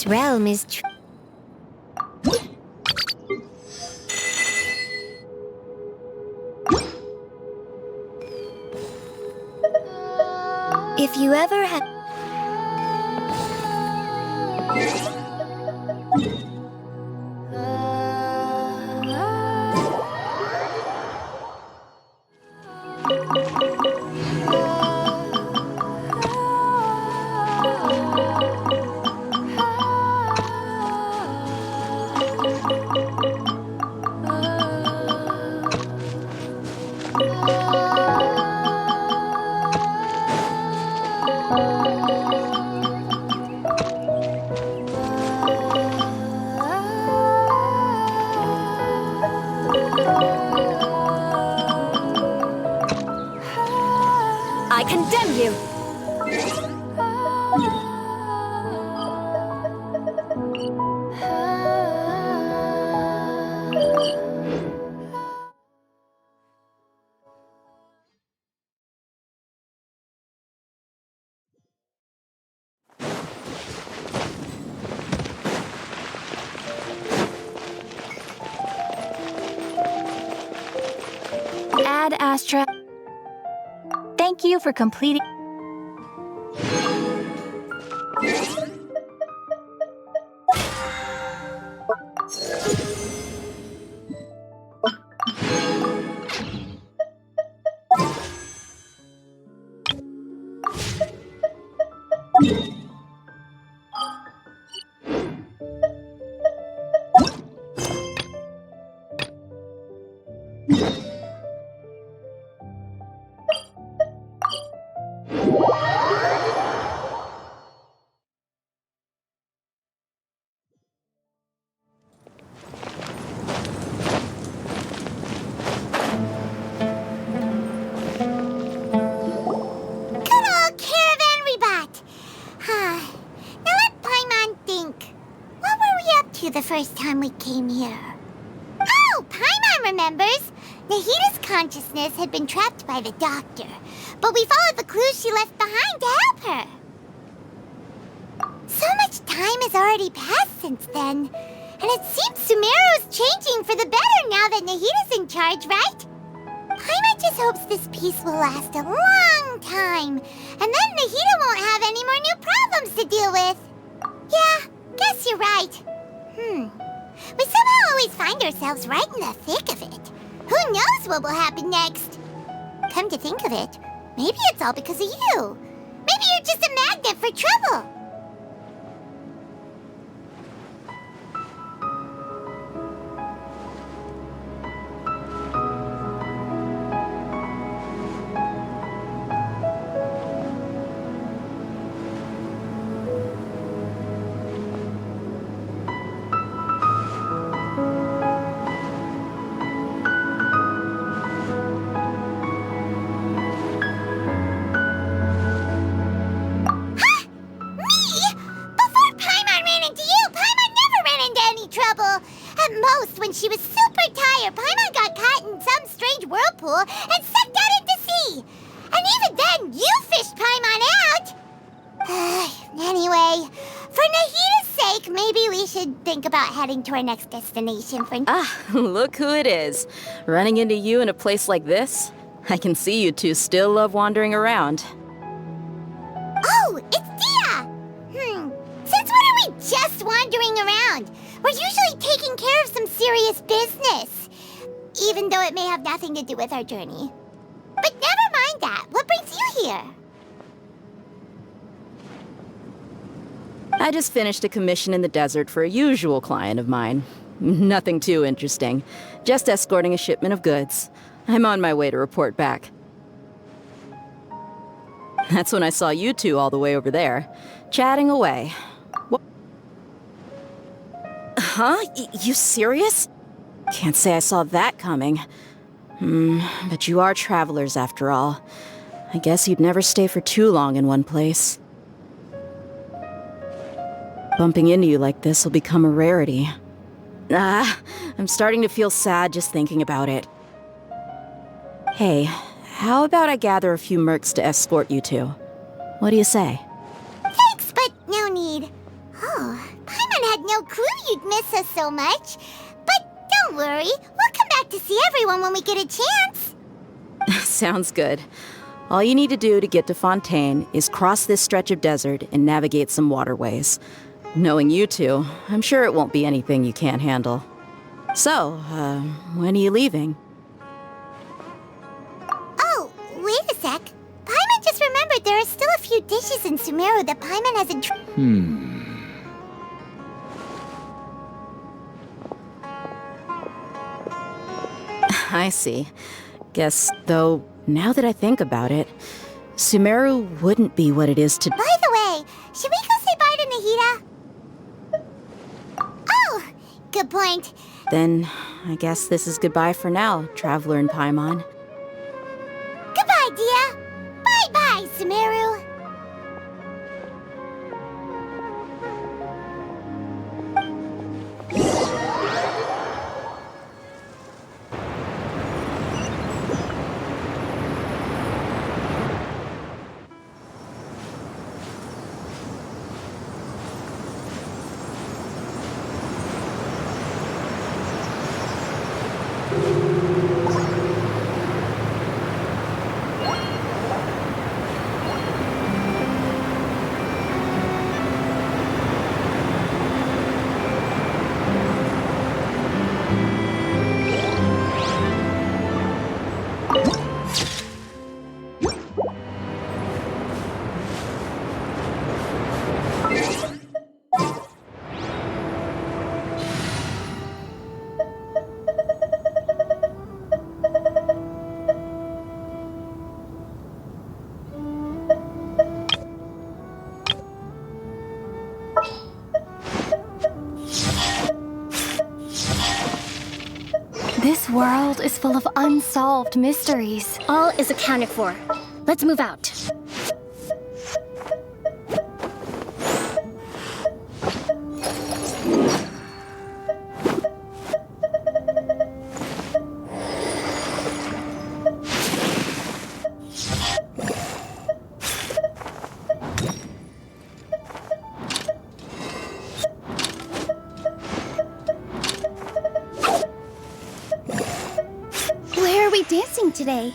This realm is If you ever had... I condemn you! Ad Astra. Thank you for completing. The first time we came here. Oh, Paimon remembers! Nahita's consciousness had been trapped by the doctor, but we followed the clues she left behind to help her. So much time has already passed since then, and it seems Sumeru's changing for the better now that Nahita's in charge, right? Paimon just hopes this peace will last a long time, and then Nahita won't have any more new problems to deal with. Yeah, guess you're right. We somehow always find ourselves right in the thick of it. Who knows what will happen next? Come to think of it, maybe it's all because of you. Maybe you're just a magnet for trouble. She was super tired. Paimon got caught in some strange whirlpool and sucked out into sea. And even then, you fished Paimon out. Anyway, for Nahita's sake, maybe we should think about heading to our next destination for... Ah, look who it is. Running into you in a place like this? I can see you two still love wandering around. Oh, it's Dia! Since when are we just wandering around? We're usually taking care of some serious business, even though it may have nothing to do with our journey. But never mind that. What brings you here? I just finished a commission in the desert for a usual client of mine. Nothing too interesting. Just escorting a shipment of goods. I'm on my way to report back. That's when I saw you two all the way over there, chatting away. Huh? You serious? Can't say I saw that coming. But you are travelers after all. I guess you'd never stay for too long in one place. Bumping into you like this will become a rarity. I'm starting to feel sad just thinking about it. Hey, how about I gather a few mercs to escort you two? What do you say? Thanks, but no need. Oh, no clue you'd miss us so much. But don't worry, we'll come back to see everyone when we get a chance. Sounds good. All you need to do to get to Fontaine is cross this stretch of desert and navigate some waterways. Knowing you two, I'm sure it won't be anything you can't handle. So, when are you leaving? Oh, wait a sec. Paimon just remembered there are still a few dishes in Sumeru that Paimon hasn't tried. I see. Guess, though, now that I think about it, Sumeru wouldn't be what it is today. By the way, should we go say bye to Nahida? Oh, good point. Then, I guess this is goodbye for now, Traveler and Paimon. Goodbye, Dia. Bye-bye, Sumeru. This world is full of unsolved mysteries. All is accounted for. Let's move out. Where are we dancing today?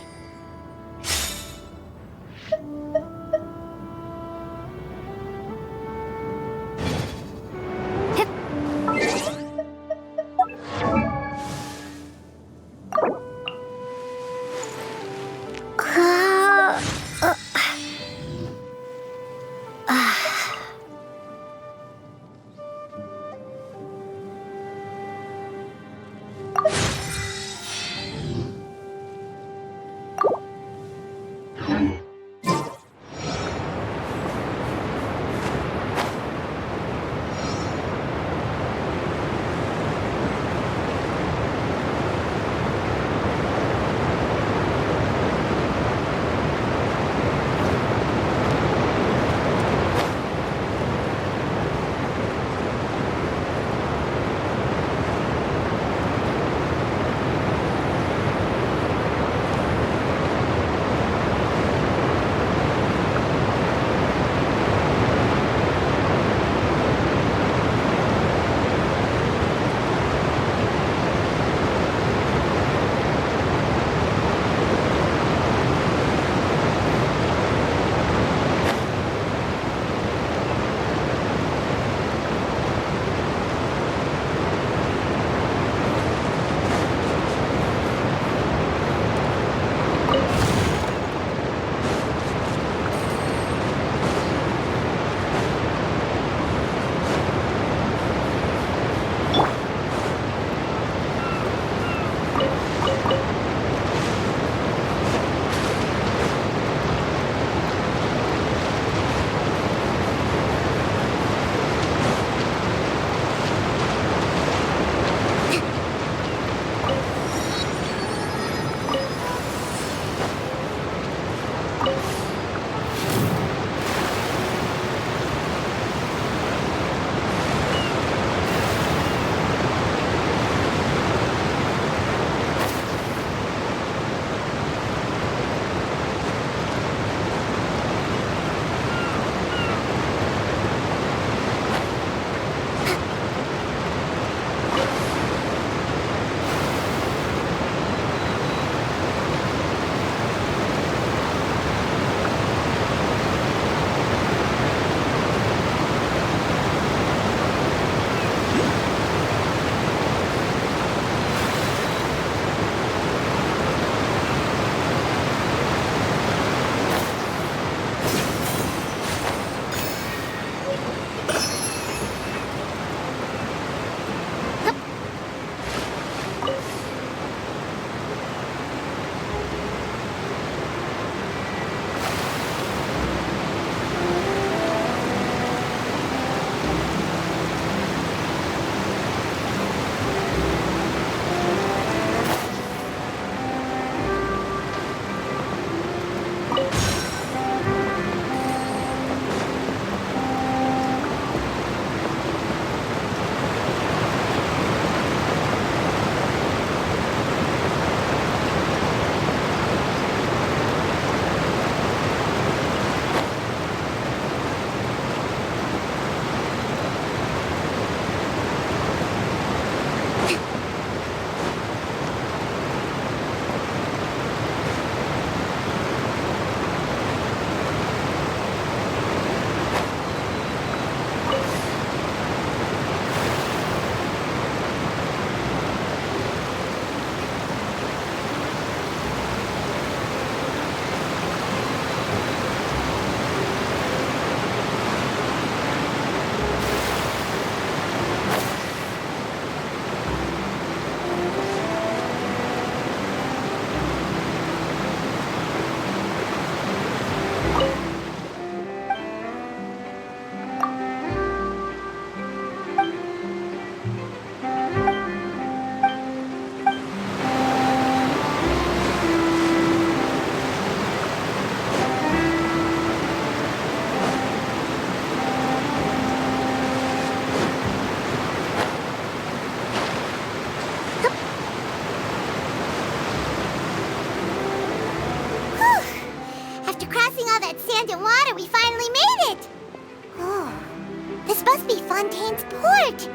This must be Fontaine's port.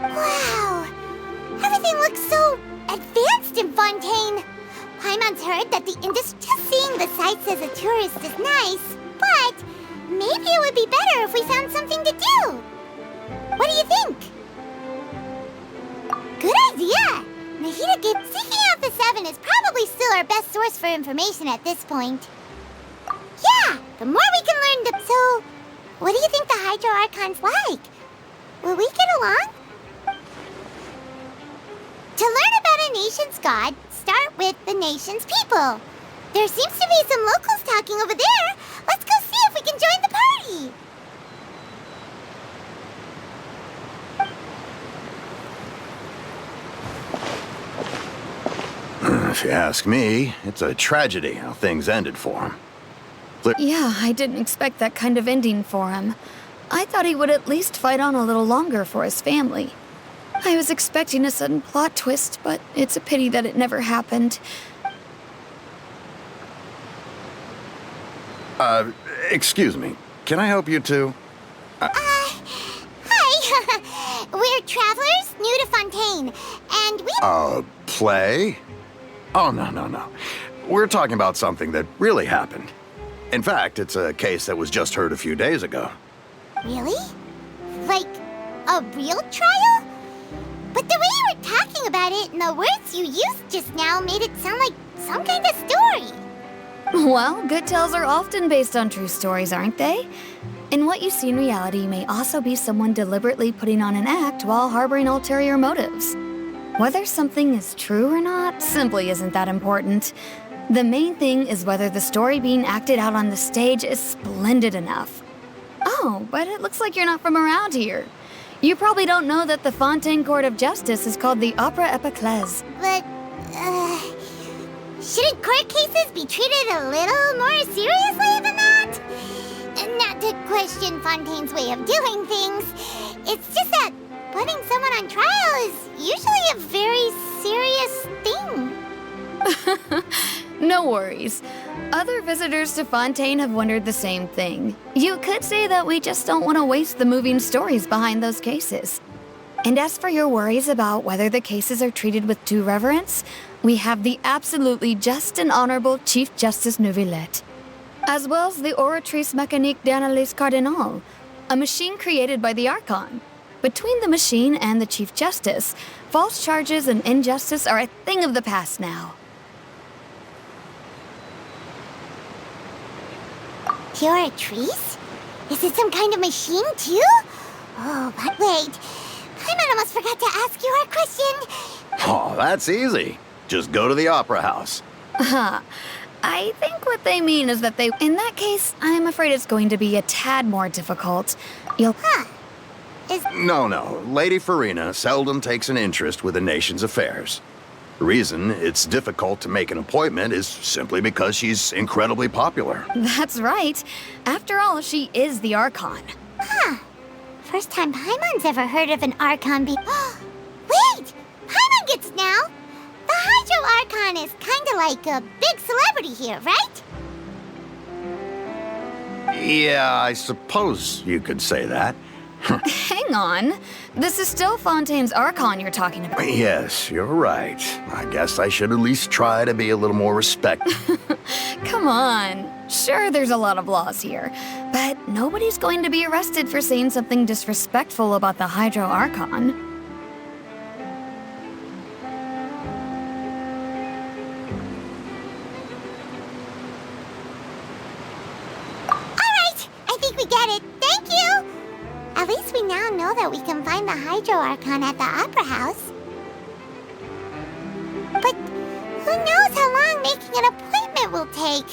Wow. Everything looks so advanced in Fontaine. Paimon's heard that just seeing the sights as a tourist is nice, but maybe it would be better if we found something to do. What do you think? Good idea! Nahida gave seeking out the Seven is probably still our best source for information at this point. Yeah, the more we can learn So, what do you think the Hydro Archon's like? Will we get along? To learn about a nation's god, start with the nation's people. There seems to be some locals talking over there. Let's go see if we can join the party. If you ask me, it's a tragedy how things ended for him. Yeah, I didn't expect that kind of ending for him. I thought he would at least fight on a little longer for his family. I was expecting a sudden plot twist, but it's a pity that it never happened. Excuse me. Can I help you too? Hi. We're travelers new to Fontaine, and we... Play? Oh, no. We're talking about something that really happened. In fact, it's a case that was just heard a few days ago. Really? Like, a real trial? But the way you were talking about it and the words you used just now made it sound like some kind of story. Well, good tales are often based on true stories, aren't they? And what you see in reality may also be someone deliberately putting on an act while harboring ulterior motives. Whether something is true or not simply isn't that important. The main thing is whether the story being acted out on the stage is splendid enough. Oh, but it looks like you're not from around here. You probably don't know that the Fontaine Court of Justice is called the Opera Epiclese. But, shouldn't court cases be treated a little more seriously than that? Not to question Fontaine's way of doing things. It's just that putting someone on trial is usually a very serious thing. No worries. Other visitors to Fontaine have wondered the same thing. You could say that we just don't want to waste the moving stories behind those cases. And as for your worries about whether the cases are treated with due reverence, we have the absolutely just and honorable Chief Justice Neuvillette, as well as the Oratrice Mécanique d'Analyse Cardinal, a machine created by the Archon. Between the machine and the Chief Justice, false charges and injustice are a thing of the past now. Oratrice? Is it some kind of machine, too? Oh, but wait. Paimon almost forgot to ask you our question. Oh, that's easy. Just go to the Opera House. I think what they mean is that in that case, I'm afraid it's going to be a tad more difficult. No. Lady Farina seldom takes an interest with the nation's affairs. The reason it's difficult to make an appointment is simply because she's incredibly popular. That's right. After all, she is the Archon. First time Paimon's ever heard of an Archon be... Wait! Paimon gets it now! The Hydro Archon is kinda like a big celebrity here, right? Yeah, I suppose you could say that. Hang on. This is still Fontaine's Archon you're talking about. Yes, you're right. I guess I should at least try to be a little more respectful. Come on. Sure, there's a lot of laws here, but nobody's going to be arrested for saying something disrespectful about the Hydro Archon. Alright, I think we get it. Thank you! At least we now know that we can find the Hydro Archon at the Opera House. But who knows how long making an appointment will take?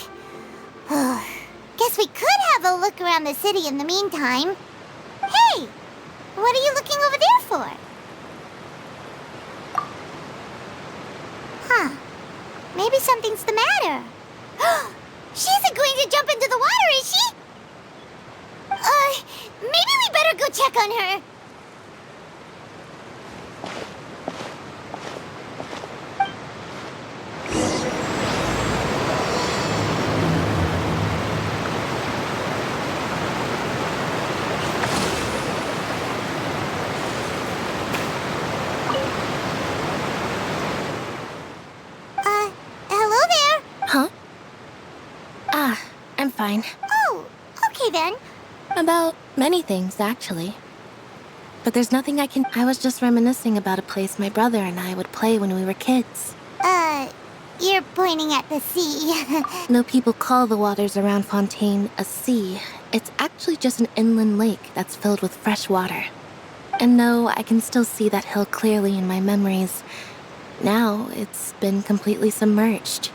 Guess we could have a look around the city in the meantime. Hey! What are you looking over there for? Maybe something's the matter. She isn't going to jump into the water, is she? Maybe we better go check on her. fine. Oh, okay then. About many things, actually. But there's nothing I was just reminiscing about a place my brother and I would play when we were kids. You're pointing at the sea. No people call the waters around Fontaine a sea. It's actually just an inland lake that's filled with fresh water. And no, I can still see that hill clearly in my memories. Now, it's been completely submerged.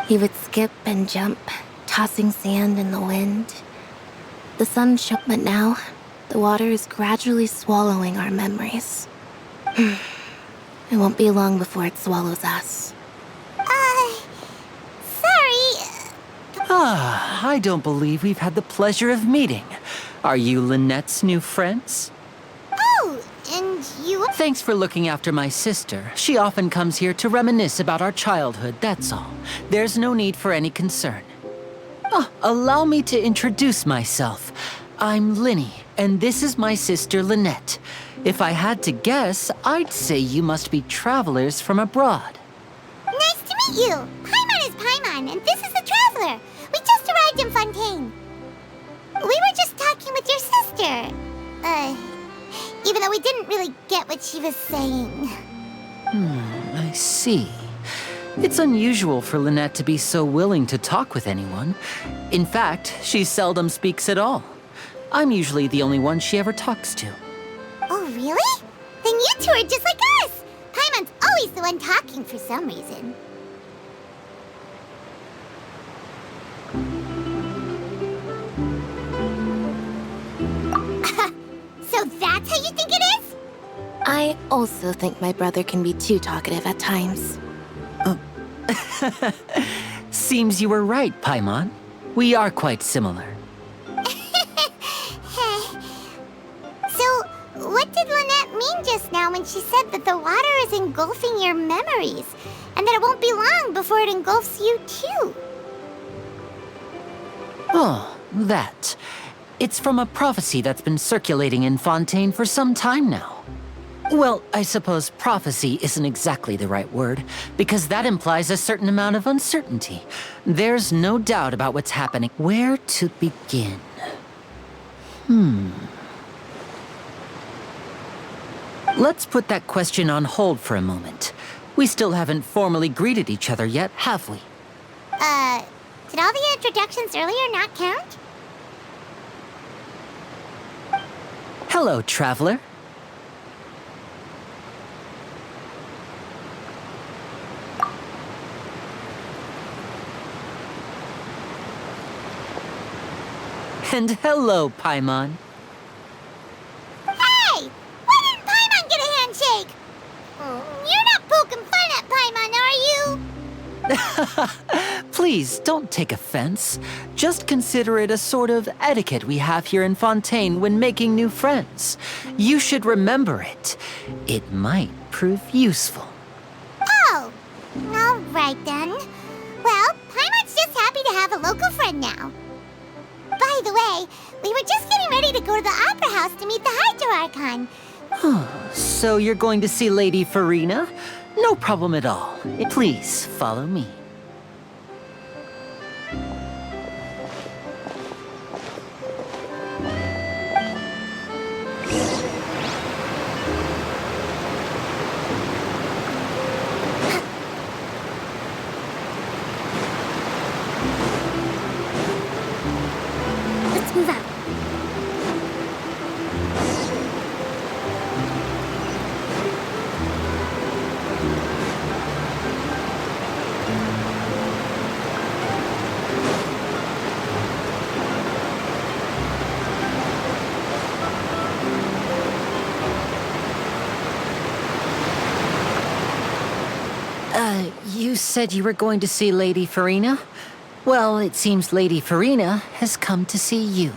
He would skip and jump, tossing sand in the wind. The sun shone, but now, the water is gradually swallowing our memories. It won't be long before it swallows us. Sorry. I don't believe we've had the pleasure of meeting. Are you Lynette's new friends? Oh, and you... Thanks for looking after my sister. She often comes here to reminisce about our childhood, that's all. There's no need for any concern. Allow me to introduce myself. I'm Linny, and this is my sister Lynette. If I had to guess, I'd say you must be travelers from abroad. Nice to meet you. Paimon is Paimon, and this is the Traveler. We just arrived in Fontaine. We were just talking with your sister. Even though we didn't really get what she was saying. I see. It's unusual for Lynette to be so willing to talk with anyone. In fact, she seldom speaks at all. I'm usually the only one she ever talks to. Oh, really? Then you two are just like us. Paimon's always the one talking for some reason. So that's how you think it is? I also think my brother can be too talkative at times. Seems you were right, Paimon. We are quite similar. So, what did Lynette mean just now when she said that the water is engulfing your memories, and that it won't be long before it engulfs you too? Oh, that. It's from a prophecy that's been circulating in Fontaine for some time now. Well, I suppose prophecy isn't exactly the right word, because that implies a certain amount of uncertainty. There's no doubt about what's happening. Where to begin? Let's put that question on hold for a moment. We still haven't formally greeted each other yet, have we? Did all the introductions earlier not count? Hello, traveler. And hello, Paimon. Hey! Why didn't Paimon get a handshake? You're not poking fun at Paimon, are you? Please, don't take offense. Just consider it a sort of etiquette we have here in Fontaine when making new friends. You should remember it. It might prove useful. Oh, all right then. Well, Paimon's just happy to have a local friend now. By the way, we were just getting ready to go to the Opera House to meet the Hydro Archon. So you're going to see Lady Farina? No problem at all. Please, follow me. Let's move out. You said you were going to see Lady Farina? Well, it seems Lady Farina has come to see you.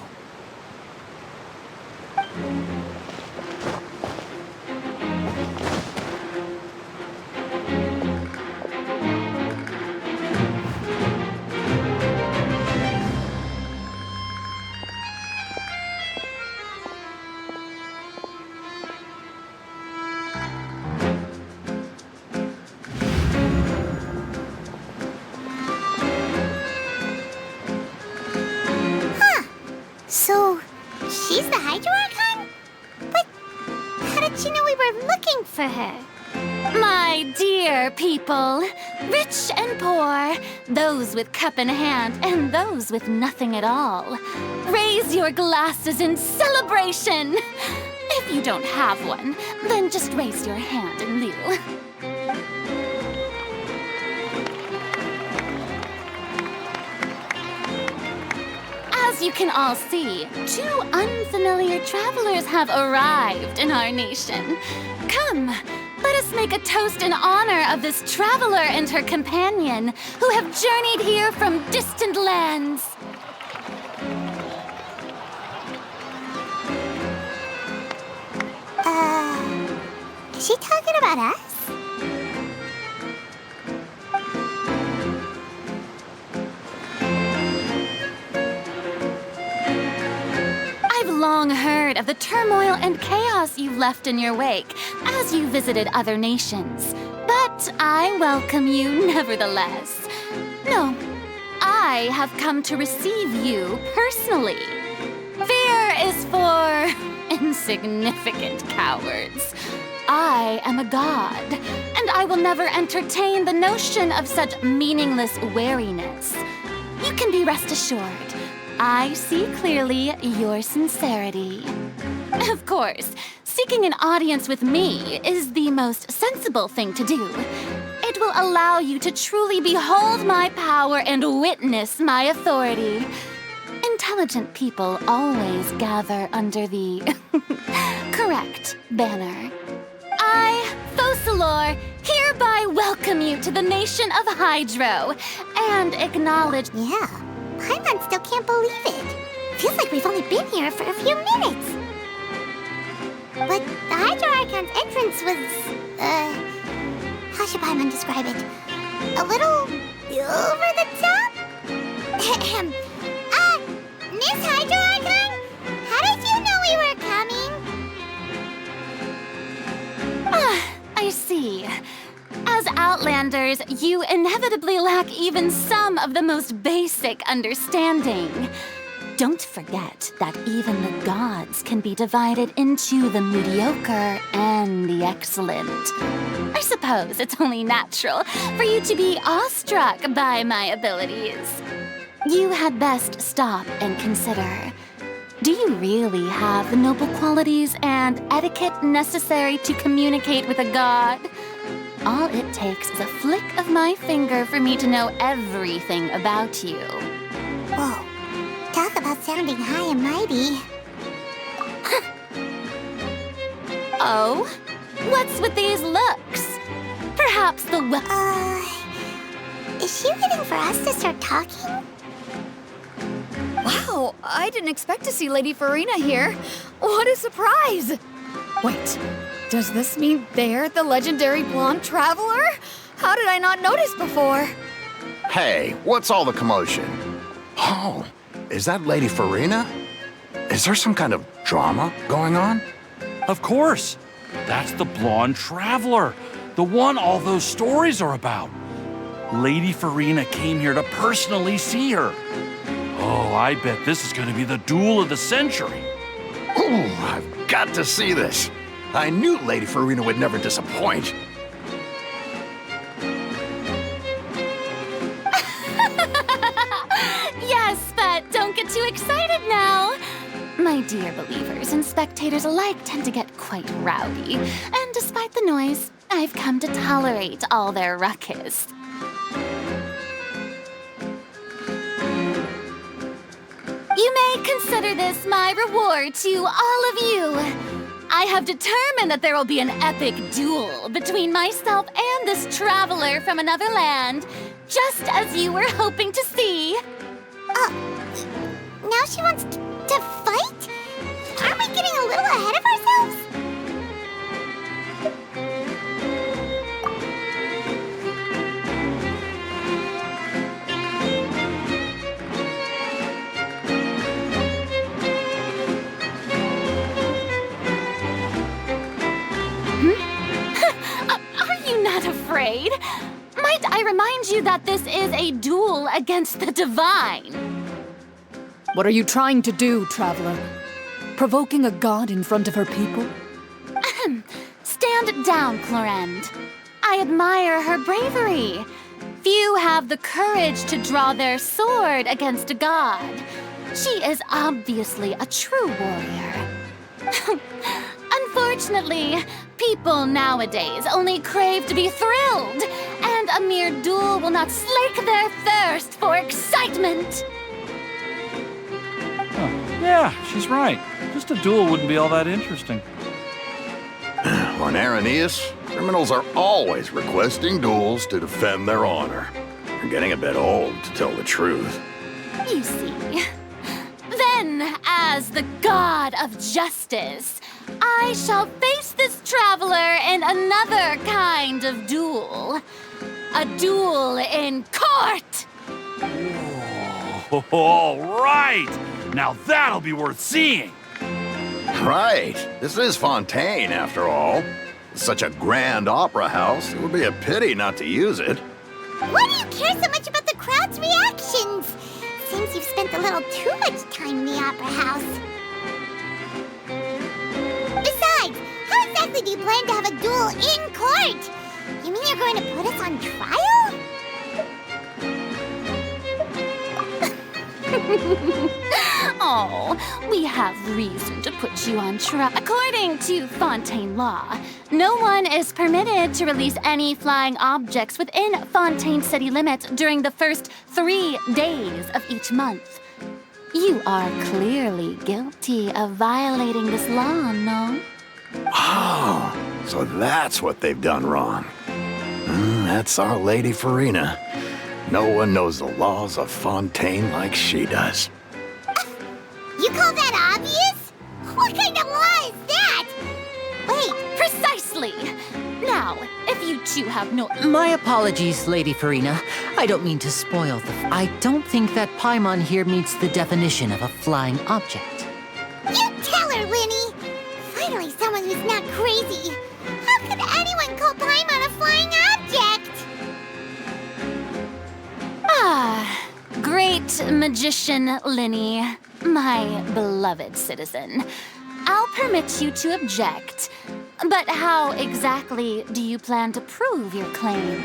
the Hydro Archon? But how did she know we were looking for her? My dear people, rich and poor, those with cup in hand and those with nothing at all, raise your glasses in celebration. If you don't have one, then just raise your hand in lieu. As you can all see, 2 unfamiliar travelers have arrived in our nation. Come, let us make a toast in honor of this traveler and her companion who have journeyed here from distant lands. Is she talking about us? I've long heard of the turmoil and chaos you've left in your wake as you visited other nations. But I welcome you nevertheless. No, I have come to receive you personally. Fear is for insignificant cowards. I am a god, and I will never entertain the notion of such meaningless wariness. You can be rest assured, I see clearly your sincerity. Of course, seeking an audience with me is the most sensible thing to do. It will allow you to truly behold my power and witness my authority. Intelligent people always gather under the correct banner. I, Focalor, hereby welcome you to the nation of Hydro and acknowledge... Yeah, Paimon still can't believe it. Feels like we've only been here for a few minutes. But the Hydro Archon's entrance was, how should Paimon describe it? A little over the top? Miss Hydro Archon, how did you know we were coming? I see. As Outlanders, you inevitably lack even some of the most basic understanding. Don't forget that even the gods can be divided into the mediocre and the excellent. I suppose it's only natural for you to be awestruck by my abilities. You had best stop and consider. Do you really have the noble qualities and etiquette necessary to communicate with a god? All it takes is a flick of my finger for me to know everything about you. Whoa, talk about sounding high and mighty. Oh? What's with these looks? Perhaps the Is she waiting for us to start talking? Wow, I didn't expect to see Lady Farina here. What a surprise! Wait, does this mean they're the legendary blonde traveler? How did I not notice before? Hey, what's all the commotion? Oh, is that Lady Farina? Is there some kind of drama going on? Of course. That's the blonde traveler, the one all those stories are about. Lady Farina came here to personally see her. Oh, I bet this is going to be the duel of the century. Ooh, I've got to see this. I knew Lady Farina would never disappoint. Yes, but don't get too excited now. My dear believers and spectators alike tend to get quite rowdy, and despite the noise, I've come to tolerate all their ruckus. You may consider this my reward to all of you. I have determined that there will be an epic duel between myself and this traveler from another land, just as you were hoping to see. Now she wants to fight? Aren't we getting a little ahead of ourselves? Are you not afraid? Might I remind you that this is a duel against the divine? What are you trying to do, traveler? provoking a god in front of her people? Stand down, Clorinde. I admire her bravery. Few have the courage to draw their sword against a god. She is obviously a true warrior. Unfortunately, people nowadays only crave to be thrilled, and a mere duel will not slake their thirst for excitement. Oh, yeah, she's right. Just a duel wouldn't be all that interesting. On Araneus, criminals are always requesting duels to defend their honor. You're getting a bit old, to tell the truth. You see. Then, as the god of justice, I shall face this traveler in another kind of duel. A duel in court! Oh, all right! Now that'll be worth seeing! Right. This is Fontaine, after all. It's such a grand opera house, it would be a pity not to use it. Why do you care so much about the crowd's reactions? Seems you've spent a little too much time in the opera house. Besides, how exactly do you plan to have a duel in court? You mean you're going to put us on trial? Oh, we have reason to put you on trial. According to Fontaine law, no one is permitted to release any flying objects within Fontaine city limits during the first 3 days of each month. You are clearly guilty of violating this law, no? Oh, so that's what they've done wrong. That's our Lady Farina. No one knows the laws of Fontaine like she does. You call that obvious? What kind of law is that? Wait, precisely! Now, if you two have no... My apologies, Lady Farina. I don't mean to spoil I don't think that Paimon here meets the definition of a flying object. You tell her, Linny! Finally someone who's not crazy. How could anyone call Paimon a flying object? Ah, great magician Linny, my beloved citizen. I'll permit you to object, but how exactly do you plan to prove your claim?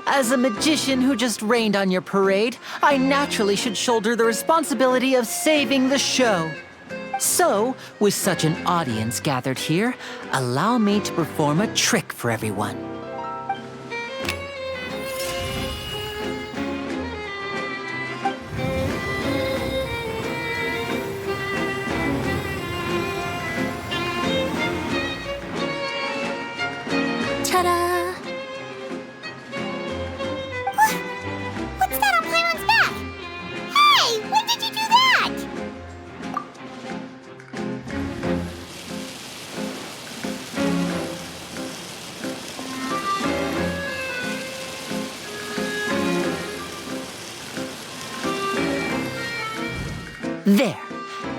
As a magician who just rained on your parade, I naturally should shoulder the responsibility of saving the show. So, with such an audience gathered here, allow me to perform a trick for everyone. Ta-da! What's that on Paimon's back? Hey, when did you do that? There.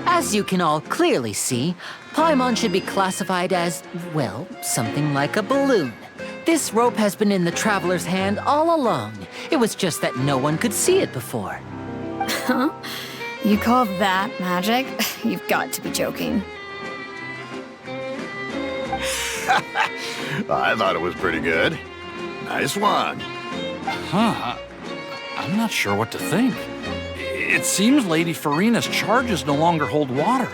As you can all clearly see, Paimon should be classified as, well, something like a balloon. This rope has been in the traveler's hand all along. It was just that no one could see it before. Huh? You call that magic? You've got to be joking. I thought it was pretty good. Nice one. Huh. I'm not sure what to think. It seems Lady Farina's charges no longer hold water.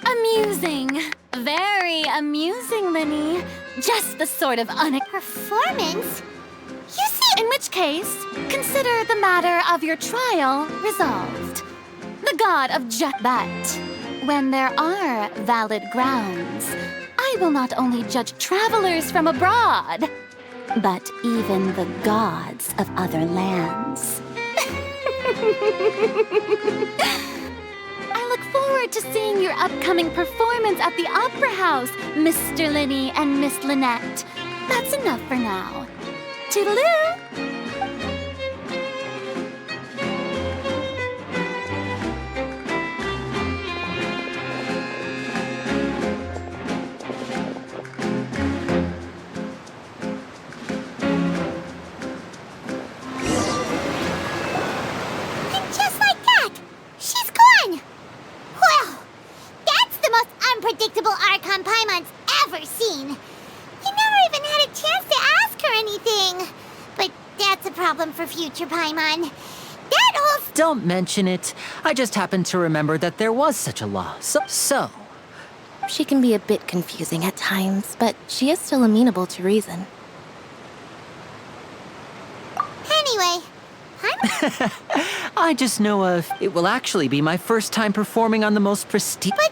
Amusing. Very amusing, Linny. Just the sort of Performance? You see, in which case, consider the matter of your trial resolved. The god of But when there are valid grounds, I will not only judge travelers from abroad, but even the gods of other lands. I look forward to seeing your upcoming performance at the Opera House, Mr. Linny and Miss Lynette. That's enough for now. Toodaloo! teacher, Paimon. That whole... Don't mention it. I just happened to remember that there was such a law. So... She can be a bit confusing at times, but she is still amenable to reason. Anyway, I just know it will actually be my first time performing on the most prestigious... But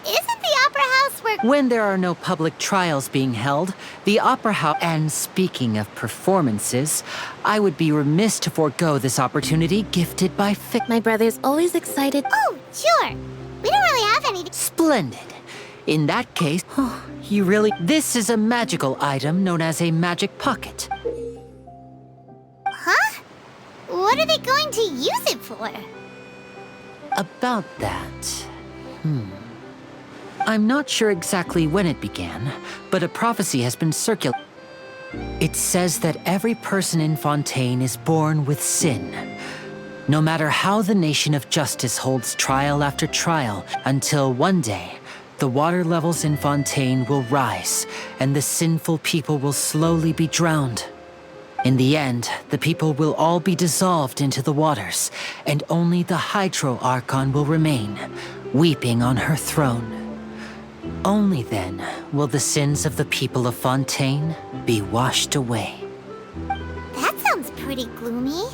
isn't the Opera House where... When there are no public trials being held, the Opera House... And speaking of performances, I would be remiss to forego this opportunity gifted by My brother's always excited. Oh, sure. We don't really have any... Splendid. In that case, you really... This is a magical item known as a magic pocket. Huh? What are they going to use it for? About that... I'm not sure exactly when it began, but a prophecy has been circulated. It says that every person in Fontaine is born with sin. No matter how the nation of justice holds trial after trial, until one day, the water levels in Fontaine will rise, and the sinful people will slowly be drowned. In the end, the people will all be dissolved into the waters, and only the Hydro Archon will remain, weeping on her throne. Only then will the sins of the people of Fontaine be washed away. That sounds pretty gloomy.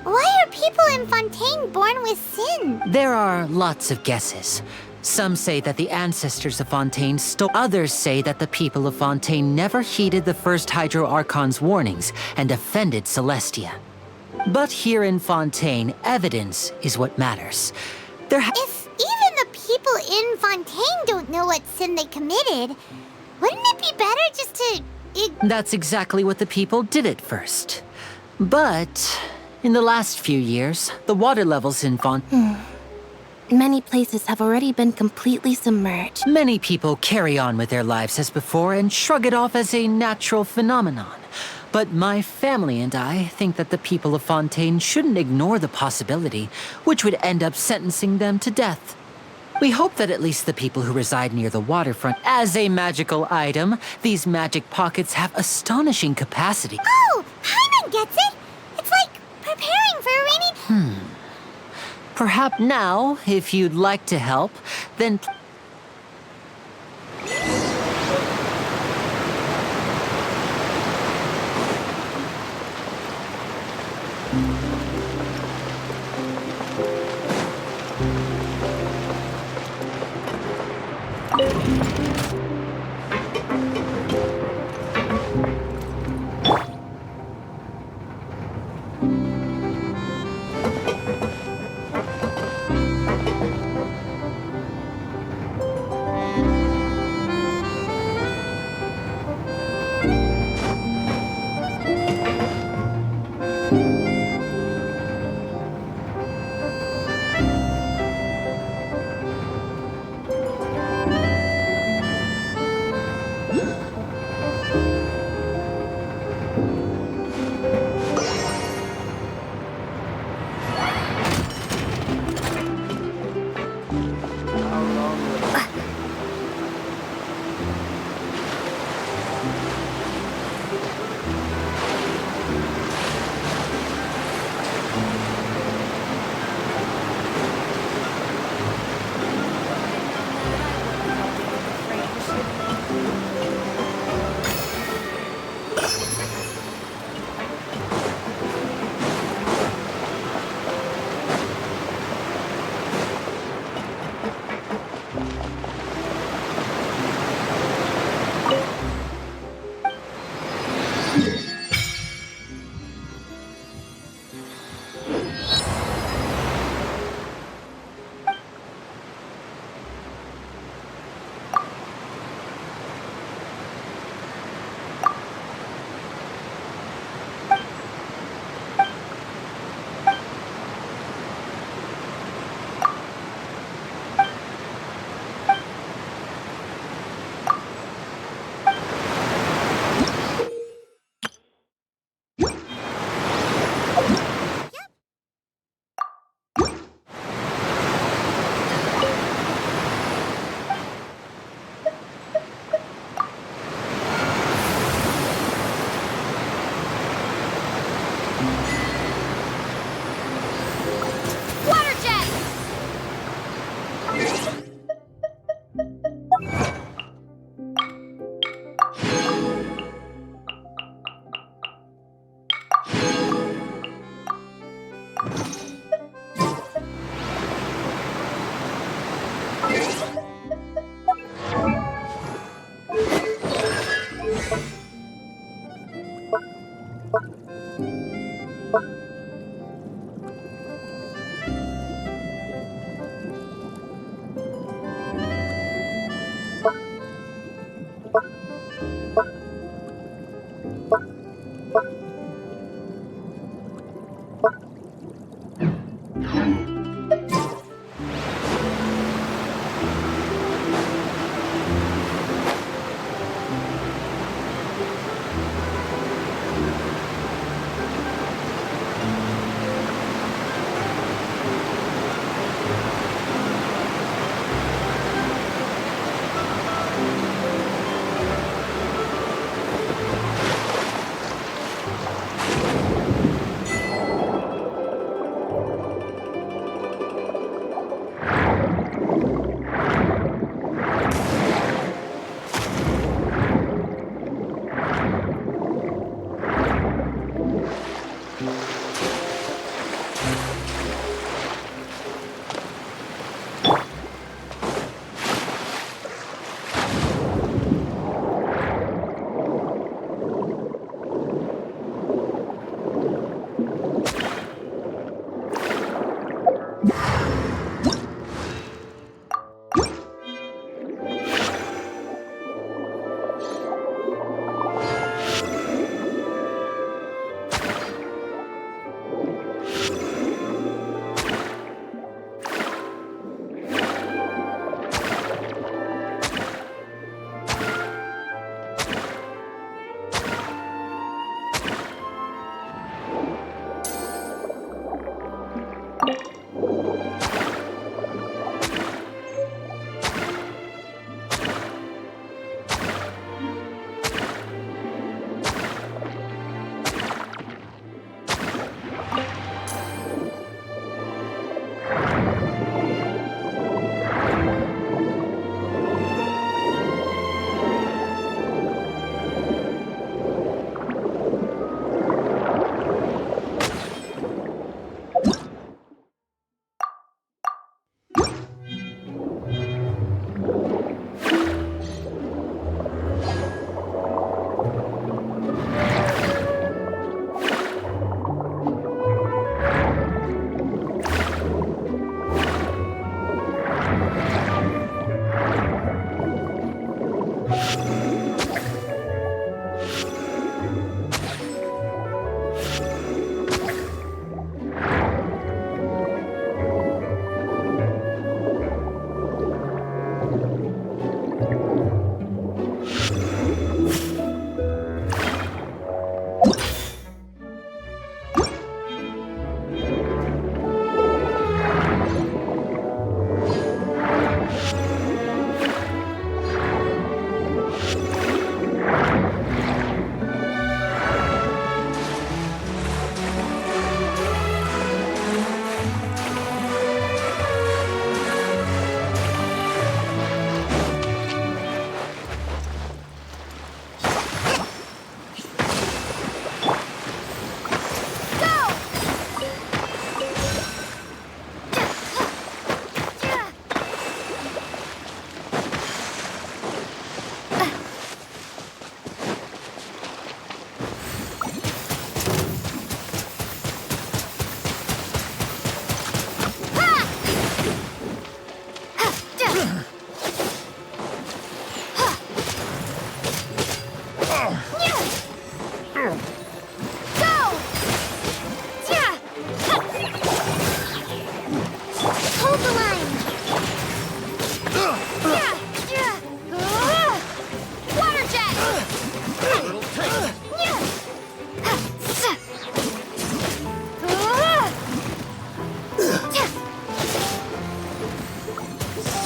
Why are people in Fontaine born with sin? There are lots of guesses. Some say that the ancestors of Fontaine stole. Others say that the people of Fontaine never heeded the first Hydro Archon's warnings and offended Celestia. But here in Fontaine, evidence is what matters. If even the people in Fontaine don't know what sin they committed, wouldn't it be better just to... That's exactly what the people did at first. But in the last few years, the water levels in Fontaine... Many places have already been completely submerged. Many people carry on with their lives as before and shrug it off as a natural phenomenon. But my family and I think that the people of Fontaine shouldn't ignore the possibility, which would end up sentencing them to death. We hope that at least the people who reside near the waterfront... As a magical item, these magic pockets have astonishing capacity. Oh, Paimon gets it! It's like preparing for a rainy... Perhaps now, if you'd like to help, then...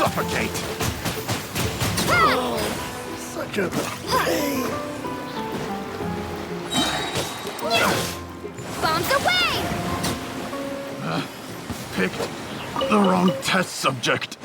Suffocate! Such a pain! Bombs away! Picked the wrong test subject.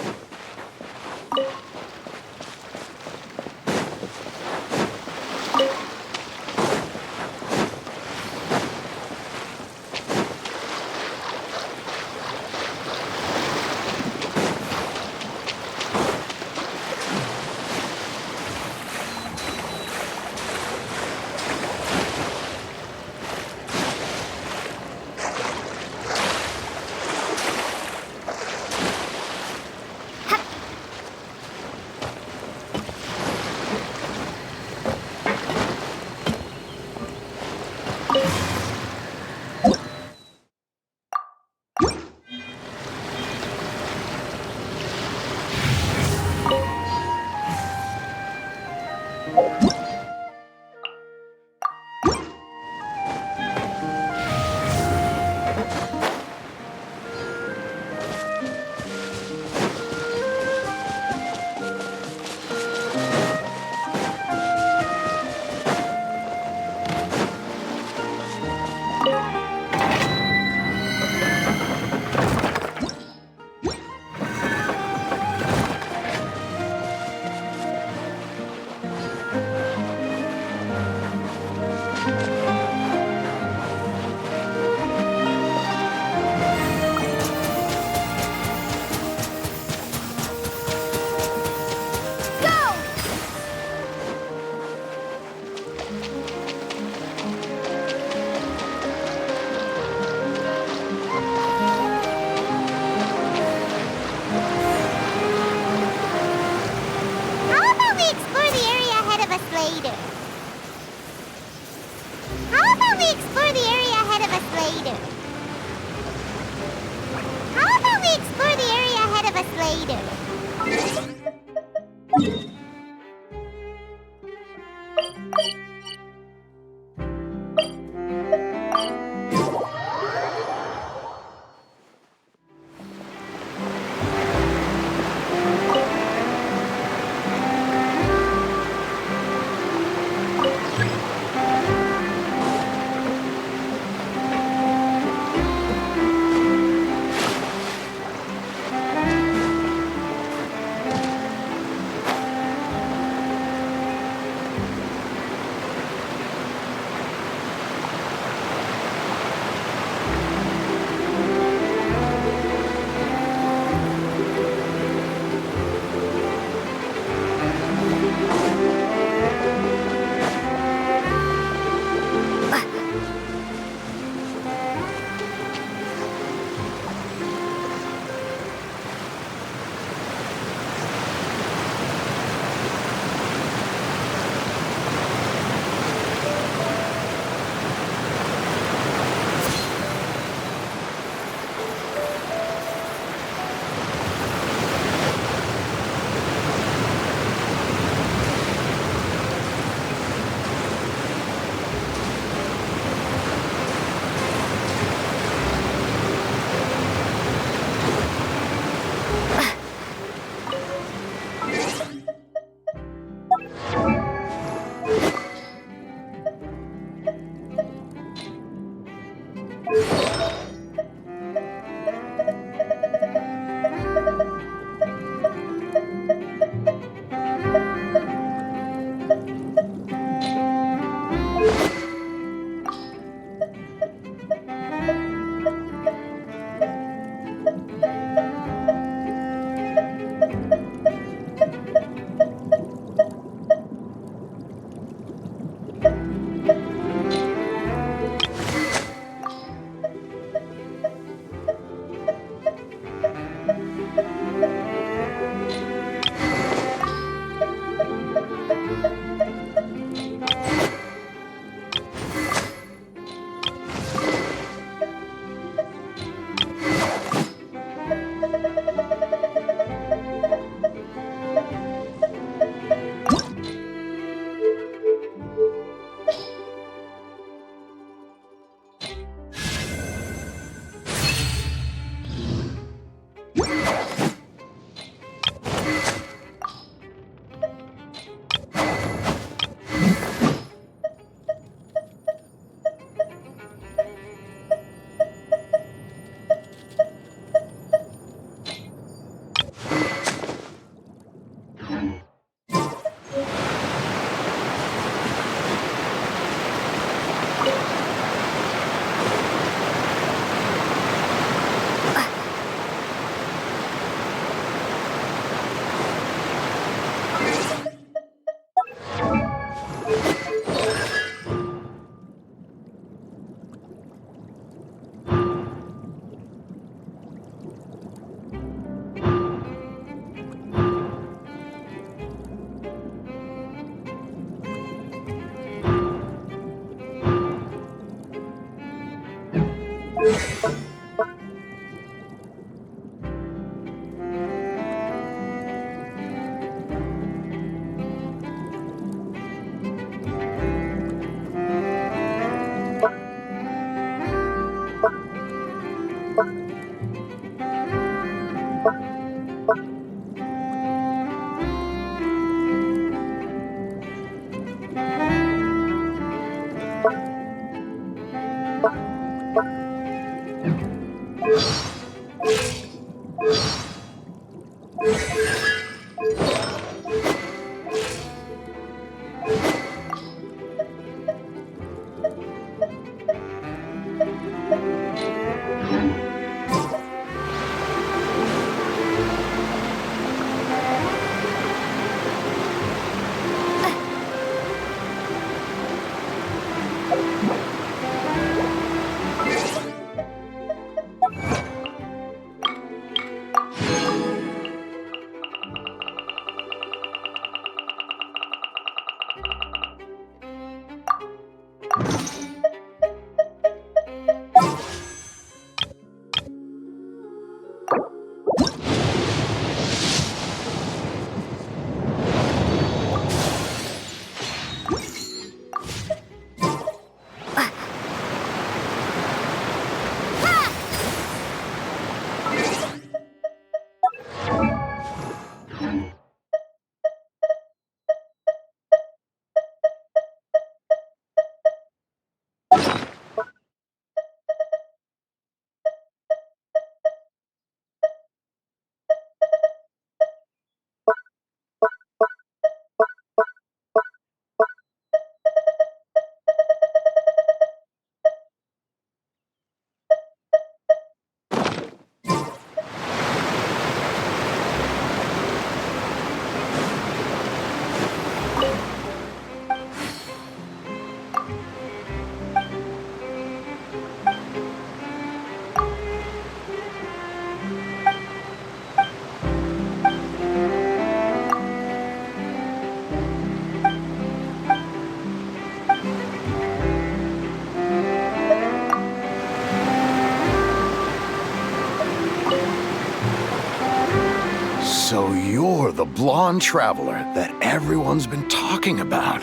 So you're the blonde traveler that everyone's been talking about.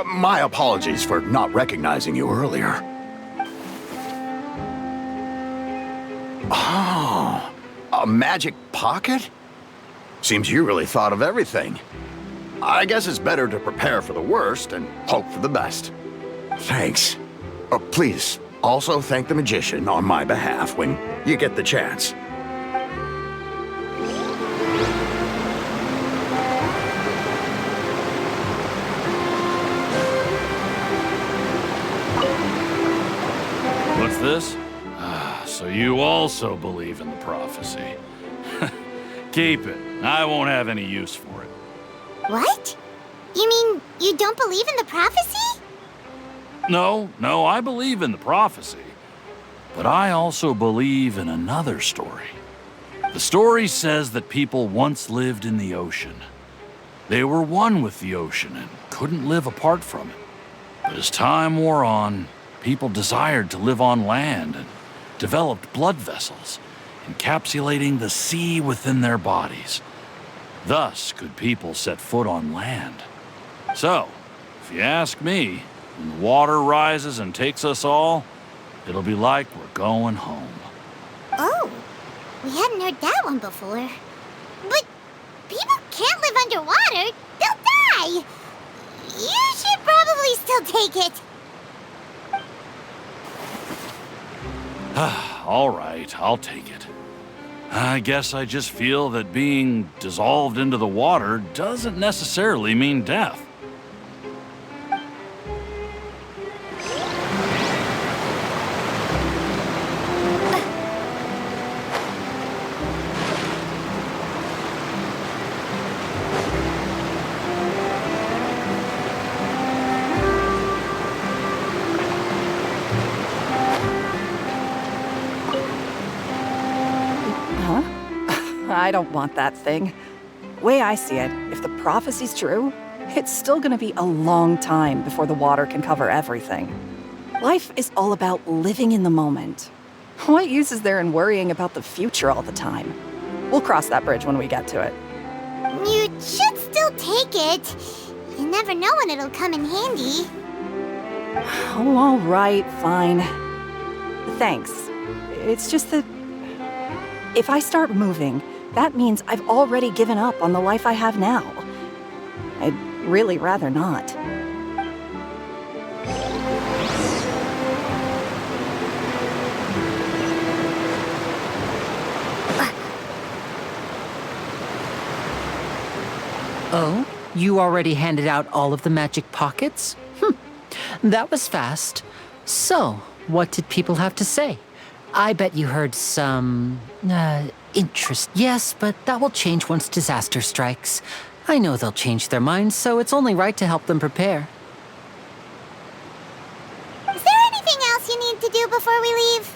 My apologies for not recognizing you earlier. Oh, a magic pocket? Seems you really thought of everything. I guess it's better to prepare for the worst and hope for the best. Thanks. Please, also thank the magician on my behalf when you get the chance. What's this? So you also believe in the prophecy. Keep it. I won't have any use for it. What? You mean you don't believe in the prophecy? No, I believe in the prophecy. But I also believe in another story. The story says that people once lived in the ocean. They were one with the ocean and couldn't live apart from it. But as time wore on, people desired to live on land and developed blood vessels, encapsulating the sea within their bodies. Thus could people set foot on land. So, if you ask me, when the water rises and takes us all, it'll be like we're going home. Oh, We hadn't heard that one before. But people can't live underwater. They'll die. You should probably still take it. All right, I'll take it. I guess I just feel that being dissolved into the water doesn't necessarily mean death. I don't want that thing. Way I see it, if the prophecy's true, it's still gonna be a long time before the water can cover everything. Life is all about living in the moment. What use is there in worrying about the future all the time? We'll cross that bridge when we get to it. You should still take it. You never know when it'll come in handy. Oh, all right, fine. Thanks. It's just that if I start moving, that means I've already given up on the life I have now. I'd really rather not. Oh? You already handed out all of the magic pockets? That was fast. So, what did people have to say? I bet you heard some... interest. Yes, but that will change once disaster strikes. I know they'll change their minds, so it's only right to help them prepare. Is there anything else you need to do before we leave?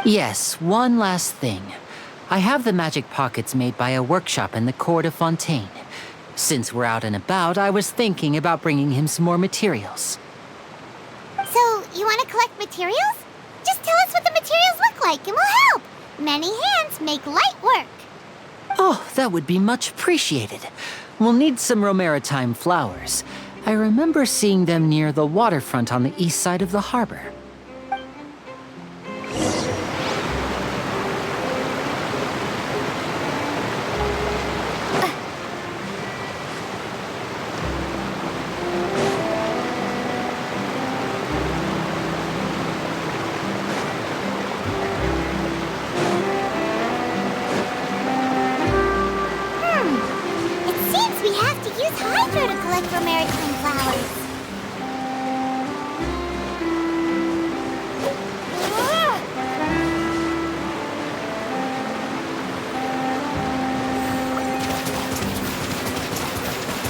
Yes, one last thing. I have the magic pockets made by a workshop in the court of Fontaine. Since we're out and about, I was thinking about bringing him some more materials. So, you want to collect materials? Just tell us what the materials look like and we'll help. Many hands make light work. Oh, that would be much appreciated. We'll need some romaritime flowers. I remember seeing them near the waterfront on the east side of the harbor. For maritime flowers.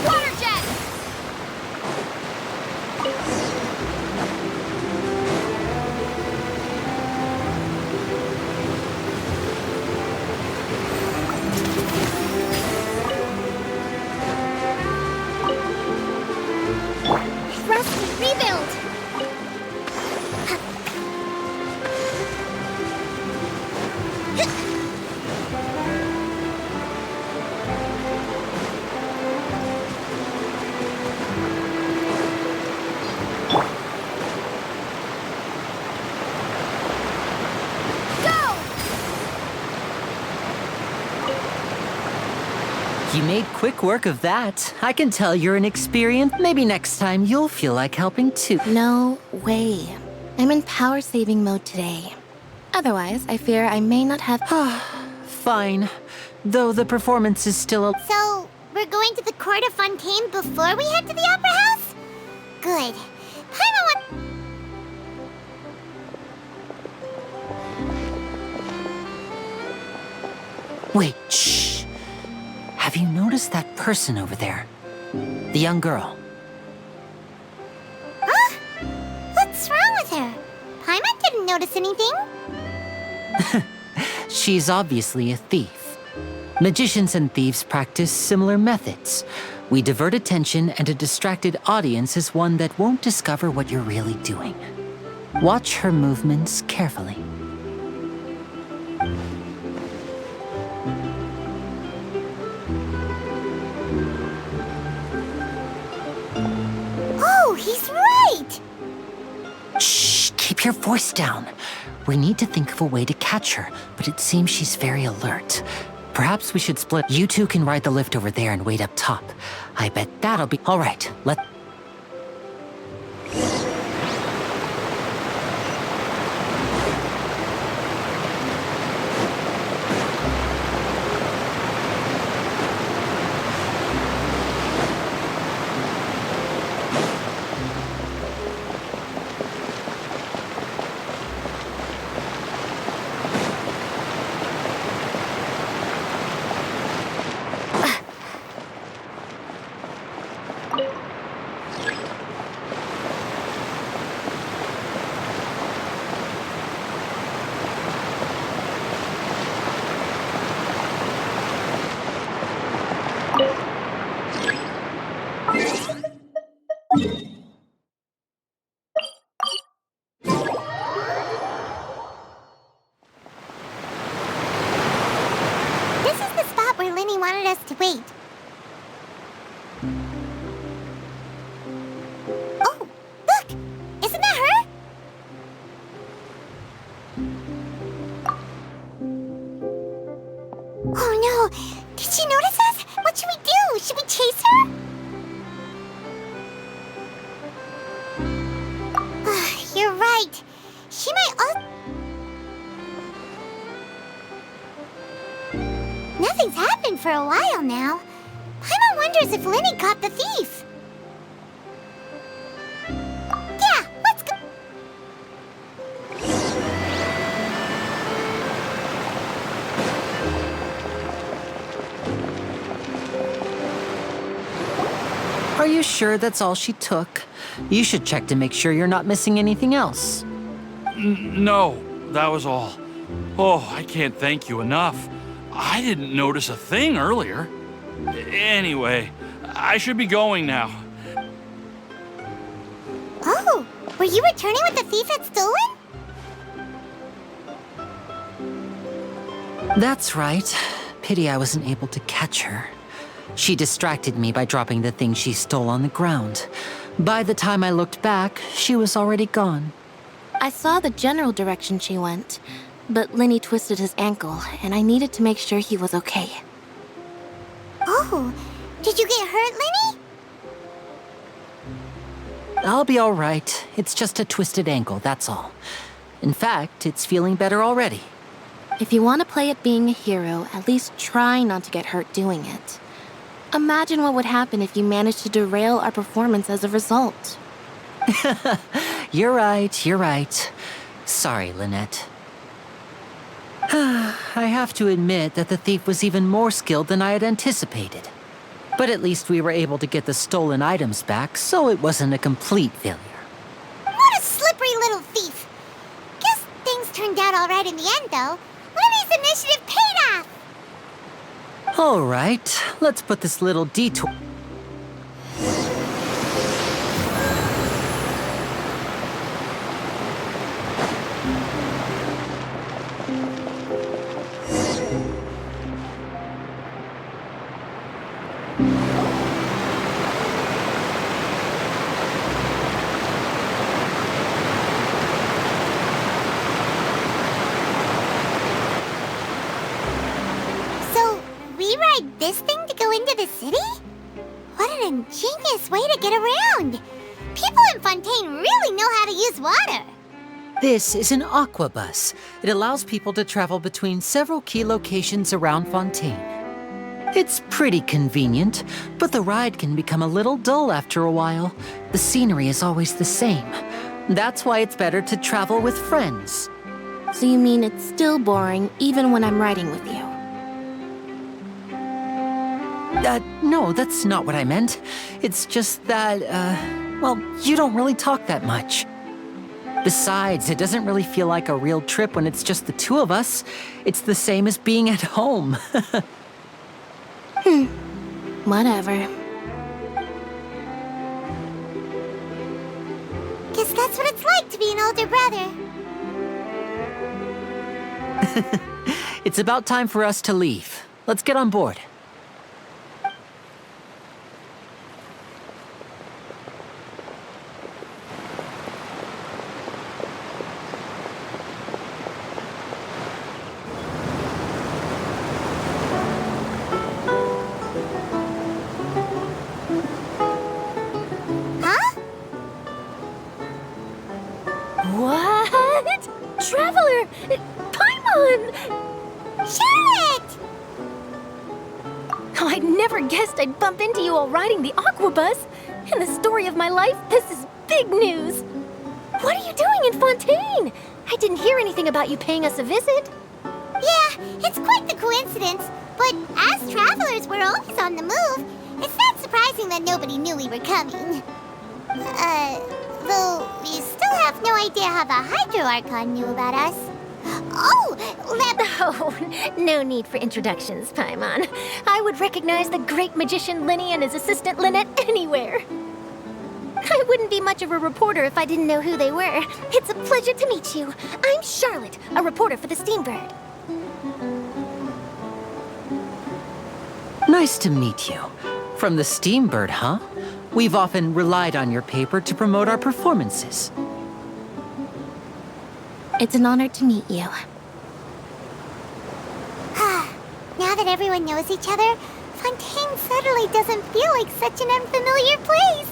Water jet! Rebuild! You made quick work of that. I can tell you're an experienced. Maybe next time you'll feel like helping too. No way. I'm in power-saving mode today. Otherwise, I fear I may not have... Fine. Though the performance is still a... So, we're going to the court of Fontaine before we head to the opera house? Good. Paimon wants... Wait, shh. Have you noticed that person over there? The young girl. Huh? What's wrong with her? Paimon didn't notice anything. She's obviously a thief. Magicians and thieves practice similar methods. We divert attention, and a distracted audience is one that won't discover what you're really doing. Watch her movements carefully. Oh, he's right! Shh, keep your voice down. We need to think of a way to catch her, but it seems she's very alert. Perhaps we should split. You two can ride the lift over there and wait up top. I bet that'll be... All right, This is the spot where Linny wanted us to wait. Oh, look! Isn't that her? Oh no! Did she notice us? What should we do? Should we chase her? You're right. She might also... Nothing's happened for a while now. Paimon wonders if Linny caught the thief. Yeah, let's go. Are you sure that's all she took? You should check to make sure you're not missing anything else. No, that was all. Oh, I can't thank you enough. I didn't notice a thing earlier. Anyway, I should be going now. Oh, were you returning what the thief had stolen? That's right. Pity I wasn't able to catch her. She distracted me by dropping the thing she stole on the ground. By the time I looked back, she was already gone. I saw the general direction she went, but Linny twisted his ankle, and I needed to make sure he was okay. Oh, did you get hurt, Linny? I'll be all right. It's just a twisted ankle, that's all. In fact, it's feeling better already. If you want to play at being a hero, at least try not to get hurt doing it. Imagine what would happen if you managed to derail our performance as a result. You're right. Sorry, Lynette. I have to admit that the thief was even more skilled than I had anticipated. But at least we were able to get the stolen items back, so it wasn't a complete failure. What a slippery little thief. Guess things turned out all right in the end, though. Linny's initiative paid off. All right, let's put this little detour... This thing to go into the city? What an ingenious way to get around! People in Fontaine really know how to use water! This is an aqua bus. It allows people to travel between several key locations around Fontaine. It's pretty convenient, but the ride can become a little dull after a while. The scenery is always the same. That's why it's better to travel with friends. So you mean it's still boring even when I'm riding with you? No, that's not what I meant. It's just that, well, you don't really talk that much. Besides, it doesn't really feel like a real trip when it's just the two of us. It's the same as being at home. Whatever. Guess that's what it's like to be an older brother. It's about time for us to leave. Let's get on board. I never guessed I'd bump into you all riding the Aquabus. In the story of my life, this is big news. What are you doing in Fontaine? I didn't hear anything about you paying us a visit. Yeah, it's quite the coincidence. But as travelers, we're always on the move. It's not surprising that nobody knew we were coming. Though we still have no idea how the Hydro Archon knew about us. Oh, Oh, no need for introductions, Paimon. I would recognize the great magician Linny and his assistant Lynette anywhere. I wouldn't be much of a reporter if I didn't know who they were. It's a pleasure to meet you. I'm Charlotte, a reporter for the Steambird. Nice to meet you. From the Steambird, huh? We've often relied on your paper to promote our performances. It's an honor to meet you. now that everyone knows each other, Fontaine suddenly doesn't feel like such an unfamiliar place.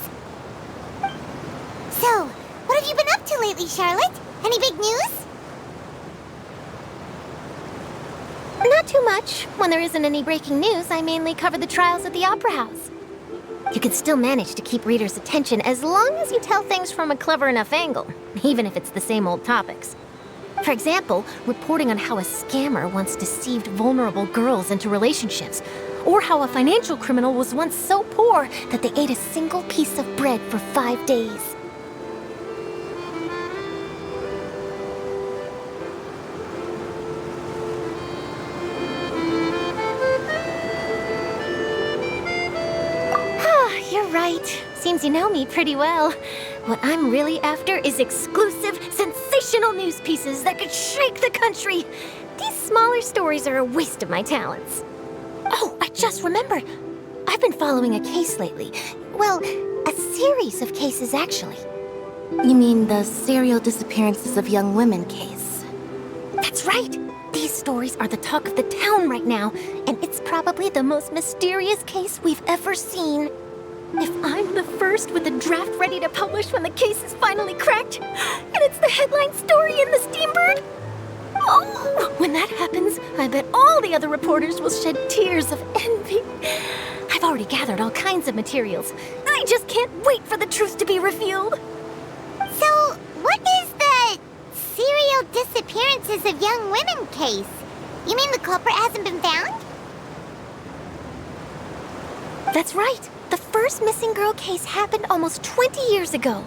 So, what have you been up to lately, Charlotte? Any big news? Not too much. When there isn't any breaking news, I mainly cover the trials at the Opera House. You can still manage to keep readers' attention as long as you tell things from a clever enough angle, even if it's the same old topics. For example, reporting on how a scammer once deceived vulnerable girls into relationships, or how a financial criminal was once so poor that they ate a single piece of bread for 5 days. You're right. Seems you know me pretty well. What I'm really after is exclusive, sensational news pieces that could shake the country. These smaller stories are a waste of my talents. Oh, I just remembered. I've been following a case lately. Well, a series of cases, actually. You mean the serial disappearances of young women case? That's right. These stories are the talk of the town right now, and it's probably the most mysterious case we've ever seen. If I'm the first with a draft ready to publish when the case is finally cracked, and it's the headline story in the Steambird, oh, when that happens, I bet all the other reporters will shed tears of envy. I've already gathered all kinds of materials. I just can't wait for the truth to be revealed. So, what is the serial disappearances of young women case? You mean the culprit hasn't been found? That's right. The first missing girl case happened almost 20 years ago.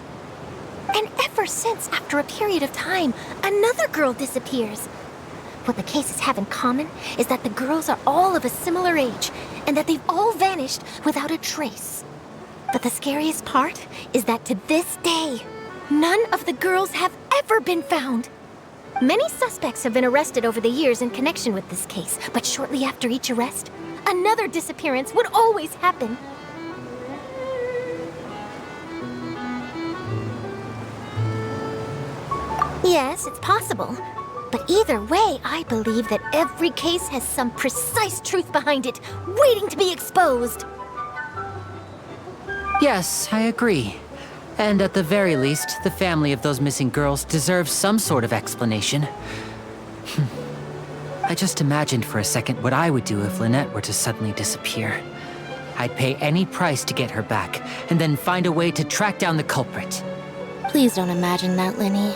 And ever since, after a period of time, another girl disappears. What the cases have in common is that the girls are all of a similar age, and that they've all vanished without a trace. But the scariest part is that to this day, none of the girls have ever been found. Many suspects have been arrested over the years in connection with this case, but shortly after each arrest, another disappearance would always happen. Yes, it's possible. But either way, I believe that every case has some precise truth behind it, waiting to be exposed. Yes, I agree. And at the very least, the family of those missing girls deserves some sort of explanation. I just imagined for a second what I would do if Lynette were to suddenly disappear. I'd pay any price to get her back, and then find a way to track down the culprit. Please don't imagine that, Linny.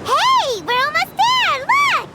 Hey, we're almost there! Look!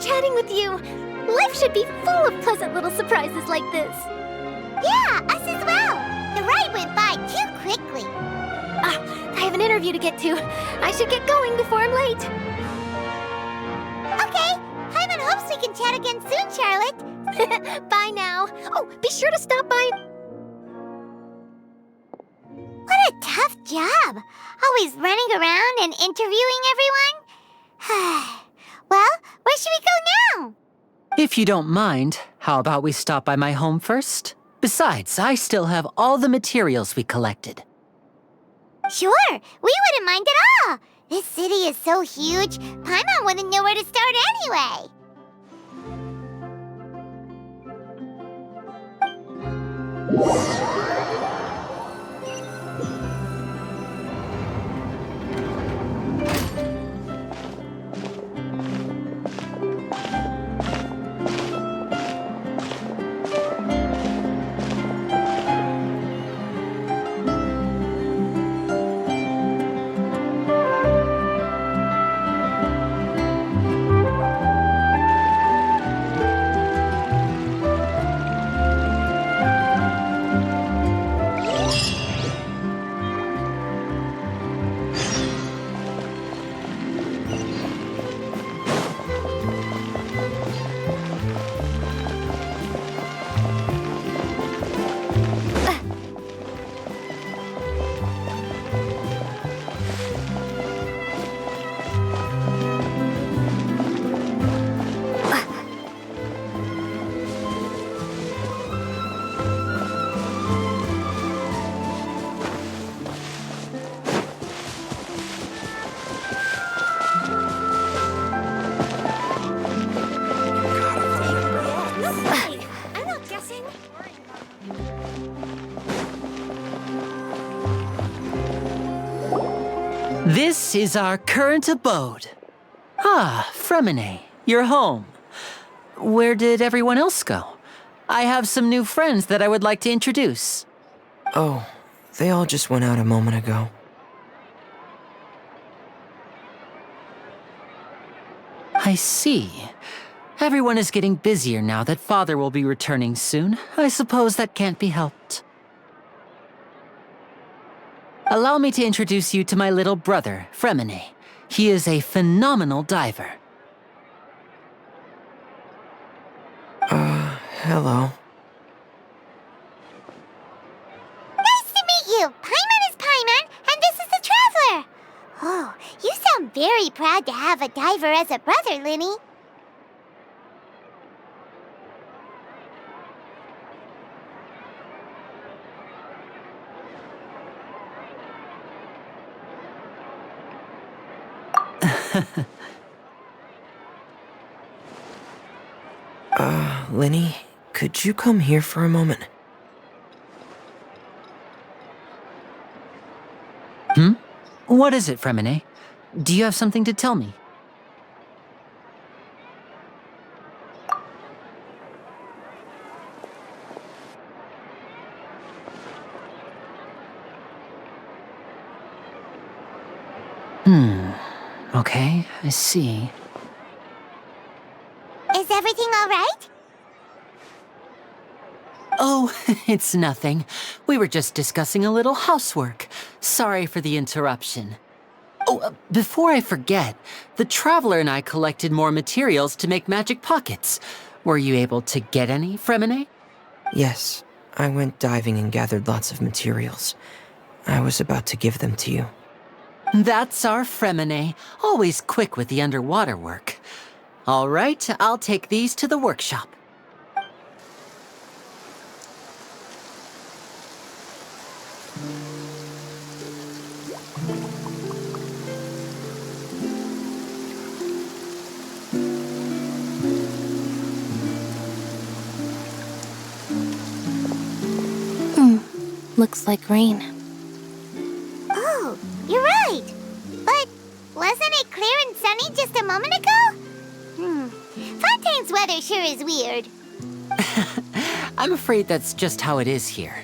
chatting with you. Life should be full of pleasant little surprises like this. Yeah, us as well. The ride went by too quickly. I have an interview to get to. I should get going before I'm late. Okay, Paimon hopes we can chat again soon, Charlotte. Bye now. Oh, be sure to stop by. What a tough job. Always running around and interviewing everyone. Well, where should we go now? If you don't mind, how about we stop by my home first? Besides, I still have all the materials we collected. Sure, we wouldn't mind at all. This city is so huge, Paimon wouldn't know where to start anyway. This is our current abode. Ah, Fremine, you're home. Where did everyone else go? I have some new friends that I would like to introduce. Oh, they all just went out a moment ago. I see. Everyone is getting busier now that Father will be returning soon. I suppose that can't be helped. Allow me to introduce you to my little brother, Fremine. He is a phenomenal diver. Hello. Nice to meet you. Paimon is Paimon, and this is the Traveler. Oh, you sound very proud to have a diver as a brother, Linny. Linny, could you come here for a moment? What is it, Fremine? Do you have something to tell me? Okay, I see. Is everything all right? Oh, it's nothing. We were just discussing a little housework. Sorry for the interruption. Oh, before I forget, the Traveler and I collected more materials to make magic pockets. Were you able to get any, Fremine? Yes, I went diving and gathered lots of materials. I was about to give them to you. That's our Fremine, always quick with the underwater work. All right, I'll take these to the workshop. Looks like rain. Oh, you're right. But wasn't it clear and sunny just a moment ago? Fontaine's weather sure is weird. I'm afraid that's just how it is here.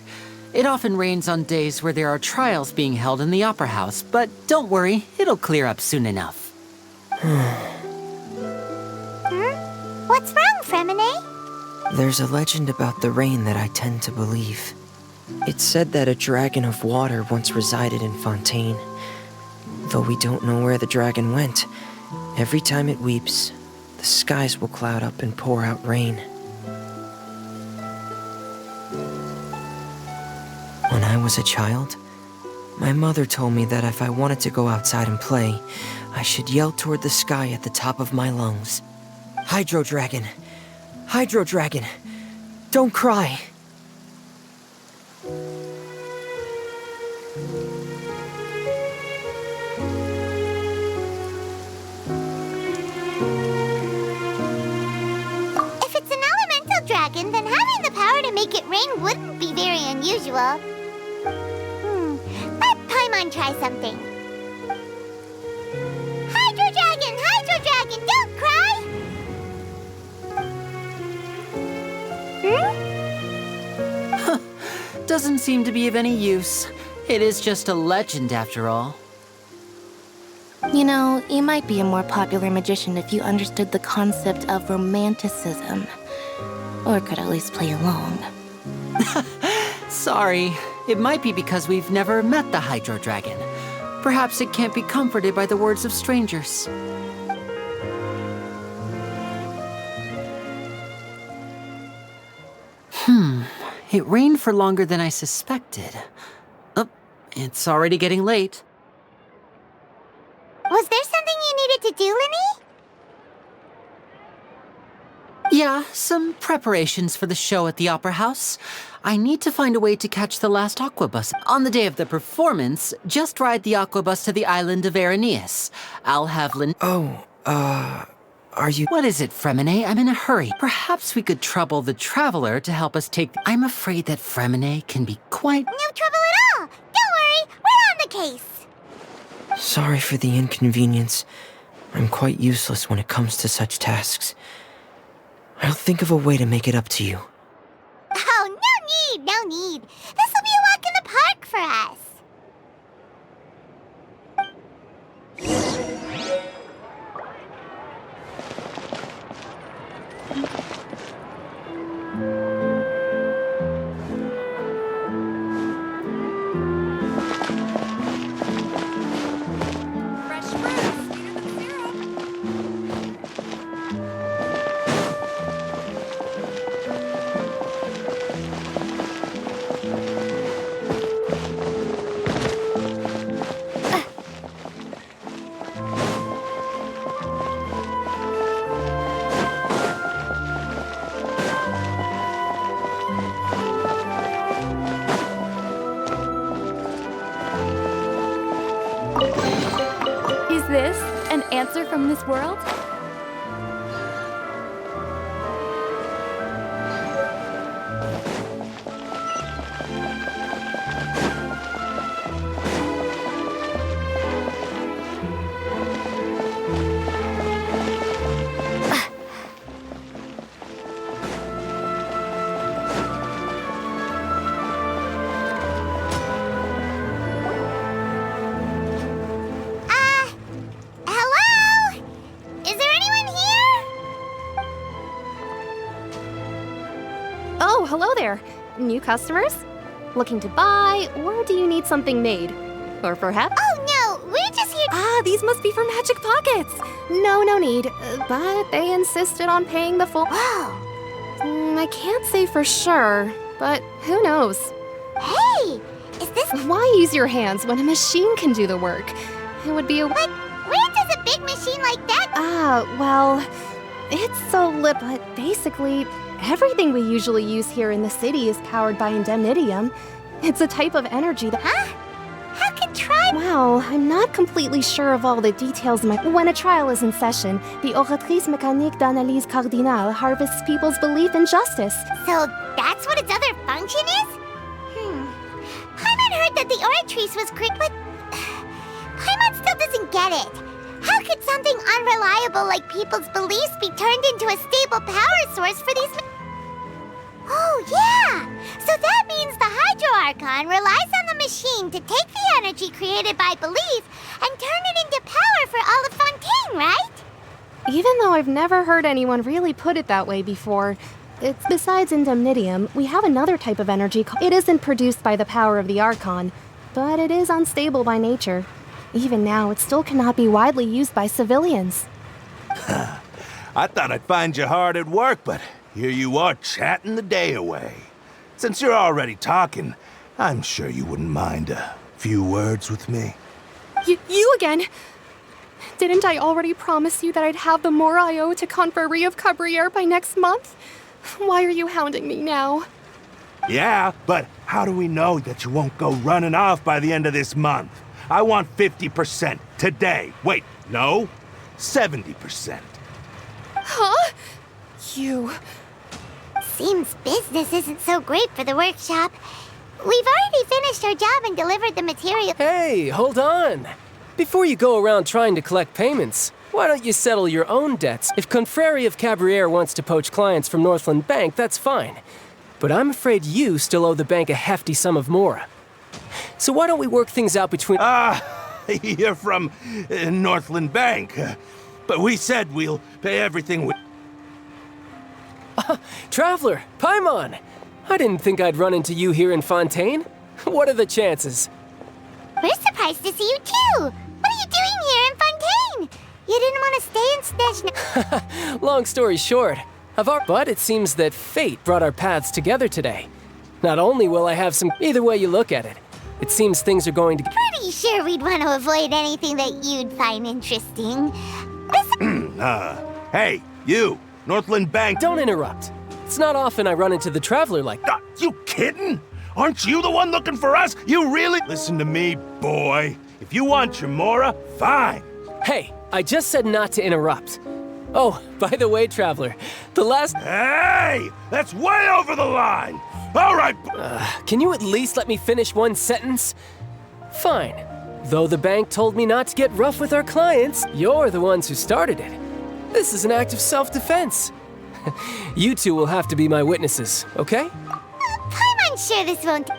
It often rains on days where there are trials being held in the Opera House, but don't worry, it'll clear up soon enough. Fremine? There's a legend about the rain that I tend to believe. It's said that a dragon of water once resided in Fontaine. Though we don't know where the dragon went, every time it weeps, the skies will cloud up and pour out rain. When I was a child, my mother told me that if I wanted to go outside and play, I should yell toward the sky at the top of my lungs. Hydro Dragon! Hydro Dragon! Don't cry! If it's an elemental dragon, then having the power to make it rain wouldn't be very unusual. Let Paimon try something. Hydro Dragon, don't cry! Doesn't seem to be of any use. It is just a legend after all. You know, you might be a more popular magician if you understood the concept of romanticism. Or could at least play along. Sorry. It might be because we've never met the Hydro Dragon. Perhaps it can't be comforted by the words of strangers. It rained for longer than I suspected. Oh, it's already getting late. Was there something you needed to do, Linny? Yeah, some preparations for the show at the Opera House. I need to find a way to catch the last aqua bus. On the day of the performance, just ride the aqua bus to the island of Aeneas. I'll have Are you— What is it, Fremine? I'm in a hurry. Perhaps we could trouble the Traveler to help us take— I'm afraid that Fremine can be quite— No trouble at all! Don't worry, we're on the case! Sorry for the inconvenience. I'm quite useless when it comes to such tasks. I'll think of a way to make it up to you. Oh, no need. This will be a walk in the park for us. Is this an answer from this world? Hello? Is there anyone here? Oh, hello there. New customers? Looking to buy, or do you need something made? Or perhaps— Oh, no, we're just here— Ah, these must be for Magic Pockets! No need. But they insisted on paying the full— Whoa! I can't say for sure, but who knows? Hey! Is this— Why use your hands when a machine can do the work? It would be a— But where does a big machine like that— well, it's so lit, but basically, everything we usually use here in the city is powered by indemnitium. It's a type of energy that— Huh? How can try— Well, I'm not completely sure of all the details. When a trial is in session, the Oratrice Mécanique d'Analyse Cardinale harvests people's belief in justice. So that's what its other function is? Paimon heard that the Oratrice was but Paimon still doesn't get it. How could something unreliable like people's beliefs be turned into a stable power source for these— Oh, yeah! So that means the Hydro Archon relies on the machine to take the energy created by belief and turn it into power for all of Fontaine, right? Even though I've never heard anyone really put it that way before, it's besides indemnitium, we have another type of energy. It isn't produced by the power of the Archon, but it is unstable by nature. Even now, it still cannot be widely used by civilians. I thought I'd find you hard at work, but here you are chatting the day away. Since you're already talking, I'm sure you wouldn't mind a few words with me. You again? Didn't I already promise you that I'd have the more I owe to Confrérie of Cabriere by next month? Why are you hounding me now? Yeah, but how do we know that you won't go running off by the end of this month? I want 50% today. Wait, no, 70%. Huh? You... Seems business isn't so great for the workshop. We've already finished our job and delivered the material. Hey, hold on. Before you go around trying to collect payments, why don't you settle your own debts? If Confrérie of Cabriere wants to poach clients from Northland Bank, that's fine. But I'm afraid you still owe the bank a hefty sum of mora. So why don't we work things out between... You're from Northland Bank. But we said we'll pay everything we... Traveler, Paimon! I didn't think I'd run into you here in Fontaine. What are the chances? We're surprised to see you too! What are you doing here in Fontaine? You didn't want to stay in Snezhna... Long story short, but it seems that fate brought our paths together today. Not only will I have some... Either way you look at it, it seems things are going to... Pretty sure we'd want to avoid anything that you'd find interesting. Hey, you! Northland Bank... Don't interrupt. It's not often I run into the Traveler like... You kidding? Aren't you the one looking for us? You really... Listen to me, boy. If you want your mora, fine. Hey, I just said not to interrupt. Oh, by the way, Traveler, the last... Hey! That's way over the line! All right... Can you at least let me finish one sentence? Fine. Though the bank told me not to get rough with our clients, you're the ones who started it. This is an act of self-defense. You two will have to be my witnesses, okay? I'm sure this won't...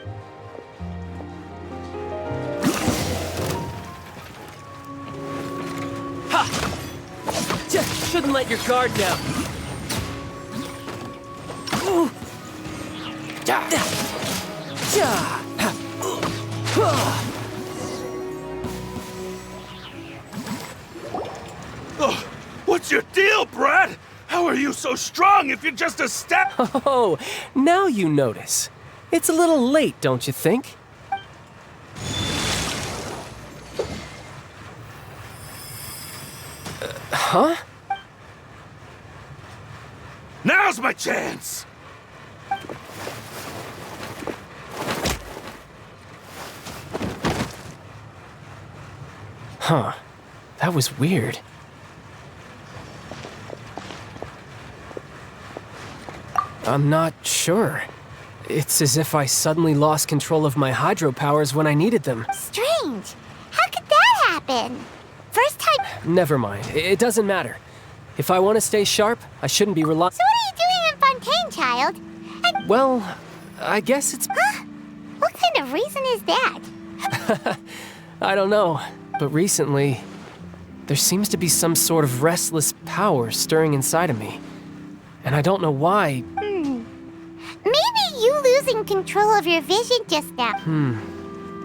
Ha! Just shouldn't let your guard down. Ooh. What's your deal, Brad? How are you so strong if you're just a step? Oh, now you notice. It's a little late, don't you think? Huh? Now's my chance! Huh. That was weird. I'm not sure. It's as if I suddenly lost control of my hydro powers when I needed them. Strange. How could that happen? First time... Never mind. It doesn't matter. If I want to stay sharp, I shouldn't be relying... So what are you doing in Fontaine, child? Well, I guess it's... Huh? What kind of reason is that? I don't know, but recently, there seems to be some sort of restless power stirring inside of me. And I don't know why. Maybe you losing control of your vision just now.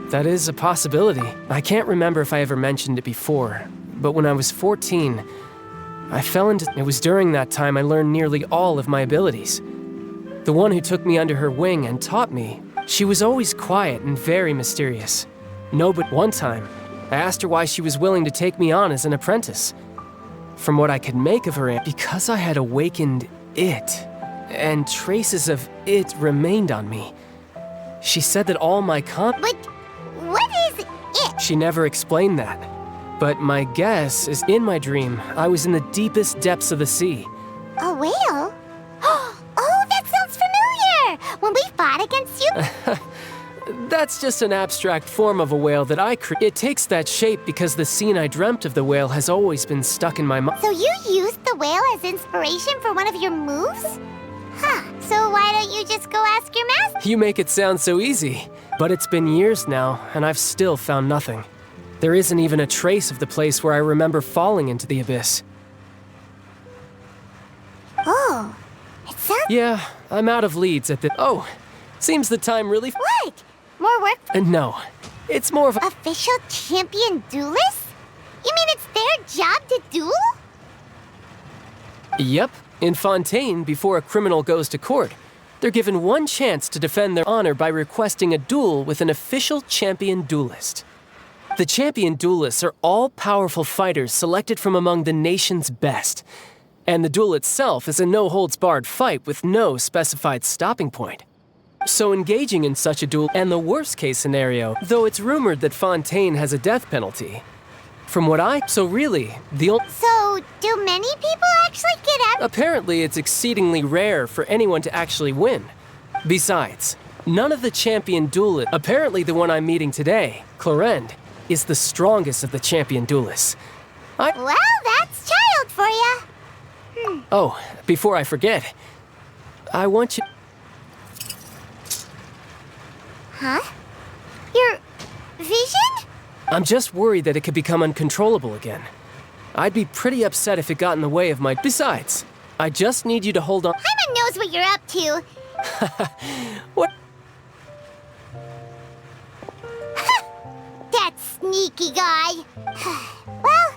That is a possibility. I can't remember if I ever mentioned it before, but when I was 14, I fell into... It was during that time I learned nearly all of my abilities. The one who took me under her wing and taught me, she was always quiet and very mysterious. No, but one time, I asked her why she was willing to take me on as an apprentice. From what I could make of her, because I had awakened it, and traces of it remained on me. She said that all my But what is it? She never explained that. But my guess is in my dream, I was in the deepest depths of the sea. A whale? Oh, that sounds familiar! When we fought against you? That's just an abstract form of a whale that I created. It takes that shape because the scene I dreamt of the whale has always been stuck in my mind. So you used the whale as inspiration for one of your moves? Huh, so why don't you just go ask your master? You make it sound so easy. But it's been years now, and I've still found nothing. There isn't even a trace of the place where I remember falling into the abyss. Yeah, I'm out of leads at the. Oh, seems the time really. What? More work? No, it's more of a. Official champion duelists? You mean it's their job to duel? Yep. In Fontaine, before a criminal goes to court, they're given one chance to defend their honor by requesting a duel with an official champion duelist. The champion duelists are all powerful fighters selected from among the nation's best. And the duel itself is a no-holds-barred fight with no specified stopping point. So engaging in such a duel, and the worst-case scenario, though it's rumored that Fontaine has a death penalty. From what So do many people actually get out? Apparently, it's exceedingly rare for anyone to actually win. Besides, none of the champion duelists, apparently the one I'm meeting today, Clorend, is the strongest of the champion duelists. Well, that's child for you. Oh, before I forget, I want you... Huh? Your vision? I'm just worried that it could become uncontrollable again. I'd be pretty upset if it got in the way of my... Besides, I just need you to hold on... Paimon knows what you're up to. What? That sneaky guy. Well...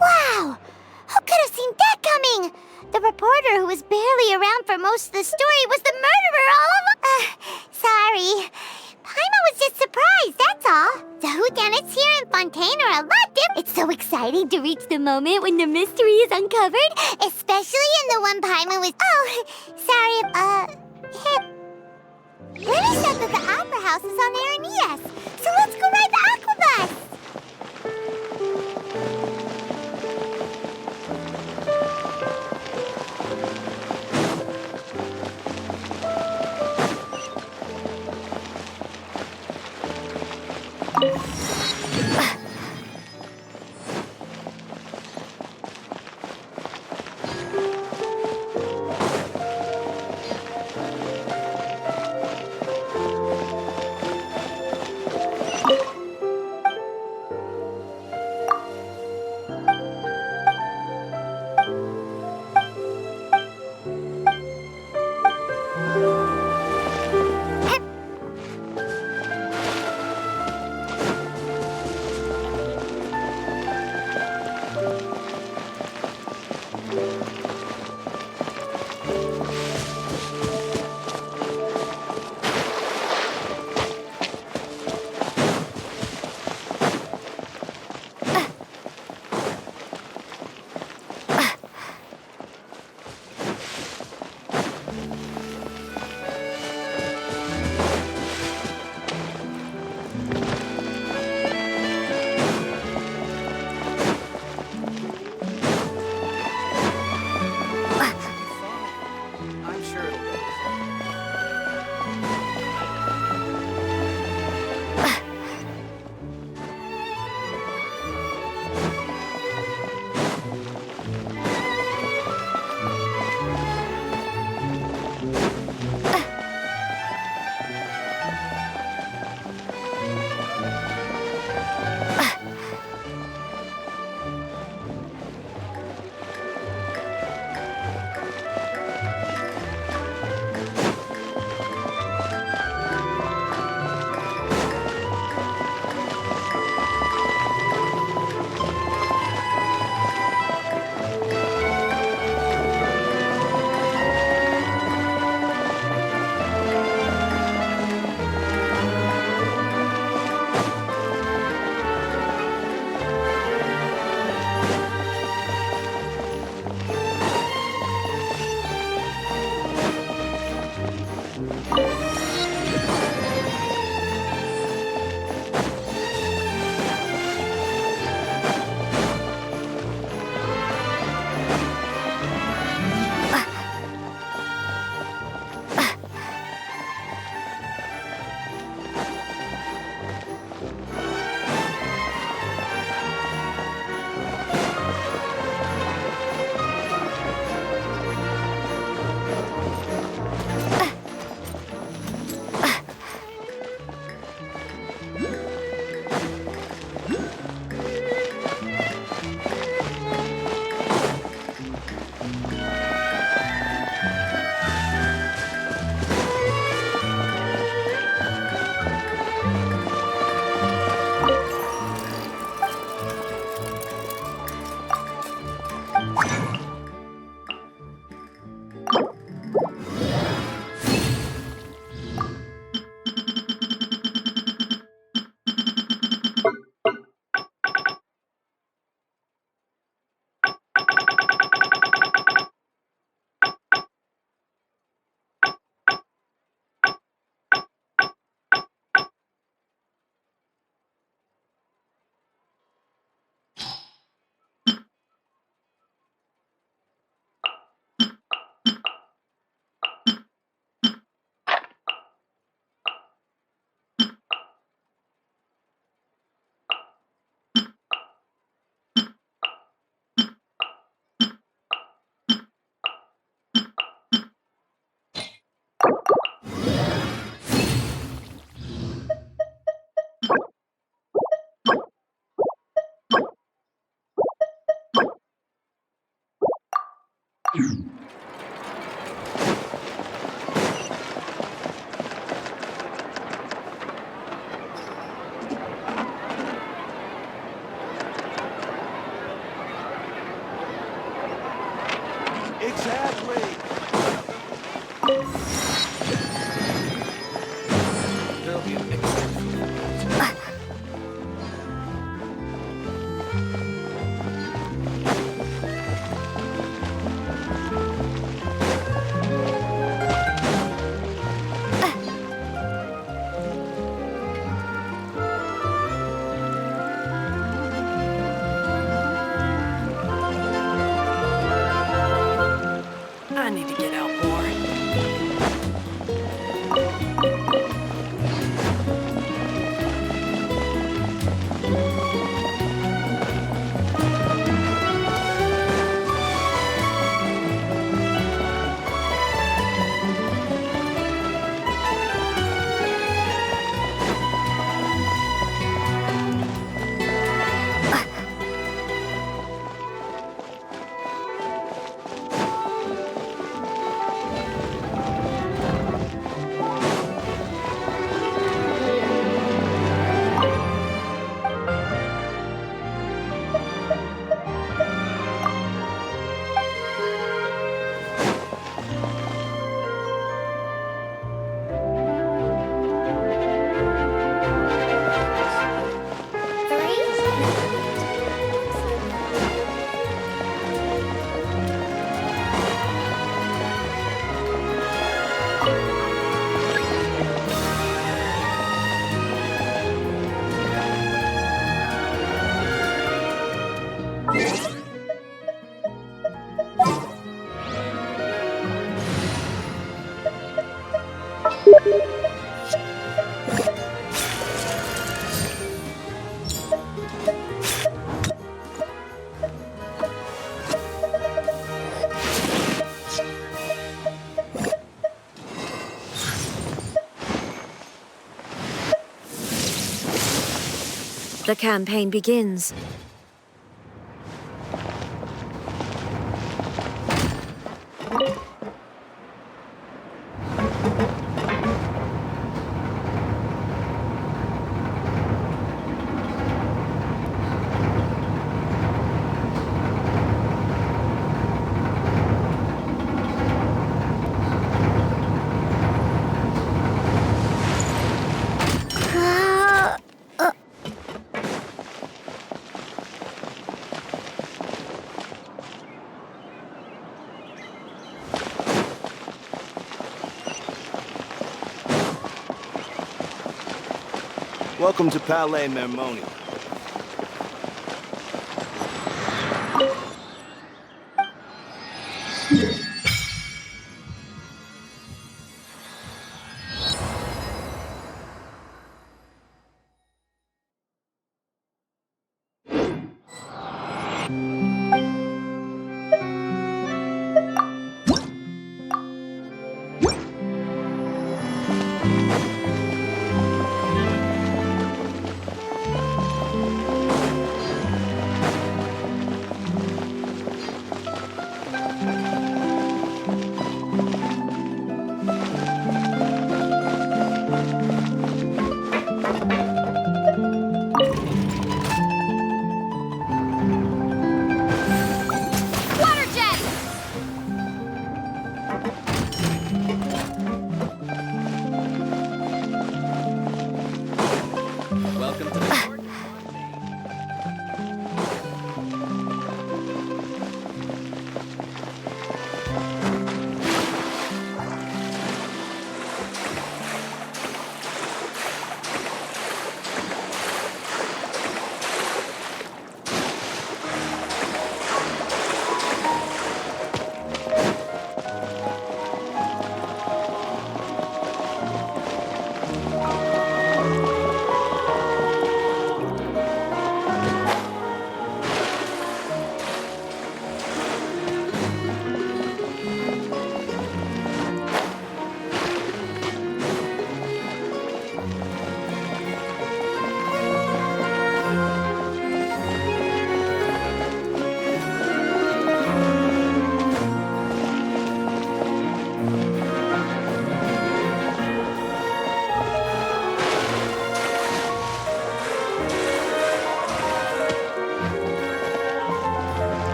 Wow! Who could have seen that coming? The reporter who was barely around for most of the story was the murderer all of... sorry. Paimon was just surprised, that's all. The whodunits here in Fontaine are a lot different. It's so exciting to reach the moment when the mystery is uncovered, especially in the one Paimon was... Oh, sorry, Lenny said that the Opera House is on Aranias, so let's go ride the Aquabus! Exactly. There'll be a picture. I need to get out more. The campaign begins. Welcome to Palais Mermoni.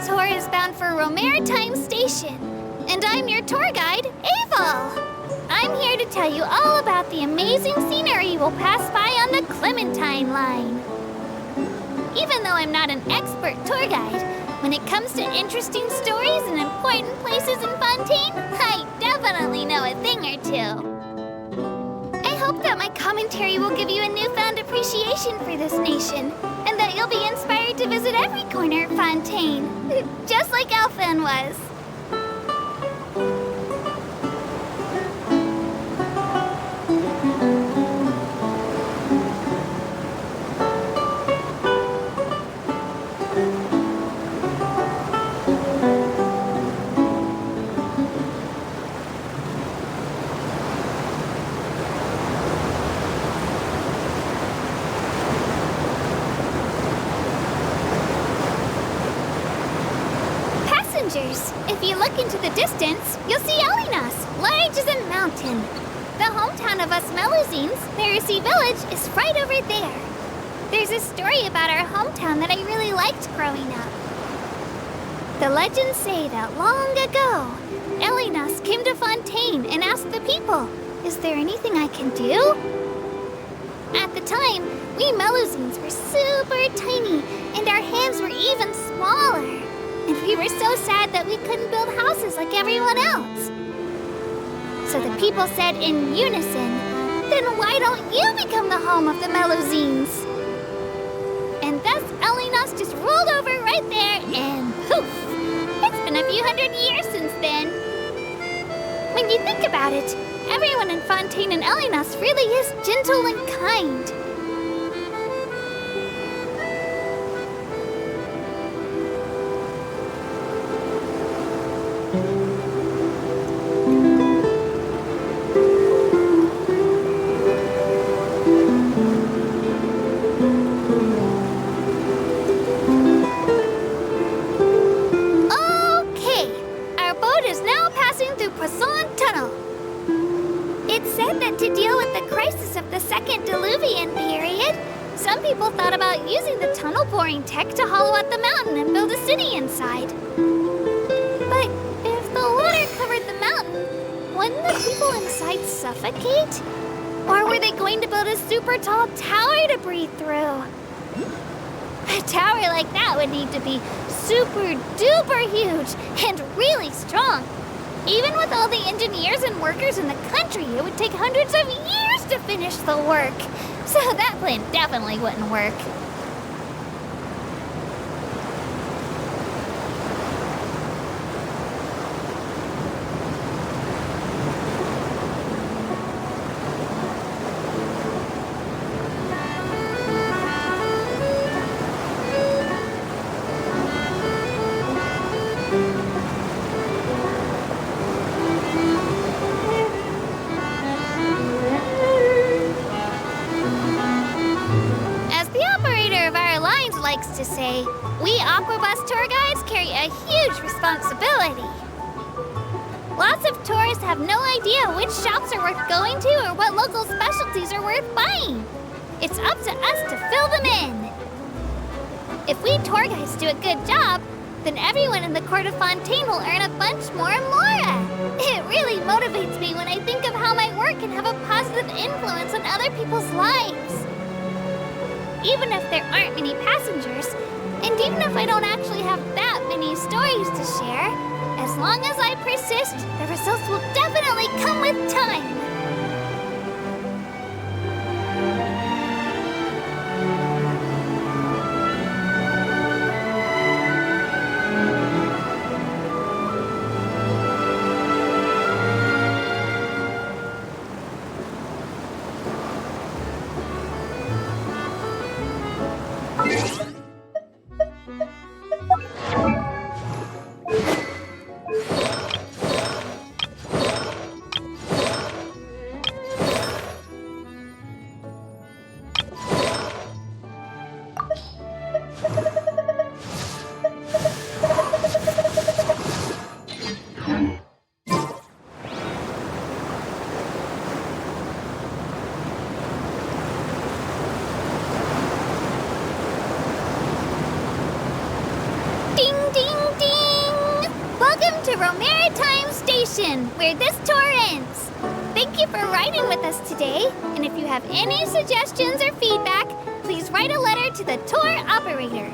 tour is bound for Romaritime Station, and I'm your tour guide, Avel. I'm here to tell you all about the amazing scenery we'll pass by on the Clementine line. Even though I'm not an expert tour guide, when it comes to interesting stories and important places in Fontaine, I definitely know a thing or two. I hope that my commentary will give you a newfound appreciation for this nation, and that you'll be inspired to visit every corner of Fontaine, just like Elfin was. If you look into the distance, you'll see Elinas, large as a mountain. The hometown of us Melusines, Pharisee Village, is right over there. There's a story about our hometown that I really liked growing up. The legends say that long ago, Elinas came to Fontaine and asked the people, "Is there anything I can do?" At the time, we Melusines were super tiny, and our hands were even smaller. And we were so sad that we couldn't build houses like everyone else. So the people said in unison, "Then why don't you become the home of the Melusines?" And thus Elinas just rolled over right there and poof! It's been a few hundred years since then. When you think about it, everyone in Fontaine and Elinas really is gentle and kind. Tech to hollow out the mountain and build a city inside. But if the water covered the mountain, wouldn't the people inside suffocate? Or were they going to build a super tall tower to breathe through? A tower like that would need to be super duper huge and really strong. Even with all the engineers and workers in the country, it would take hundreds of years to finish the work. So that plan definitely wouldn't work. To say, we Aquabus tour guides carry a huge responsibility. Lots of tourists have no idea which shops are worth going to or what local specialties are worth buying. It's up to us to fill them in. If we tour guides do a good job, then everyone in the court of Fontaine will earn a bunch more mora. It really motivates me when I think of how my work can have a positive influence on other people's lives. Even if there aren't many passengers, and even if I don't actually have that many stories to share, as long as I persist, the results will definitely come with time. destination, where this tour ends. Thank you for riding with us today, and if you have any suggestions or feedback, please write a letter to the tour operator.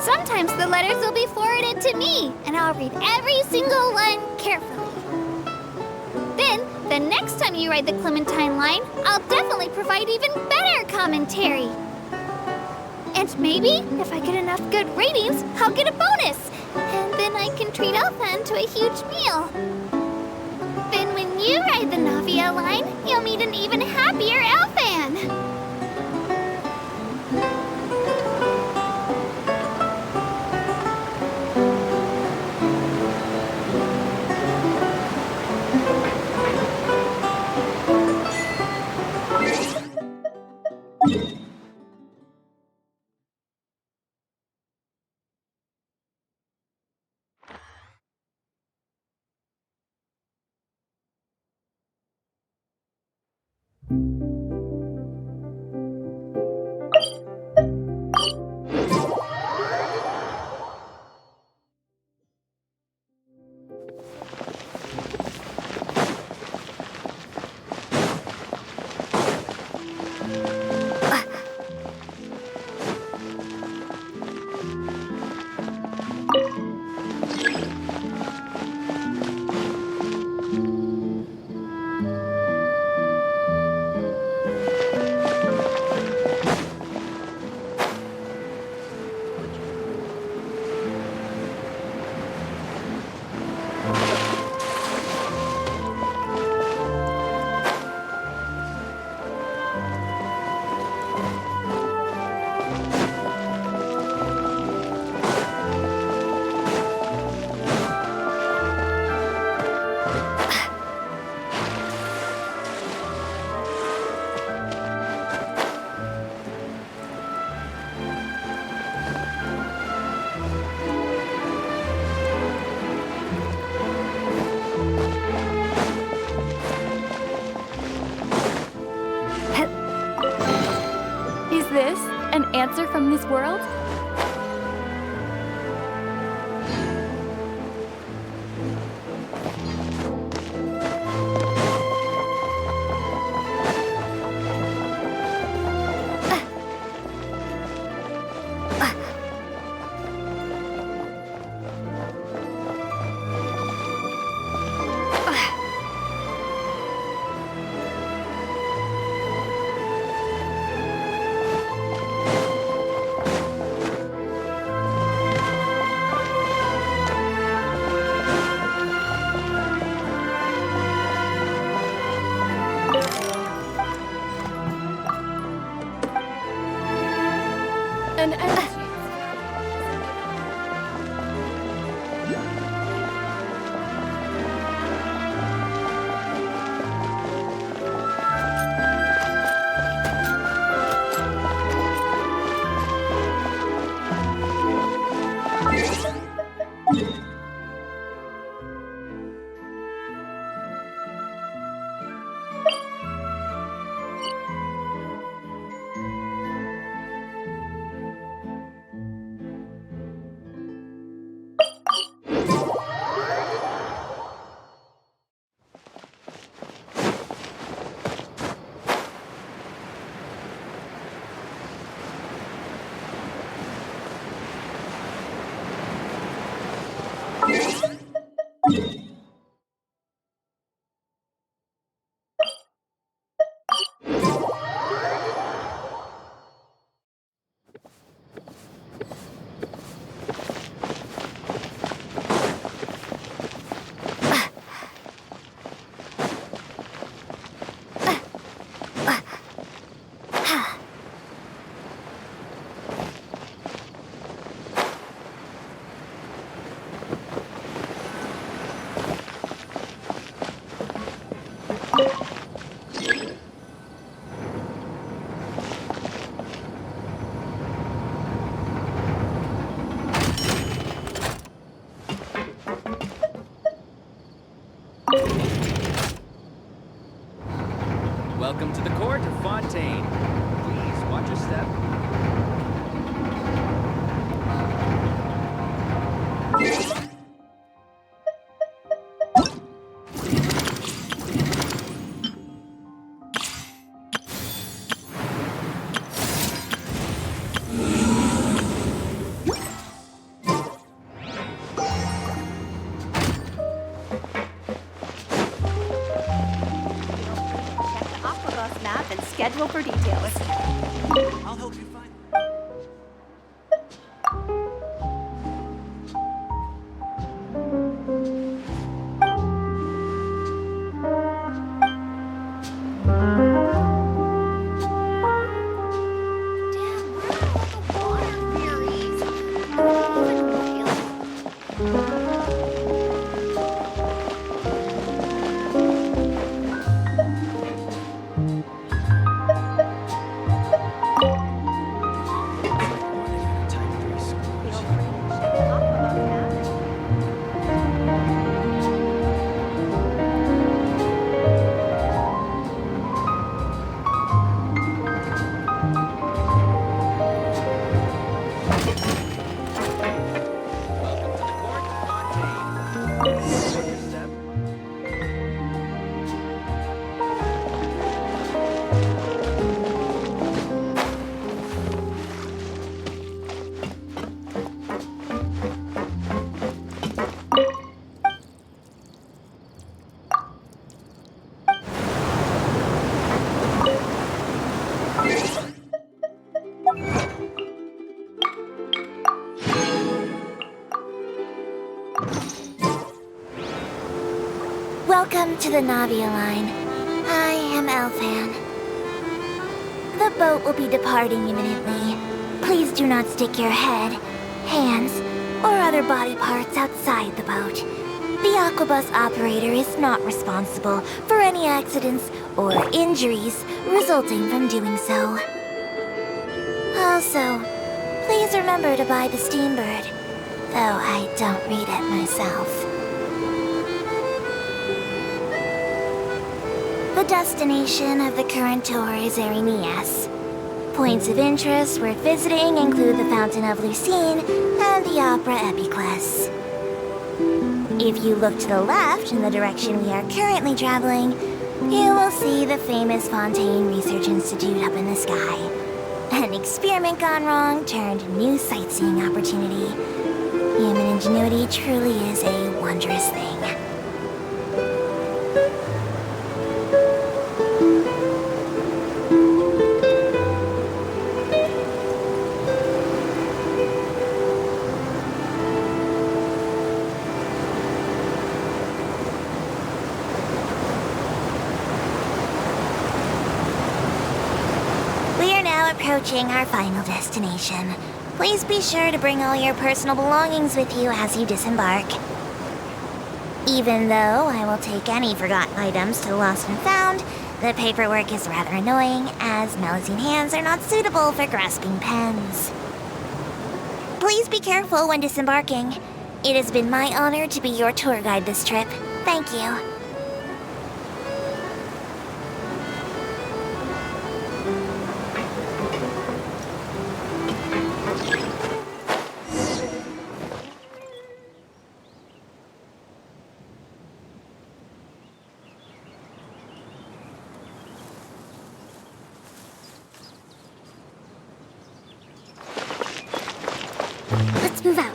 Sometimes the letters will be forwarded to me, and I'll read every single one carefully. Then, the next time you ride the Clementine line, I'll definitely provide even better commentary. And maybe, if I get enough good ratings, I'll get a bonus. And then I can treat Elfan to a huge meal. Then when you ride the Navia line, you'll meet an even happier Elfan. Is this an answer from this world? An energy. Welcome to the court of Fontaine. Please watch your step. Map and schedule for details. I'll help you find. Welcome to the Navia line. I am Elfan. The boat will be departing imminently. Please do not stick your head, hands, or other body parts outside the boat. The Aquabus operator is not responsible for any accidents or injuries resulting from doing so. Also, please remember to buy the Steambird, though I don't read it myself. The destination of the current tour is Erinias. Points of interest worth visiting include the Fountain of Lucine and the Opera Epiclese. If you look to the left in the direction we are currently traveling, you will see the famous Fontaine Research Institute up in the sky. An experiment gone wrong turned new sightseeing opportunity. Human ingenuity truly is a wondrous thing. Approaching our final destination. Please be sure to bring all your personal belongings with you as you disembark. Even though I will take any forgotten items to the lost and found, the paperwork is rather annoying, as Melusine hands are not suitable for grasping pens. Please be careful when disembarking. It has been my honor to be your tour guide this trip. Thank you. Let's move out.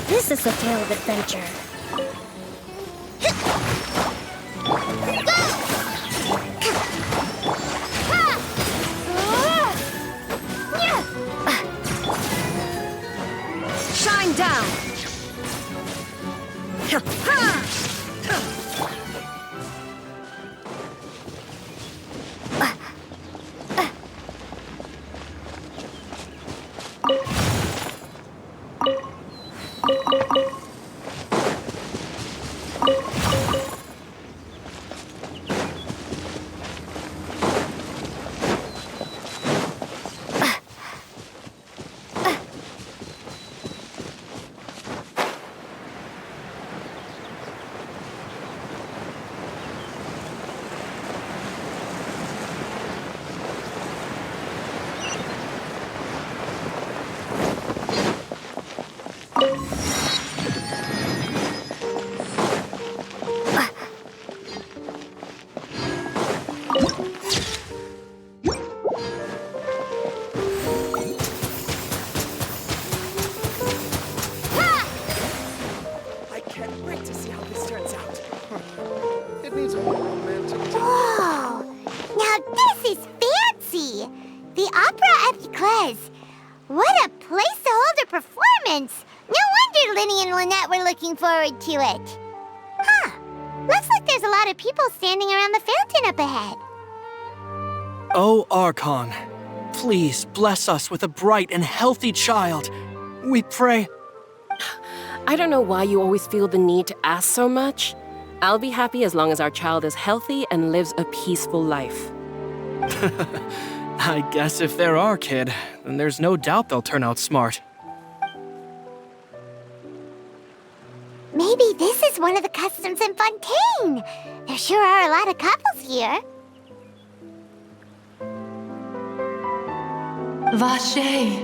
This is a tale of adventure. Shine down! Whoa! Now this is fancy! The Opera Epiclese. What a place to hold a performance! No wonder Linny and Lynette were looking forward to it. Huh. Looks like there's a lot of people standing around the fountain up ahead. Oh, Archon, please bless us with a bright and healthy child. We pray. I don't know why you always feel the need to ask so much. I'll be happy as long as our child is healthy and lives a peaceful life. I guess if they're our kid, then there's no doubt they'll turn out smart. Maybe this is one of the customs in Fontaine. There sure are a lot of couples here. Vache.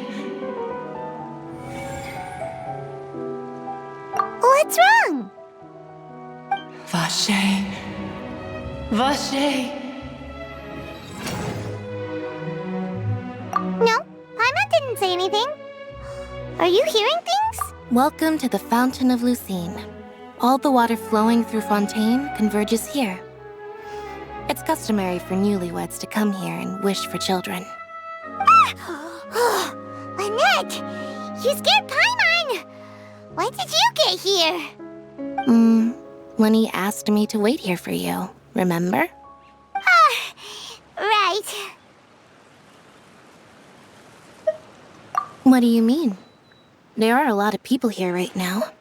What's wrong? Vache. Vache. No, Paimon didn't say anything. Are you hearing things? Welcome to the Fountain of Lucine. All the water flowing through Fontaine converges here. It's customary for newlyweds to come here and wish for children. Ah! Lynette! You scared Paimon! When did you get here? Lenny asked me to wait here for you, remember? Right. What do you mean? There are a lot of people here right now.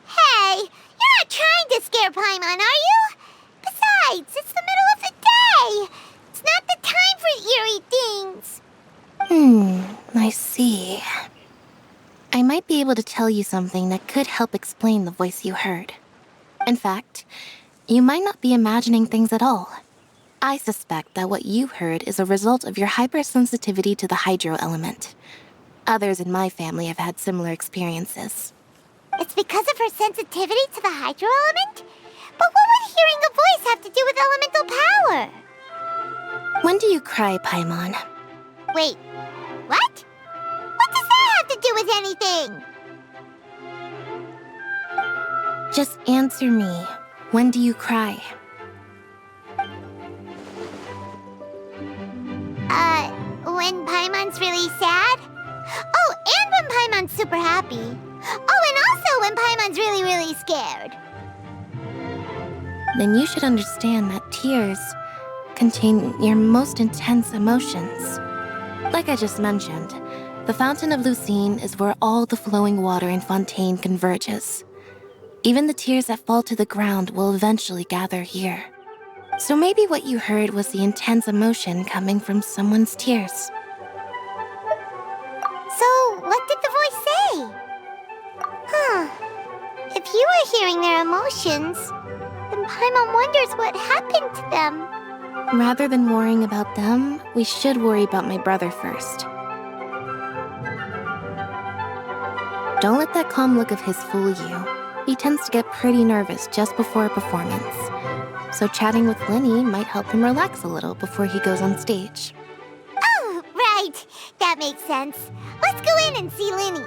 Hey, you're not trying to scare Paimon, are you? Besides, it's the middle of the day. It's not the time for eerie things. I see. I might be able to tell you something that could help explain the voice you heard. In fact, you might not be imagining things at all. I suspect that what you heard is a result of your hypersensitivity to the hydro element. Others in my family have had similar experiences. It's because of her sensitivity to the hydro element? But what would hearing a voice have to do with elemental power? When do you cry, Paimon? Wait, what? What does that have to do with anything? Just answer me. When do you cry? When Paimon's really sad? Oh, and when Paimon's super happy. Oh, and also when Paimon's really, really scared. Then you should understand that tears contain your most intense emotions. Like I just mentioned, the Fountain of Lucine is where all the flowing water in Fontaine converges. Even the tears that fall to the ground will eventually gather here. So maybe what you heard was the intense emotion coming from someone's tears. So, what did the voice say? If you were hearing their emotions, then Paimon wonders what happened to them. Rather than worrying about them, we should worry about my brother first. Don't let that calm look of his fool you. He tends to get pretty nervous just before a performance. So chatting with Linny might help him relax a little before he goes on stage. Oh, right. That makes sense. Let's go in and see Linny.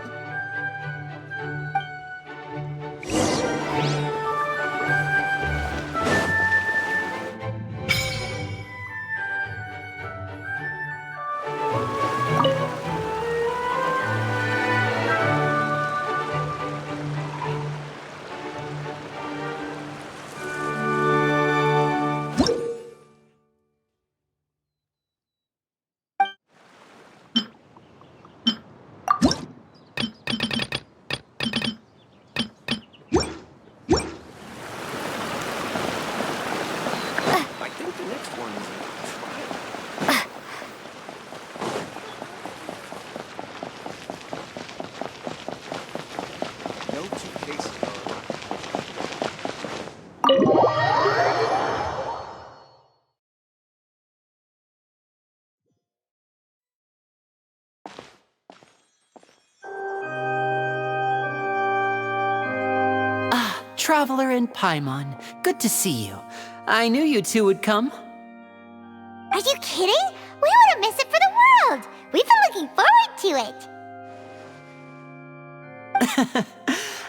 Traveler and Paimon. Good to see you. I knew you two would come. Are you kidding? We wouldn't miss it for the world! We've been looking forward to it!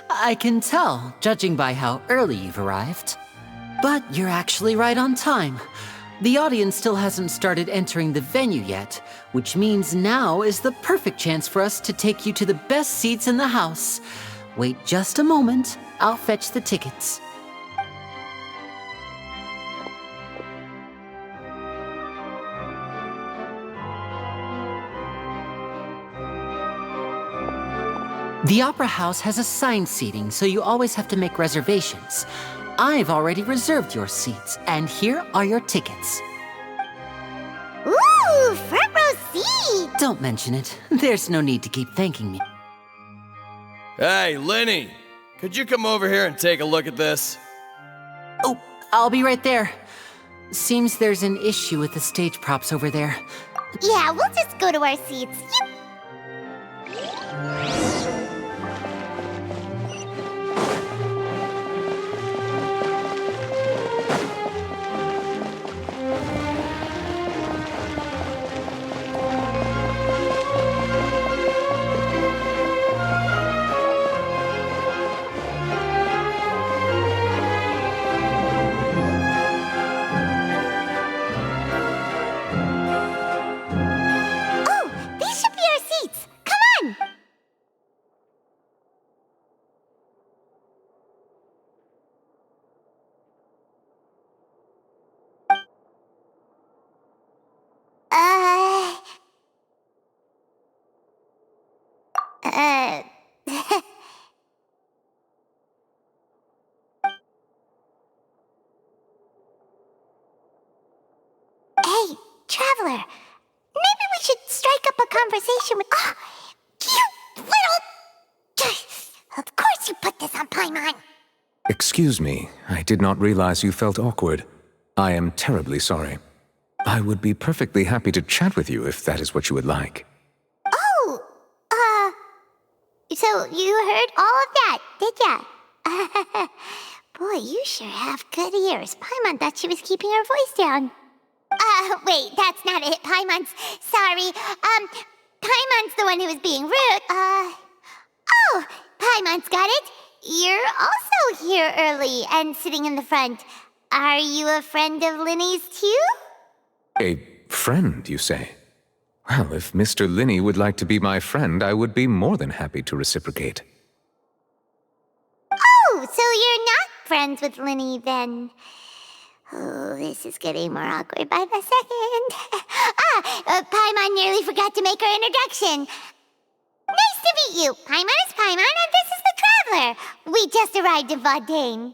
I can tell, judging by how early you've arrived. But you're actually right on time. The audience still hasn't started entering the venue yet, which means now is the perfect chance for us to take you to the best seats in the house. Wait just a moment, I'll fetch the tickets. The Opera House has assigned seating, so you always have to make reservations. I've already reserved your seats, and here are your tickets. Ooh, front row seat! Don't mention it. There's no need to keep thanking me. Hey, Lenny! Could you come over here and take a look at this? Oh, I'll be right there. Seems there's an issue with the stage props over there. Yeah, we'll just go to our seats. Yep. Hey, Traveler. Maybe we should strike up a conversation with... Oh, you little... Of course you put this on Paimon. Excuse me, I did not realize you felt awkward. I am terribly sorry. I would be perfectly happy to chat with you if that is what you would like. Oh, so you heard all of that, did ya? Boy, you sure have good ears. Paimon thought she was keeping her voice down. Wait, that's not it. Paimon's... Sorry. Paimon's the one who was being rude. Oh, Paimon's got it. You're also here early and sitting in the front. Are you a friend of Linny's too? A friend, you say? Well, if Mr. Linny would like to be my friend, I would be more than happy to reciprocate. Oh, so you're not friends with Linny then? Oh, this is getting more awkward by the second. Paimon nearly forgot to make her introduction. Nice to meet you. Paimon is Paimon, and this is the Traveler. We just arrived in Fontaine.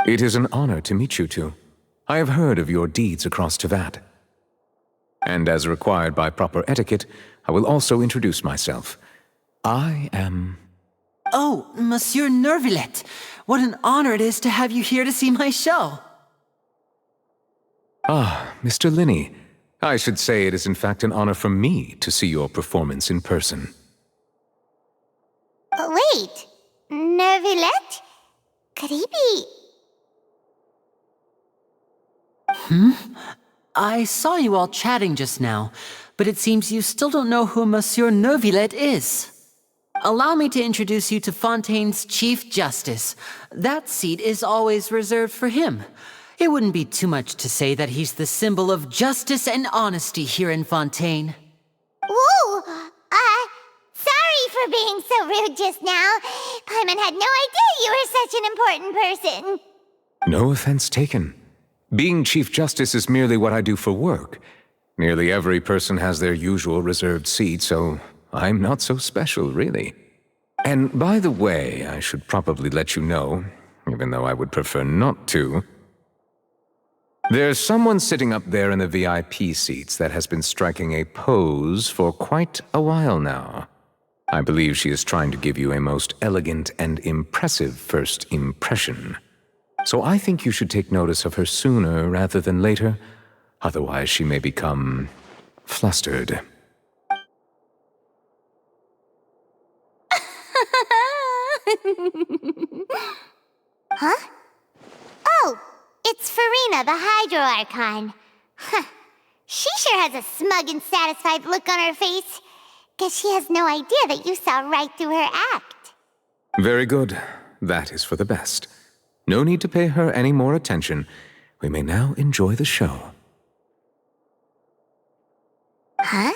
It is an honor to meet you two. I have heard of your deeds across Tevat. And as required by proper etiquette, I will also introduce myself. I am... Oh, Monsieur Nervillet. What an honor it is to have you here to see my show. Ah, Mr. Linny. I should say it is in fact an honor for me to see your performance in person. Wait, Nervillet? Could he be... I saw you all chatting just now, but it seems you still don't know who Monsieur Nervillet is. Allow me to introduce you to Fontaine's Chief Justice. That seat is always reserved for him. It wouldn't be too much to say that he's the symbol of justice and honesty here in Fontaine. Ooh, sorry for being so rude just now. Paimon had no idea you were such an important person. No offense taken. Being Chief Justice is merely what I do for work. Nearly every person has their usual reserved seat, so I'm not so special, really. And by the way, I should probably let you know, even though I would prefer not to, there's someone sitting up there in the VIP seats that has been striking a pose for quite a while now. I believe she is trying to give you a most elegant and impressive first impression. So I think you should take notice of her sooner rather than later, otherwise she may become flustered. Huh? Oh, it's Farina, the Hydro Archon. Huh. She sure has a smug and satisfied look on her face. Guess she has no idea that you saw right through her act. Very good. That is for the best. No need to pay her any more attention. We may now enjoy the show. Huh?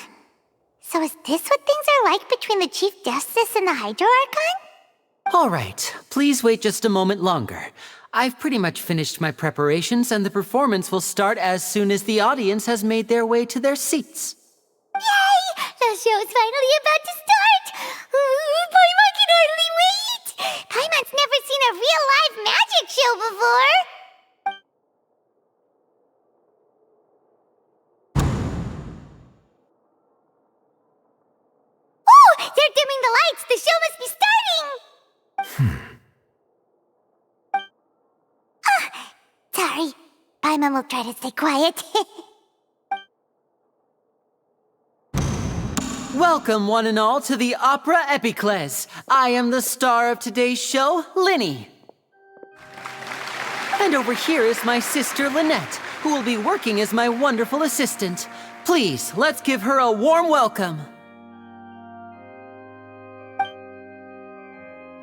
So is this what things are like between the Chief Justice and the Hydro Archon? All right, please wait just a moment longer. I've pretty much finished my preparations, and the performance will start as soon as the audience has made their way to their seats. Yay! The show's finally about to start! Paimon can hardly wait! Paimon's never seen a real live magic show before! Oh! They're dimming the lights! The show must be starting! Sorry. Paimon will try to stay quiet. Welcome, one and all, to the Opera Epiclese. I am the star of today's show, Linny. And over here is my sister, Lynette, who will be working as my wonderful assistant. Please, let's give her a warm welcome.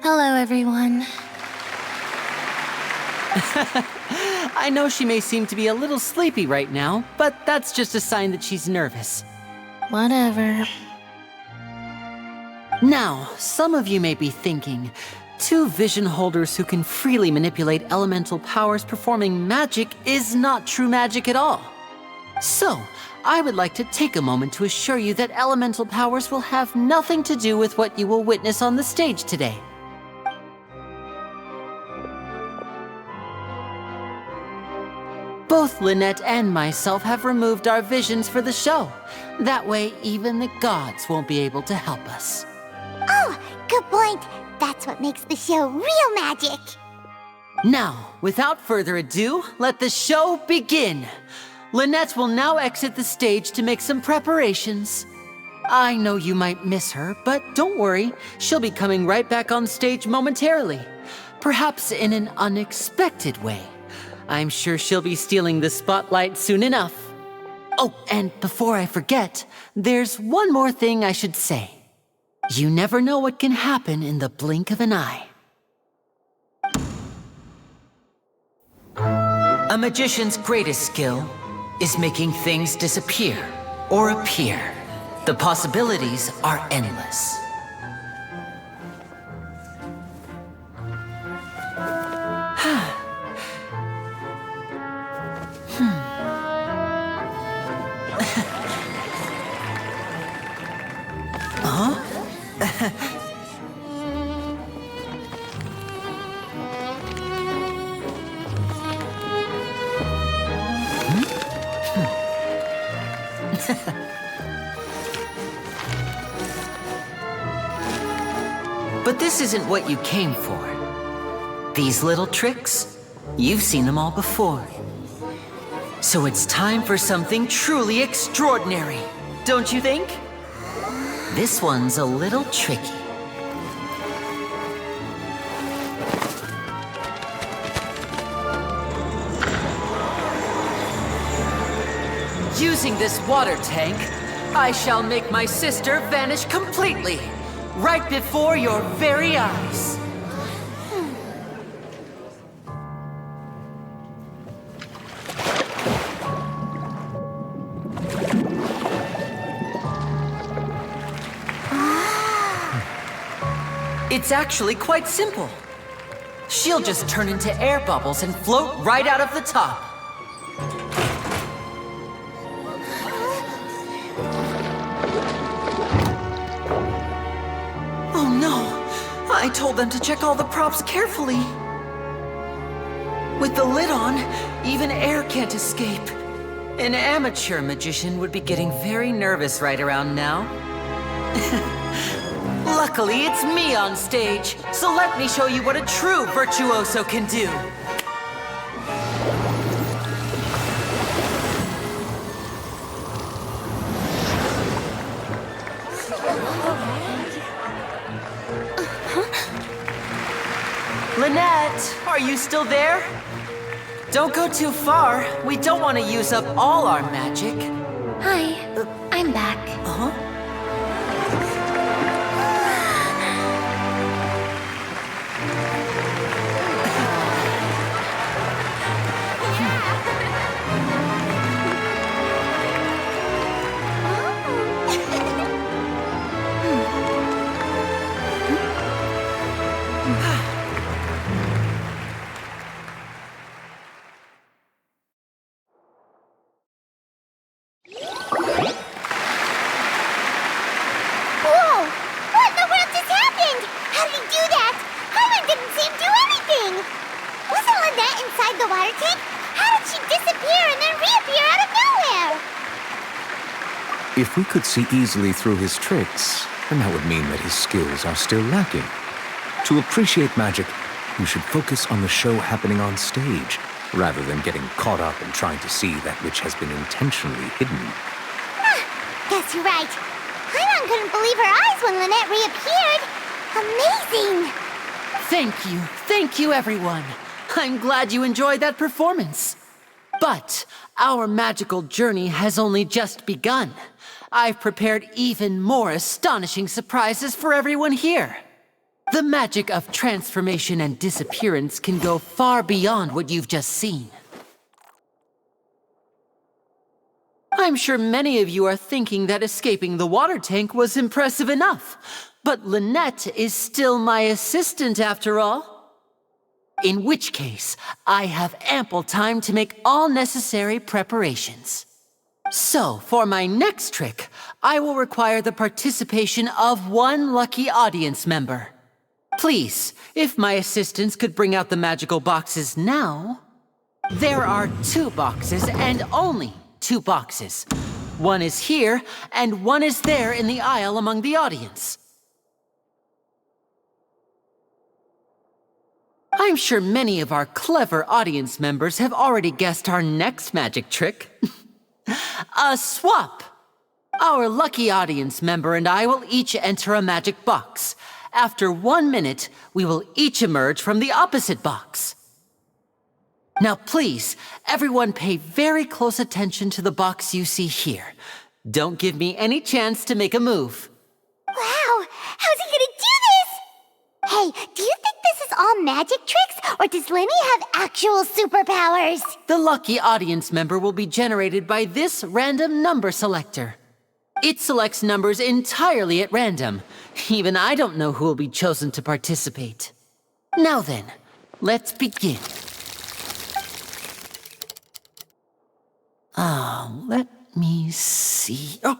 Hello, everyone. I know she may seem to be a little sleepy right now, but that's just a sign that she's nervous. Whatever. Now, some of you may be thinking, two vision holders who can freely manipulate elemental powers performing magic is not true magic at all. So, I would like to take a moment to assure you that elemental powers will have nothing to do with what you will witness on the stage today. Both Lynette and myself have removed our visions for the show. That way, even the gods won't be able to help us. Oh, good point. That's what makes the show real magic. Now, without further ado, let the show begin. Lynette will now exit the stage to make some preparations. I know you might miss her, but don't worry. She'll be coming right back on stage momentarily. Perhaps in an unexpected way. I'm sure she'll be stealing the spotlight soon enough. Oh, and before I forget, there's one more thing I should say. You never know what can happen in the blink of an eye. A magician's greatest skill is making things disappear or appear. The possibilities are endless. But this isn't what you came for. These little tricks, you've seen them all before. So it's time for something truly extraordinary, don't you think? This one's a little tricky. Using this water tank, I shall make my sister vanish completely, right before your very eyes. It's actually quite simple. She'll just turn into air bubbles and float right out of the top. Oh no! I told them to check all the props carefully. With the lid on, even air can't escape. An amateur magician would be getting very nervous right around now. Luckily, it's me on stage, so let me show you what a true virtuoso can do. you still there? Don't go too far. We don't want to use up all our magic. Hi, I'm back. Uh-huh. Whoa! What in the world just happened? How did he do that? Carmen didn't see him do anything. Wasn't Lynette inside the water tank? How did she disappear and then reappear out of nowhere? If we could see easily through his tricks, then that would mean that his skills are still lacking. To appreciate magic, you should focus on the show happening on stage, rather than getting caught up in trying to see that which has been intentionally hidden. Guess you're right. Paimon couldn't believe her eyes when Lynette reappeared. Amazing! Thank you, everyone. I'm glad you enjoyed that performance. But our magical journey has only just begun. I've prepared even more astonishing surprises for everyone here. The magic of transformation and disappearance can go far beyond what you've just seen. I'm sure many of you are thinking that escaping the water tank was impressive enough, but Lynette is still my assistant after all. In which case, I have ample time to make all necessary preparations. So, for my next trick, I will require the participation of one lucky audience member. Please, if my assistants could bring out the magical boxes now. There are 2 boxes and only 2 boxes. One is here, and one is there in the aisle among the audience. I'm sure many of our clever audience members have already guessed our next magic trick. A swap! Our lucky audience member and I will each enter a magic box. After 1 minute, we will each emerge from the opposite box. Now please, everyone pay very close attention to the box you see here. Don't give me any chance to make a move. Wow! How's he gonna do this? Hey, do you think this is all magic tricks, or does Lenny have actual superpowers? The lucky audience member will be generated by this random number selector. It selects numbers entirely at random. Even I don't know who will be chosen to participate. Now then, let's begin. Let me see. Oh,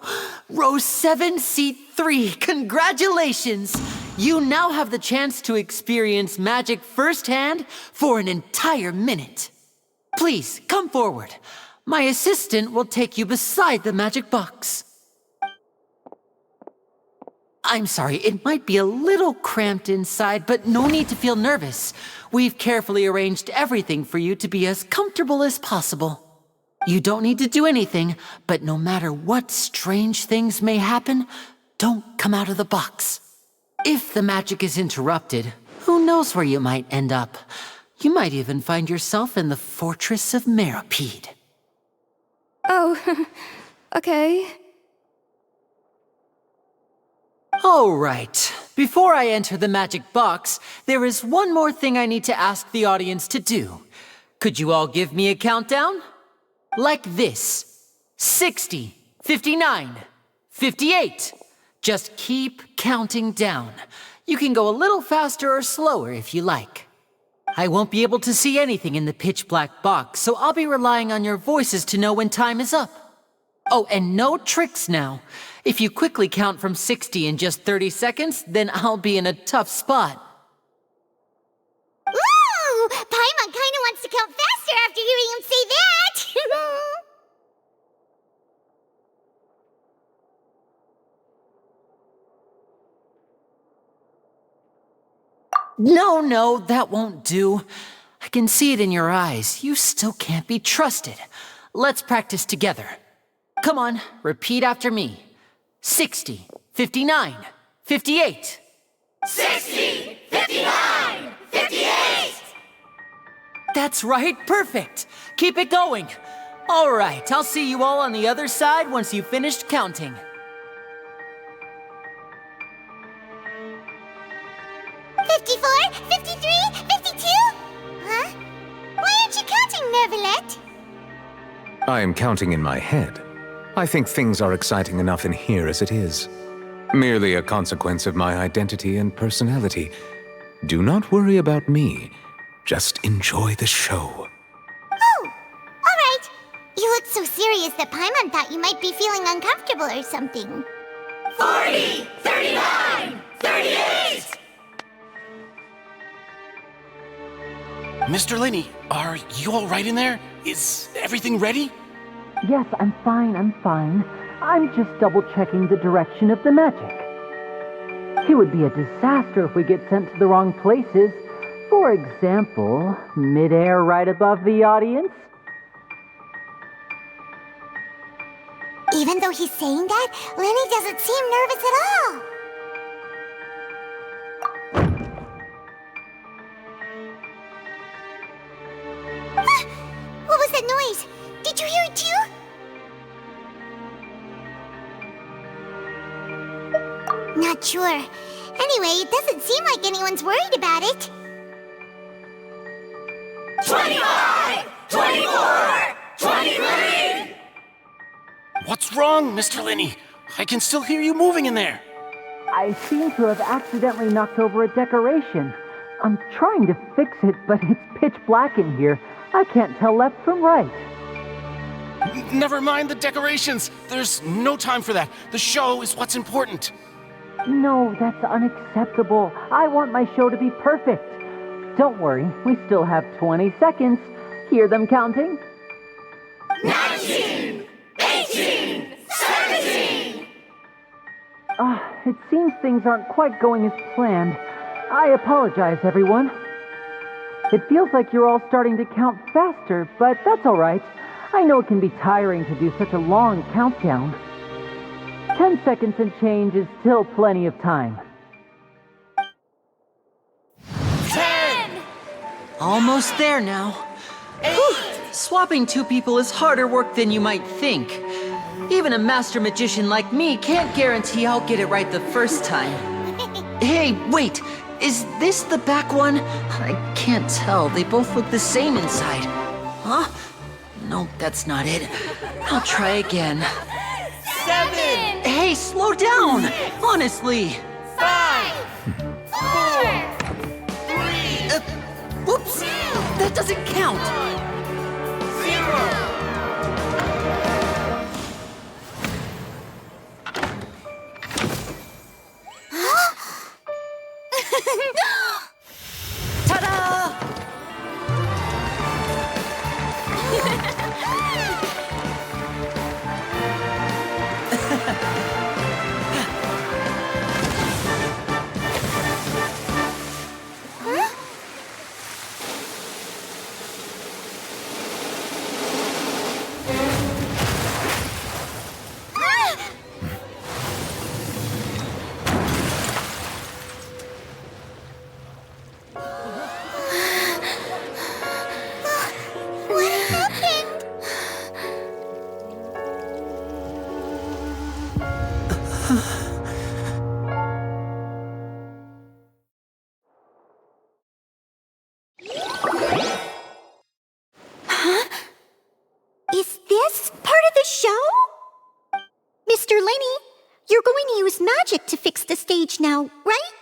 row 7, seat 3. Congratulations! You now have the chance to experience magic firsthand for an entire minute. Please, come forward. My assistant will take you beside the magic box. I'm sorry, it might be a little cramped inside, but no need to feel nervous. We've carefully arranged everything for you to be as comfortable as possible. You don't need to do anything, but no matter what strange things may happen, don't come out of the box. If the magic is interrupted, who knows where you might end up? You might even find yourself in the Fortress of Meropide. Oh, okay. All right. Before I enter the magic box, there is one more thing I need to ask the audience to do. Could you all give me a countdown? Like this. 60, 59, 58. Just keep counting down. You can go a little faster or slower if you like. I won't be able to see anything in the pitch black box, so I'll be relying on your voices to know when time is up. Oh, and no tricks now. If you quickly count from 60 in just 30 seconds, then I'll be in a tough spot. Ooh! Paimon kinda wants to count faster after hearing him say that! No, that won't do. I can see it in your eyes. You still can't be trusted. Let's practice together. Come on, repeat after me. 60, 59, 58. 60, 59, 58! That's right, perfect. Keep it going. All right, I'll see you all on the other side once you've finished counting. 54, 53, 52? Huh? Why aren't you counting, Nervalet? I am counting in my head. I think things are exciting enough in here as it is. Merely a consequence of my identity and personality. Do not worry about me. Just enjoy the show. Oh, all right. You look so serious that Paimon thought you might be feeling uncomfortable or something. 40, 39, 38! Mr. Linney, are you all right in there? Is everything ready? Yes, I'm fine. I'm just double-checking the direction of the magic. It would be a disaster if we get sent to the wrong places. For example, midair right above the audience. Even though he's saying that, Lenny doesn't seem nervous at all. Ah! What was that noise? Did you hear it too? Not sure. Anyway, it doesn't seem like anyone's worried about it. 25, 24, 23! What's wrong, Mr. Linney? I can still hear you moving in there. I seem to have accidentally knocked over a decoration. I'm trying to fix it, but it's pitch black in here. I can't tell left from right. Never mind the decorations. There's no time for that. The show is what's important. No, that's unacceptable. I want my show to be perfect. Don't worry, we still have 20 seconds. Hear them counting? 19, 18, 17! It seems things aren't quite going as planned. I apologize, everyone. It feels like you're all starting to count faster, but that's all right. I know it can be tiring to do such a long countdown. 10 seconds and change is still plenty of time. 10! Almost there now. Whew. Swapping two people is harder work than you might think. Even a master magician like me can't guarantee I'll get it right the first time. Hey, wait! Is this the back one? I can't tell. They both look the same inside. Huh? No, that's not it. I'll try again. 7! Hey, slow down! Honestly! 5! 4! 3! Whoops! That doesn't count! 0! Ta-da! What happened? Huh? Is this part of the show? Mr. Lenny, you're going to use magic to fix the stage now, right?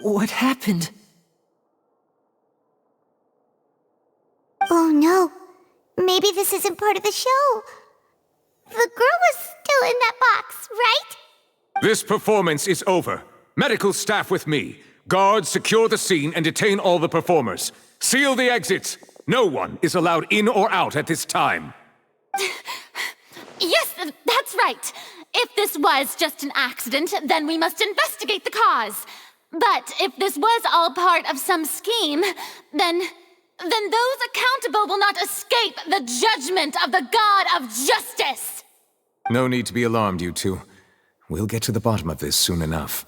What happened? Oh no. Maybe this isn't part of the show. The girl was still in that box, right? This performance is over. Medical staff with me. Guards, secure the scene and detain all the performers. Seal the exits. No one is allowed in or out at this time. Yes, that's right. If this was just an accident, then we must investigate the cause. But if this was all part of some scheme, then those accountable will not escape the judgment of the God of Justice. No need to be alarmed, you two. We'll get to the bottom of this soon enough.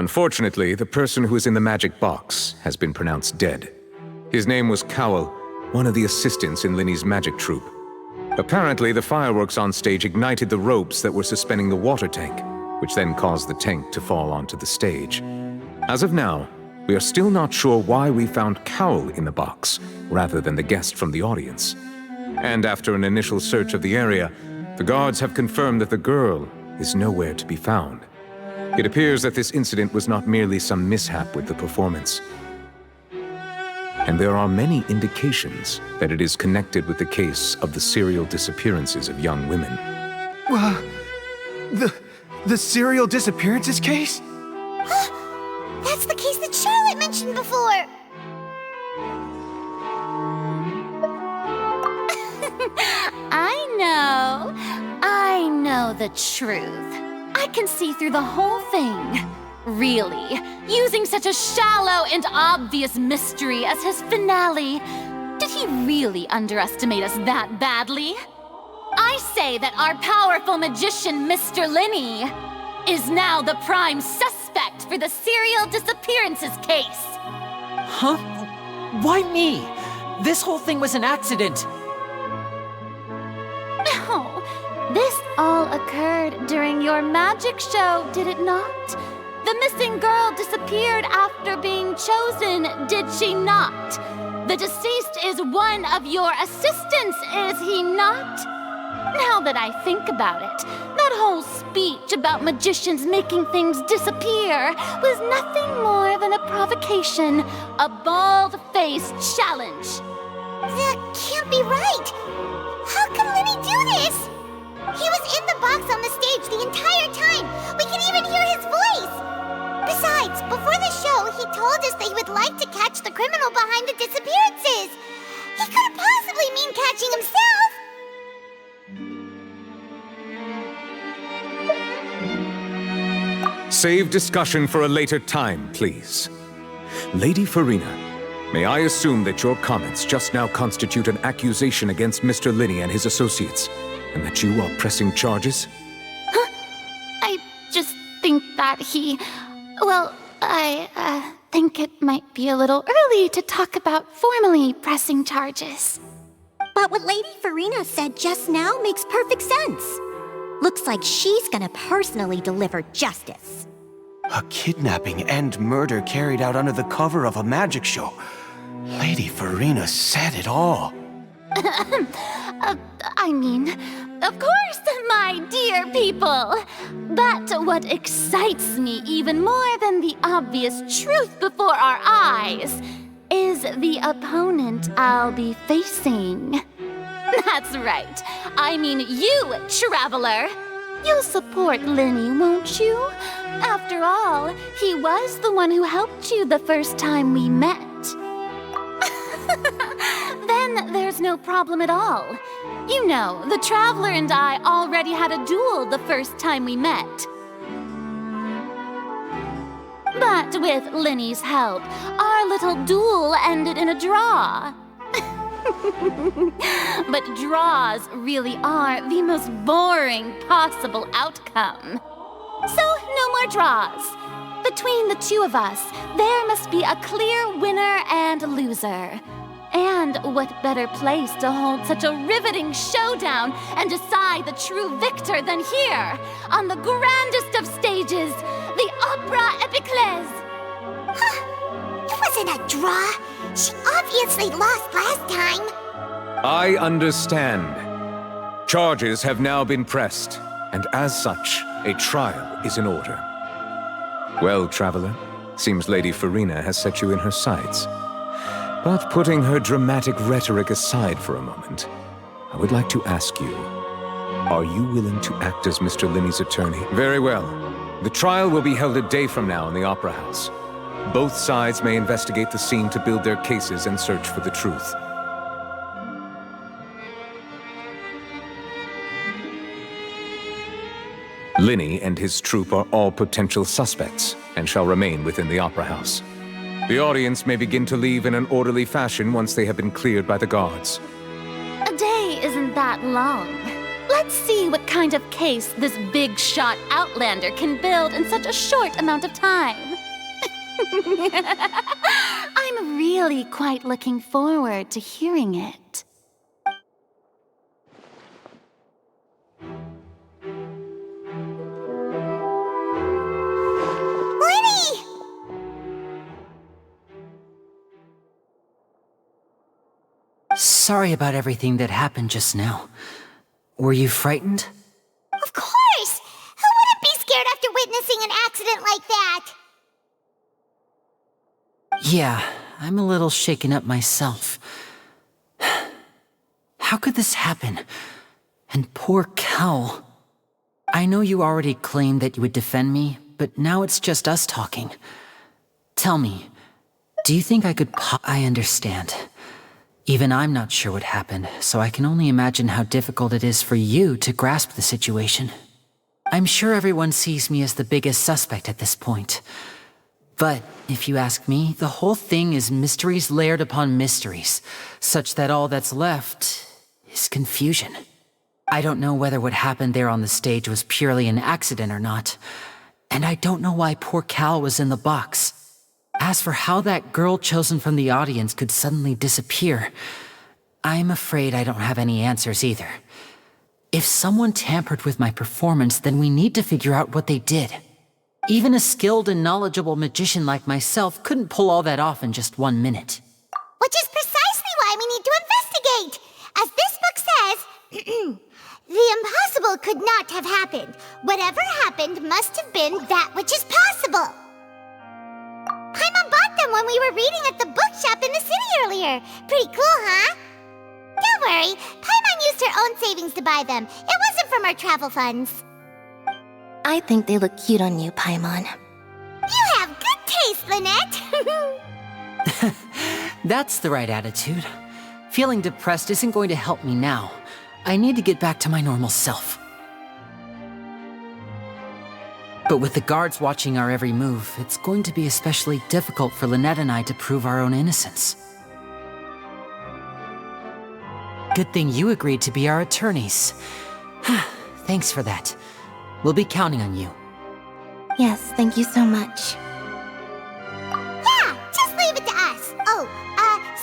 Unfortunately, the person who is in the magic box has been pronounced dead. His name was Cowell, one of the assistants in Linny's magic troupe. Apparently, the fireworks on stage ignited the ropes that were suspending the water tank, which then caused the tank to fall onto the stage. As of now, we are still not sure why we found Cowell in the box, rather than the guest from the audience. And after an initial search of the area, the guards have confirmed that the girl is nowhere to be found. It appears that this incident was not merely some mishap with the performance. And there are many indications that it is connected with the case of the serial disappearances of young women. The serial disappearances case? That's the case that Charlotte mentioned before! I know the truth. I can see through the whole thing. Really, using such a shallow and obvious mystery as his finale. Did he really underestimate us that badly? I say that our powerful magician, Mr. Linny, is now the prime suspect for the serial disappearances case. Huh? Why me? This whole thing was an accident. No, this all occurred during your magic show, did it not? The missing girl disappeared after being chosen, did she not? The deceased is one of your assistants, is he not? Now that I think about it, that whole speech about magicians making things disappear was nothing more than a provocation, a bald-faced challenge. That can't be right! How can Linny do this? He was in the box on the stage the entire time! We can even hear his voice! Besides, before the show, he told us that he would like to catch the criminal behind the disappearances! He couldn't possibly mean catching himself! Save discussion for a later time, please. Lady Farina, may I assume that your comments just now constitute an accusation against Mr. Linny and his associates, and that you are pressing charges? Huh? I just think that I think it might be a little early to talk about formally pressing charges. But what Lady Farina said just now makes perfect sense. Looks like she's gonna personally deliver justice. A kidnapping and murder carried out under the cover of a magic show. Lady Farina said it all. Of course, my dear people. But what excites me even more than the obvious truth before our eyes is the opponent I'll be facing. That's right. I mean you, Traveler. You'll support Linny, won't you? After all, he was the one who helped you the first time we met. Then there's no problem at all. You know, the Traveler and I already had a duel the first time we met. But with Linny's help, our little duel ended in a draw. But draws really are the most boring possible outcome. So, no more draws. Between the two of us, there must be a clear winner and loser. And what better place to hold such a riveting showdown and decide the true victor than here, on the grandest of stages, the Opera Epiclese. It wasn't a draw. She obviously lost last time. I understand. Charges have now been pressed, and as such, a trial is in order. Well, Traveler, seems Lady Farina has set you in her sights. But putting her dramatic rhetoric aside for a moment, I would like to ask you, are you willing to act as Mr. Linny's attorney? Very well. The trial will be held a day from now in the Opera House. Both sides may investigate the scene to build their cases and search for the truth. Linny and his troupe are all potential suspects and shall remain within the Opera House. The audience may begin to leave in an orderly fashion once they have been cleared by the guards. A day isn't that long. Let's see what kind of case this big-shot Outlander can build in such a short amount of time. I'm really quite looking forward to hearing it. Lenny! Sorry about everything that happened just now. Were you frightened? Of course! Who wouldn't be scared after witnessing an accident like that? Yeah, I'm a little shaken up myself. How could this happen? And poor Cal. I know you already claimed that you would defend me, but now it's just us talking. Tell me, do you think I could I understand. Even I'm not sure what happened, so I can only imagine how difficult it is for you to grasp the situation. I'm sure everyone sees me as the biggest suspect at this point. But if you ask me, the whole thing is mysteries layered upon mysteries, such that all that's left is confusion. I don't know whether what happened there on the stage was purely an accident or not, and I don't know why poor Cal was in the box. As for how that girl chosen from the audience could suddenly disappear, I'm afraid I don't have any answers either. If someone tampered with my performance, then we need to figure out what they did. Even a skilled and knowledgeable magician like myself couldn't pull all that off in just 1 minute. Which is precisely why we need to investigate. As this book says, the impossible could not have happened. Whatever happened must have been that which is possible. Paimon bought them when we were reading at the bookshop in the city earlier. Pretty cool, huh? Don't worry, Paimon used her own savings to buy them. It wasn't from our travel funds. I think they look cute on you, Paimon. You have good taste, Lynette. That's the right attitude. Feeling depressed isn't going to help me now. I need to get back to my normal self. But with the guards watching our every move, it's going to be especially difficult for Lynette and I to prove our own innocence. Good thing you agreed to be our attorneys. Thanks for that. We'll be counting on you. Yes, thank you so much. Yeah, just leave it to us. Oh,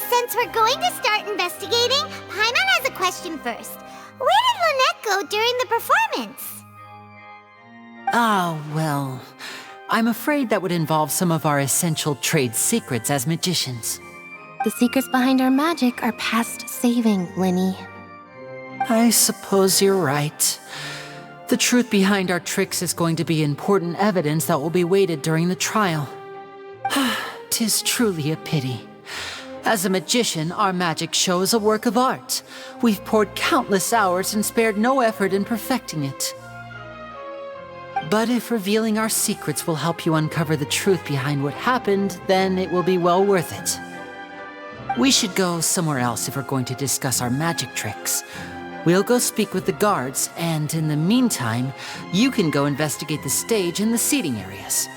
since we're going to start investigating, Paimon has a question first. Where did Lynette go during the performance? Ah, well, I'm afraid that would involve some of our essential trade secrets as magicians. The secrets behind our magic are past saving, Linny. I suppose you're right. The truth behind our tricks is going to be important evidence that will be weighted during the trial. 'Tis truly a pity. As a magician, our magic show is a work of art. We've poured countless hours and spared no effort in perfecting it. But if revealing our secrets will help you uncover the truth behind what happened, then it will be well worth it. We should go somewhere else if we're going to discuss our magic tricks. We'll go speak with the guards, and in the meantime, you can go investigate the stage and the seating areas.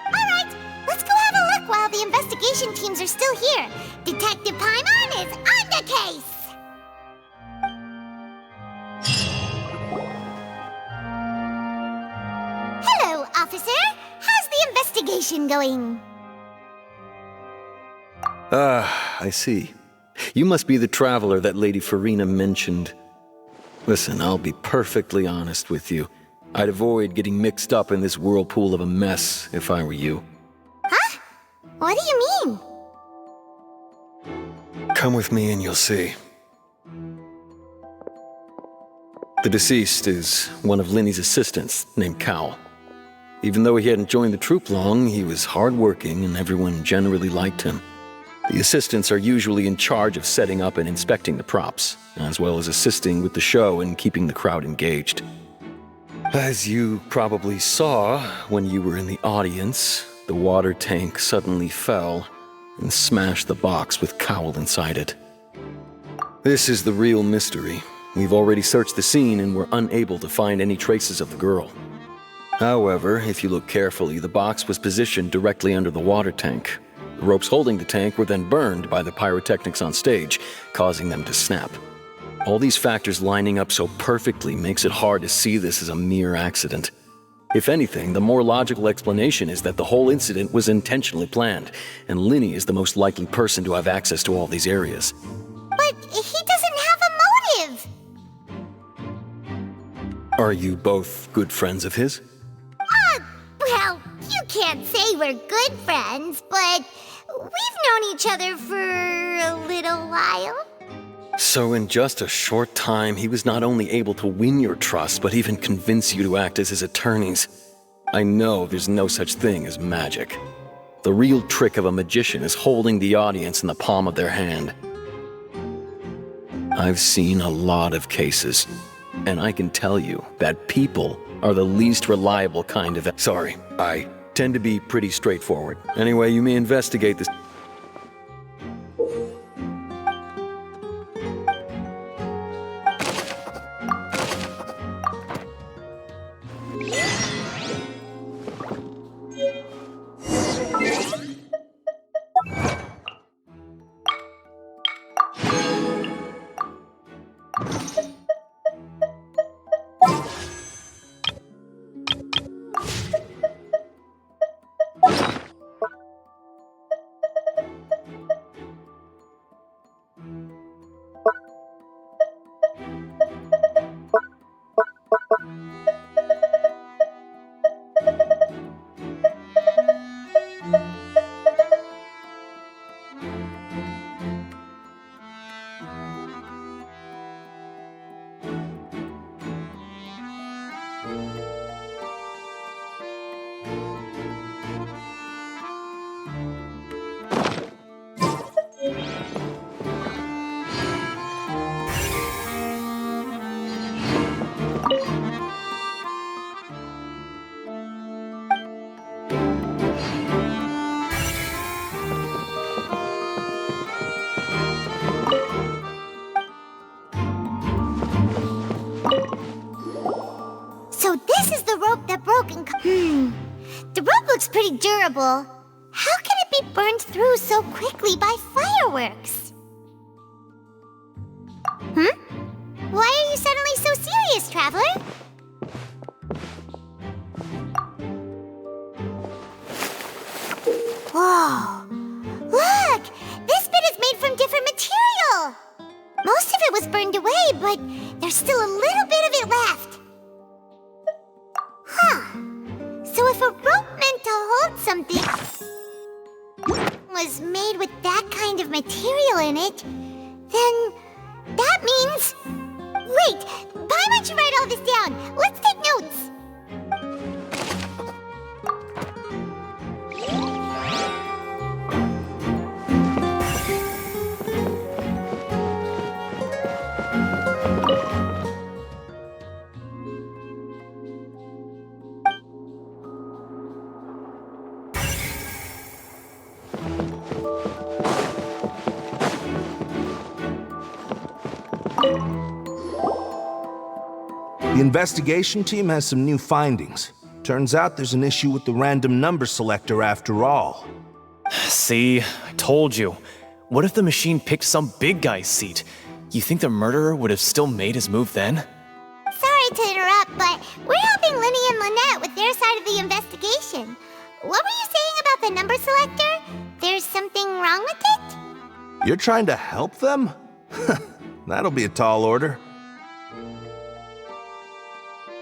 Alright, let's go have a look while the investigation teams are still here. Detective Paimon is on the case! Hello, officer. How's the investigation going? Ah, I see. You must be the traveler that Lady Farina mentioned. Listen, I'll be perfectly honest with you. I'd avoid getting mixed up in this whirlpool of a mess if I were you. Huh? What do you mean? Come with me and you'll see. The deceased is one of Linny's assistants named Cal. Even though he hadn't joined the troupe long, he was hardworking and everyone generally liked him. The assistants are usually in charge of setting up and inspecting the props, as well as assisting with the show and keeping the crowd engaged. As you probably saw when you were in the audience, the water tank suddenly fell and smashed the box with Cowl inside it. This is the real mystery. We've already searched the scene and were unable to find any traces of the girl. However, if you look carefully, the box was positioned directly under the water tank. The ropes holding the tank were then burned by the pyrotechnics on stage, causing them to snap. All these factors lining up so perfectly makes it hard to see this as a mere accident. If anything, the more logical explanation is that the whole incident was intentionally planned, and Linny is the most likely person to have access to all these areas. But he doesn't have a motive! Are you both good friends of his? Well, you can't say we're good friends, but we've known each other for a little while. So in just a short time, he was not only able to win your trust, but even convince you to act as his attorneys. I know there's no such thing as magic. The real trick of a magician is holding the audience in the palm of their hand. I've seen a lot of cases, and I can tell you that people are the least reliable kind of... Sorry, I tend to be pretty straightforward. Anyway, you may investigate this... So this is the rope that broke and... The rope looks pretty durable. How can it be burned through so quickly by fireworks? Why are you suddenly so serious, Traveler? Whoa! Look! This bit is made from different material! Most of it was burned away, but there's still a little bit of it left. So if a rope meant to hold something was made with that kind of material in it, then that means... Wait! Why don't you write all this down? Let's take notes! The investigation team has some new findings. Turns out there's an issue with the random number selector after all. See, I told you. What if the machine picked some big guy's seat? You think the murderer would have still made his move then? Sorry to interrupt, but we're helping Linny and Lynette with their side of the investigation. What were you saying about the number selector? There's something wrong with it? You're trying to help them? That'll be a tall order.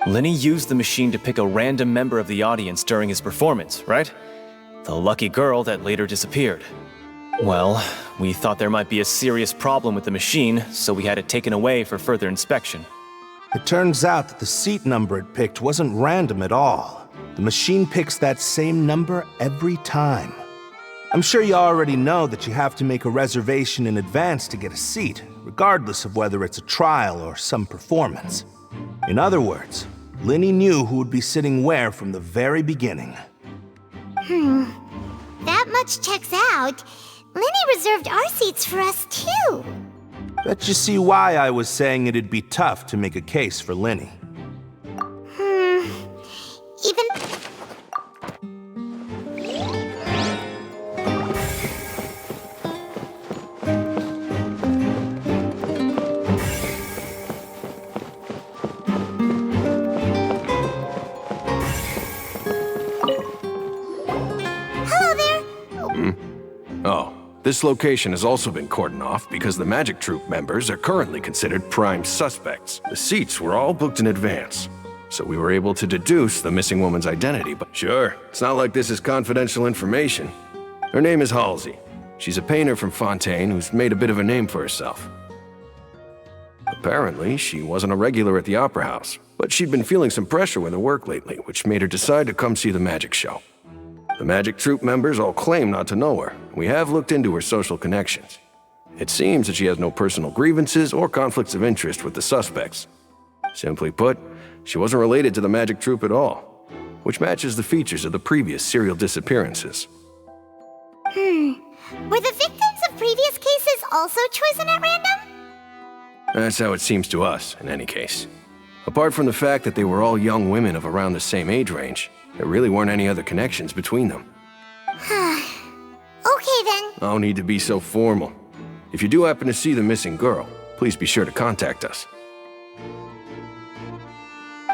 Linny used the machine to pick a random member of the audience during his performance, right? The lucky girl that later disappeared. Well, we thought there might be a serious problem with the machine, so we had it taken away for further inspection. It turns out that the seat number it picked wasn't random at all. The machine picks that same number every time. I'm sure you already know that you have to make a reservation in advance to get a seat, regardless of whether it's a trial or some performance. In other words, Linny knew who would be sitting where from the very beginning. That much checks out. Linny reserved our seats for us, too. Bet you see why I was saying it'd be tough to make a case for Linny. Even... This location has also been cordoned off because the Magic Troupe members are currently considered prime suspects. The seats were all booked in advance, so we were able to deduce the missing woman's identity. But sure, it's not like this is confidential information. Her name is Halsey. She's a painter from Fontaine who's made a bit of a name for herself. Apparently, she wasn't a regular at the Opera House, but she'd been feeling some pressure with her work lately, which made her decide to come see the magic show. The Magic Troupe members all claim not to know her. We have looked into her social connections. It seems that she has no personal grievances or conflicts of interest with the suspects. Simply put, she wasn't related to the Magic Troupe at all, which matches the features of the previous serial disappearances. Were the victims of previous cases also chosen at random? That's how it seems to us, in any case. Apart from the fact that they were all young women of around the same age range, there really weren't any other connections between them. Okay then. No need to be so formal. If you do happen to see the missing girl, please be sure to contact us.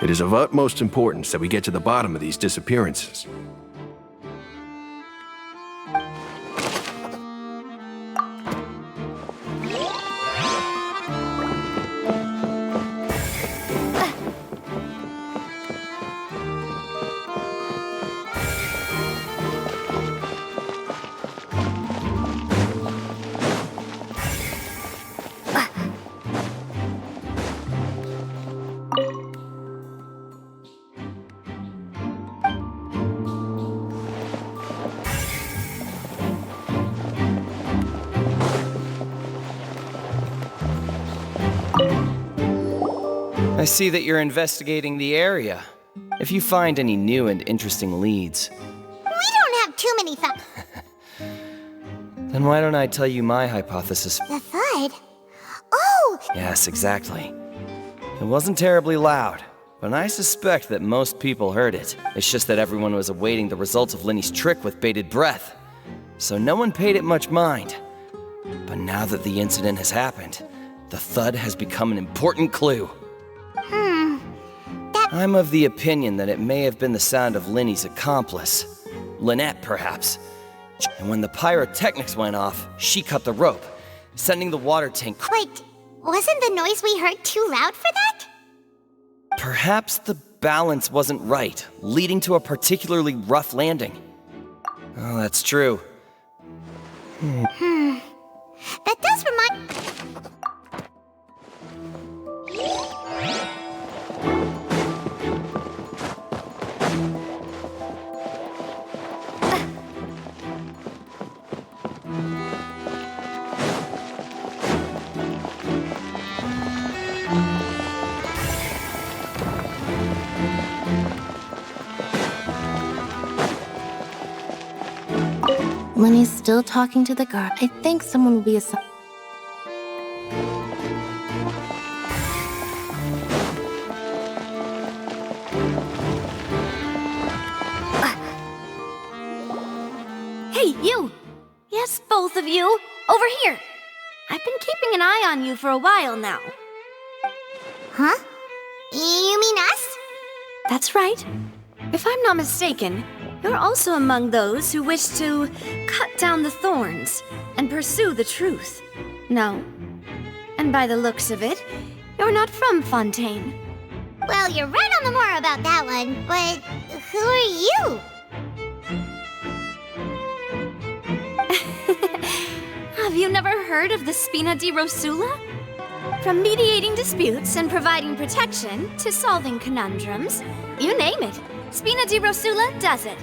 It is of utmost importance that we get to the bottom of these disappearances. I see that you're investigating the area. If you find any new and interesting leads, We don't have too many thoughts. then why don't I tell you my hypothesis? The thud? Oh! Yes, exactly. It wasn't terribly loud, but I suspect that most people heard it. It's just that everyone was awaiting the results of Linny's trick with bated breath, so no one paid it much mind. But now that the incident has happened, the thud has become an important clue. I'm of the opinion that it may have been the sound of Linny's accomplice. Lynette, perhaps. And when the pyrotechnics went off, she cut the rope, sending the water tank... Wait, wasn't the noise we heard too loud for that? Perhaps the balance wasn't right, leading to a particularly rough landing. Oh, that's true. That does remind... Lenny's still talking to the guard. I think someone will be assigned. Hey, you! Yes, both of you! Over here! I've been keeping an eye on you for a while now. Huh? You mean us? That's right. If I'm not mistaken, you're also among those who wish to cut down the thorns and pursue the truth. No. And by the looks of it, you're not from Fontaine. Well, you're right on the more about that one, but who are you? Have you never heard of the Spina di Rosula? From mediating disputes and providing protection to solving conundrums, you name it, Spina di Rosula does it.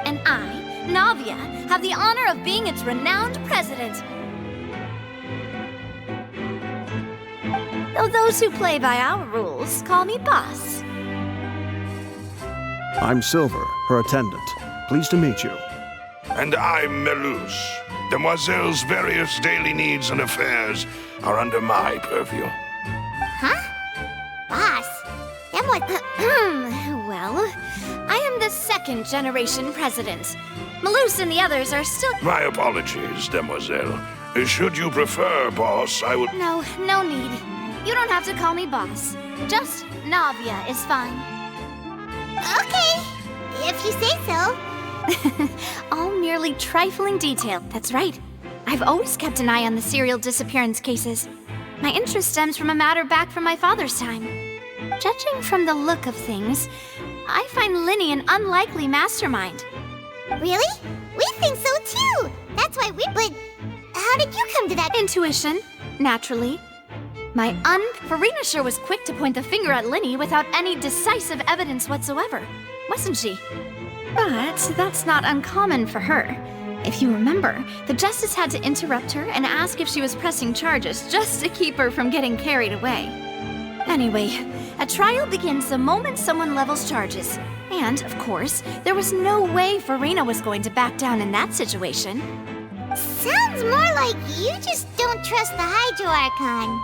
And I, Navia, have the honor of being its renowned president. Though those who play by our rules call me boss. I'm Silver, her attendant. Pleased to meet you. And I'm Melus. Demoiselle's various daily needs and affairs are under my purview. Huh? Boss? Then what? Well, I am the second generation president. Melus and the others are still... My apologies, Demoiselle. Should you prefer, boss, I would... No need. You don't have to call me boss. Just Navia is fine. Okay, if you say so. All merely trifling detail, that's right. I've always kept an eye on the serial disappearance cases. My interest stems from a matter back from my father's time. Judging from the look of things, I find Linny an unlikely mastermind. Really? We think so too! That's why but how did you come to that? Intuition, naturally. My Farina sure was quick to point the finger at Linny without any decisive evidence whatsoever, wasn't she? But that's not uncommon for her. If you remember, the Justice had to interrupt her and ask if she was pressing charges just to keep her from getting carried away. Anyway, a trial begins the moment someone levels charges. And, of course, there was no way Farina was going to back down in that situation. Sounds more like you just don't trust the Hydro Archon.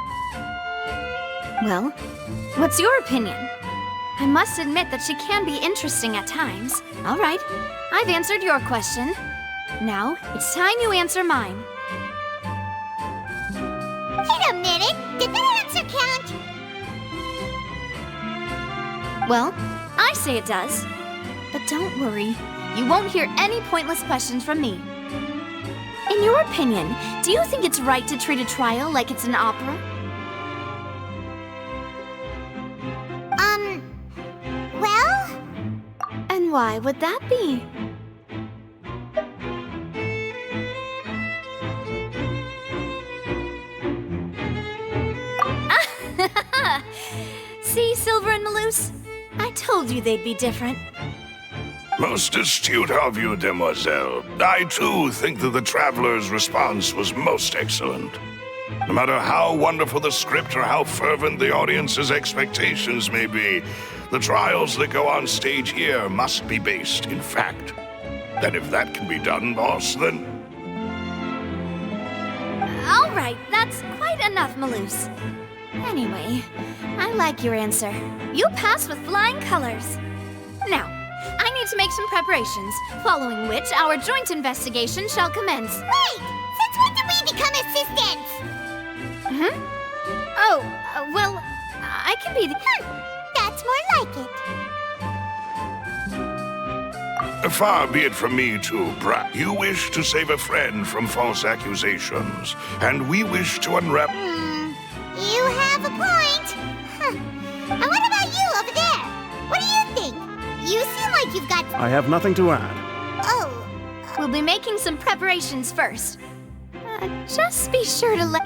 Well, what's your opinion? I must admit that she can be interesting at times. All right, I've answered your question. Now, it's time you answer mine. Wait a minute! Did that answer count? Well, I say it does. But don't worry, you won't hear any pointless questions from me. In your opinion, do you think it's right to treat a trial like it's an opera? Well? And why would that be? See, Silver and Maloose? I told you they'd be different. Most astute of you, demoiselle. I too think that the Traveler's response was most excellent. No matter how wonderful the script or how fervent the audience's expectations may be, the trials that go on stage here must be based in fact. And if that can be done, boss, then... All right, that's quite enough, Maloose. Anyway, I like your answer. You passed with flying colors. Now, I need to make some preparations, following which our joint investigation shall commence. Wait! Since when did we become assistants? Oh, well, I can be the... That's more like it. Far be it from me to brag. You wish to save a friend from false accusations, and we wish to unwrap... You have a point. Huh. And what about you over there? What do you think? You seem like you've got... I have nothing to add. Oh. We'll be making some preparations first. Just be sure to let...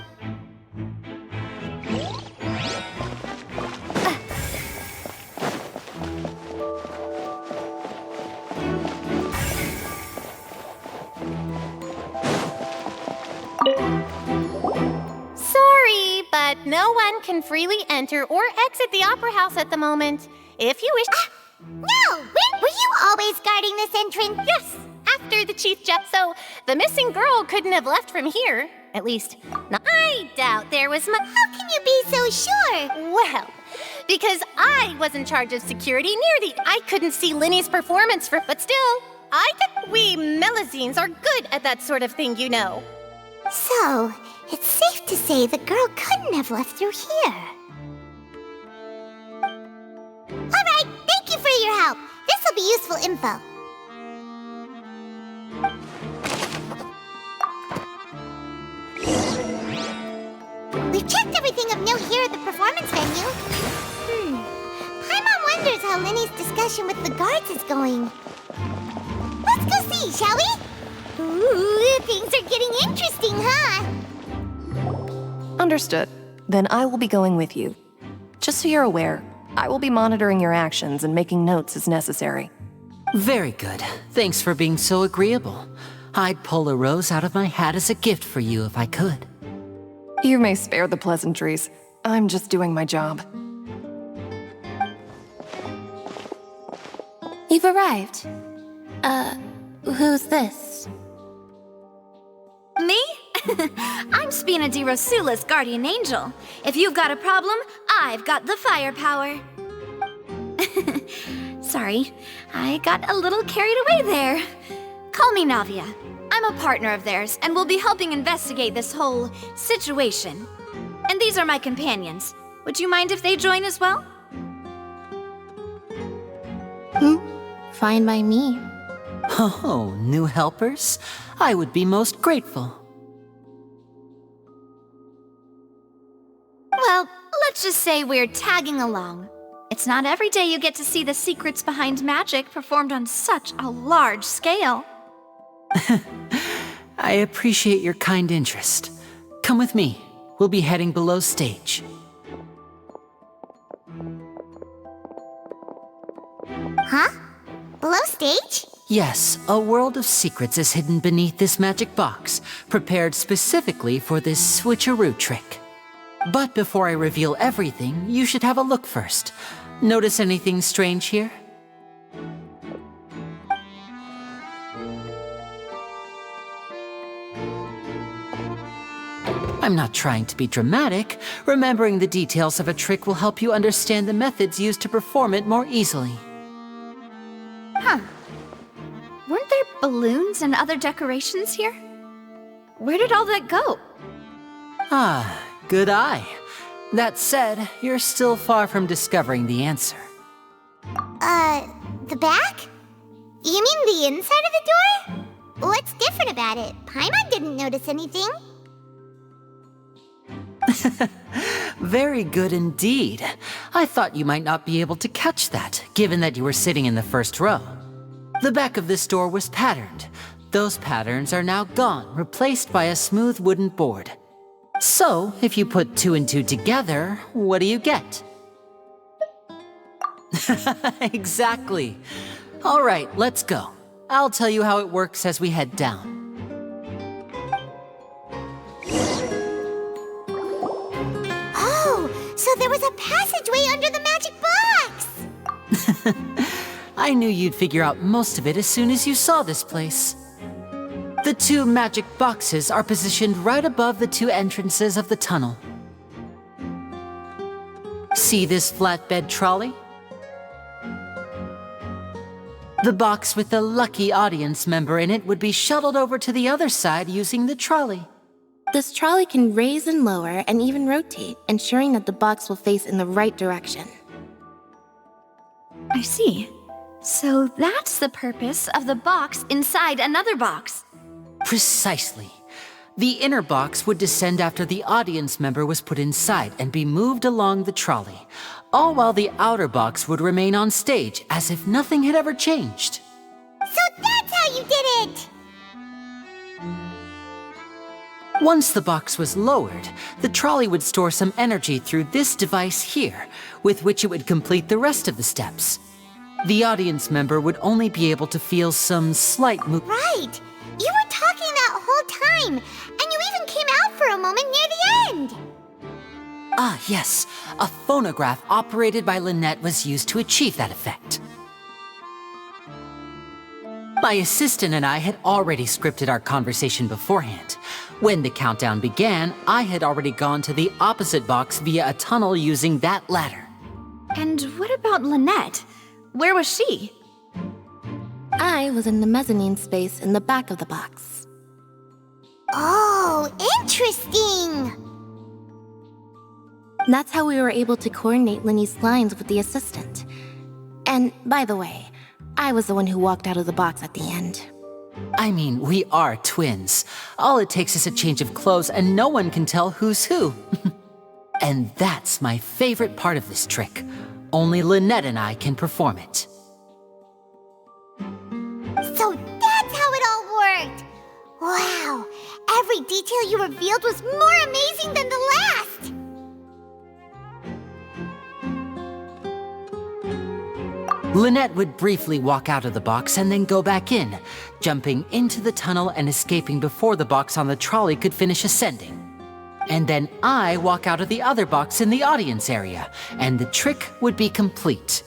Sorry, but no one can freely enter or exit the Opera House at the moment. If you wish... No! Were you always guarding this entrance? Yes, after the Chief Just so the missing girl couldn't have left from here. At least, I doubt there was much... How can you be so sure? Well, because I was in charge of security near the... I couldn't see Linny's performance but still, I think we Melazines are good at that sort of thing, you know. So, it's safe to say the girl couldn't have left through here. Alright, thank you for your help. This'll be useful info. We've checked everything of note here at the performance venue. Paimon wonders how Linny's discussion with the guards is going. Let's go see, shall we? Ooh, things are getting interesting, huh? Understood. Then I will be going with you. Just so you're aware, I will be monitoring your actions and making notes as necessary. Very good. Thanks for being so agreeable. I'd pull a rose out of my hat as a gift for you if I could. You may spare the pleasantries. I'm just doing my job. You've arrived. Who's this? Me? I'm Spina di Rosula's guardian angel. If you've got a problem, I've got the firepower. Sorry, I got a little carried away there. Call me Navia. I'm a partner of theirs, and will be helping investigate this whole situation. And these are my companions. Would you mind if they join as well? Fine by me. Oh, new helpers? I would be most grateful. Let's just say we're tagging along. It's not every day you get to see the secrets behind magic performed on such a large scale. I appreciate your kind interest. Come with me. We'll be heading below stage. Huh? Below stage? Yes, a world of secrets is hidden beneath this magic box, prepared specifically for this switcheroo trick. But before I reveal everything, you should have a look first. Notice anything strange here? I'm not trying to be dramatic. Remembering the details of a trick will help you understand the methods used to perform it more easily. Huh. Weren't there balloons and other decorations here? Where did all that go? Ah, good eye. That said, you're still far from discovering the answer. The back? You mean the inside of the door? What's different about it? Paimon didn't notice anything. Very good indeed. I thought you might not be able to catch that, given that you were sitting in the first row. The back of this door was patterned. Those patterns are now gone, replaced by a smooth wooden board. So, if you put 2 and 2 together, what do you get? Exactly. All right, let's go. I'll tell you how it works as we head down. Oh, so there was a passageway under the magic box! I knew you'd figure out most of it as soon as you saw this place. The 2 magic boxes are positioned right above the 2 entrances of the tunnel. See this flatbed trolley? The box with the lucky audience member in it would be shuttled over to the other side using the trolley. This trolley can raise and lower and even rotate, ensuring that the box will face in the right direction. I see. So that's the purpose of the box inside another box. Precisely. The inner box would descend after the audience member was put inside and be moved along the trolley, all while the outer box would remain on stage as if nothing had ever changed. So that's how you did it! Once the box was lowered, the trolley would store some energy through this device here, with which it would complete the rest of the steps. The audience member would only be able to feel some slight movement. Right! You were talking that whole time, and you even came out for a moment near the end! Ah, yes. A phonograph operated by Lynette was used to achieve that effect. My assistant and I had already scripted our conversation beforehand. When the countdown began, I had already gone to the opposite box via a tunnel using that ladder. And what about Lynette? Where was she? I was in the mezzanine space in the back of the box. Oh, interesting! That's how we were able to coordinate Linny's lines with the assistant. And, by the way, I was the one who walked out of the box at the end. I mean, we are twins. All it takes is a change of clothes and no one can tell who's who. And that's my favorite part of this trick. Only Lynette and I can perform it. So that's how it all worked! Wow! Every detail you revealed was more amazing than the last! Lynette would briefly walk out of the box and then go back in, jumping into the tunnel and escaping before the box on the trolley could finish ascending. And then I walk out of the other box in the audience area, and the trick would be complete.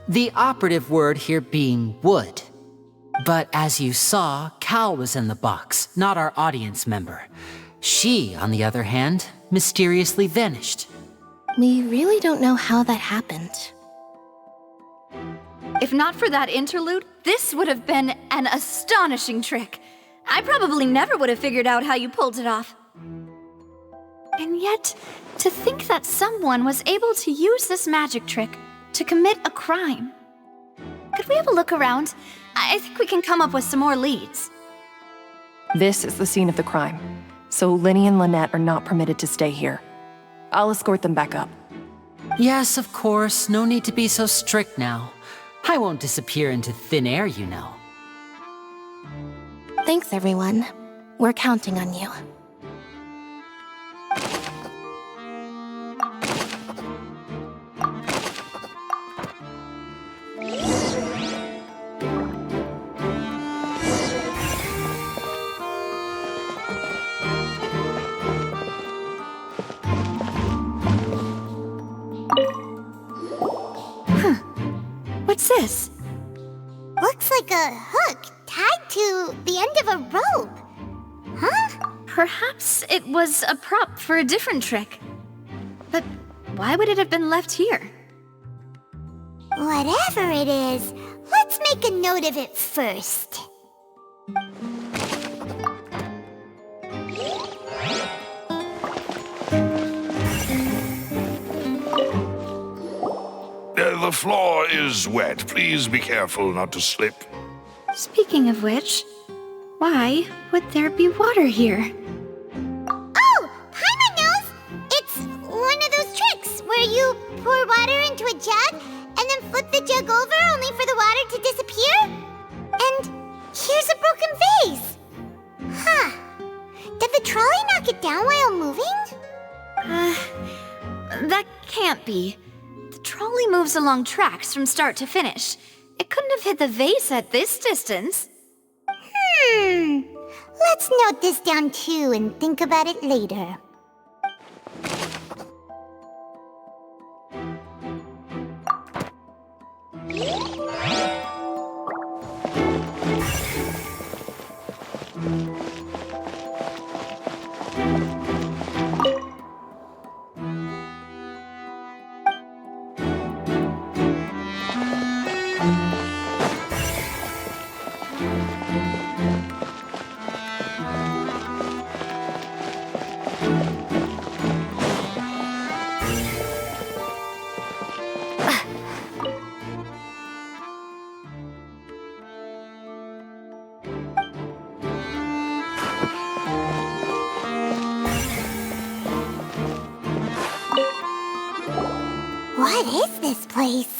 The operative word here being would. But as you saw, Cal was in the box, not our audience member. She, on the other hand, mysteriously vanished. We really don't know how that happened. If not for that interlude, this would have been an astonishing trick. I probably never would have figured out how you pulled it off. And yet, to think that someone was able to use this magic trick to commit a crime. Could we have a look around? I think we can come up with some more leads. This is the scene of the crime, so Linny and Lynette are not permitted to stay here. I'll escort them back up. Yes, of course. No need to be so strict now. I won't disappear into thin air, you know. Thanks, everyone. We're counting on you. What's this? Looks like a hook tied to the end of a rope. Huh? Perhaps it was a prop for a different trick. But why would it have been left here? Whatever it is, let's make a note of it first. The floor is wet. Please be careful not to slip. Speaking of which, why would there be water here? Oh, Paimon knows! It's one of those tricks where you pour water into a jug and then flip the jug over only for the water to disappear. And here's a broken vase. Huh. Did the trolley knock it down while moving? That can't be. The trolley moves along tracks from start to finish. It couldn't have hit the vase at this distance. Let's note this down too and think about it later. What is this place?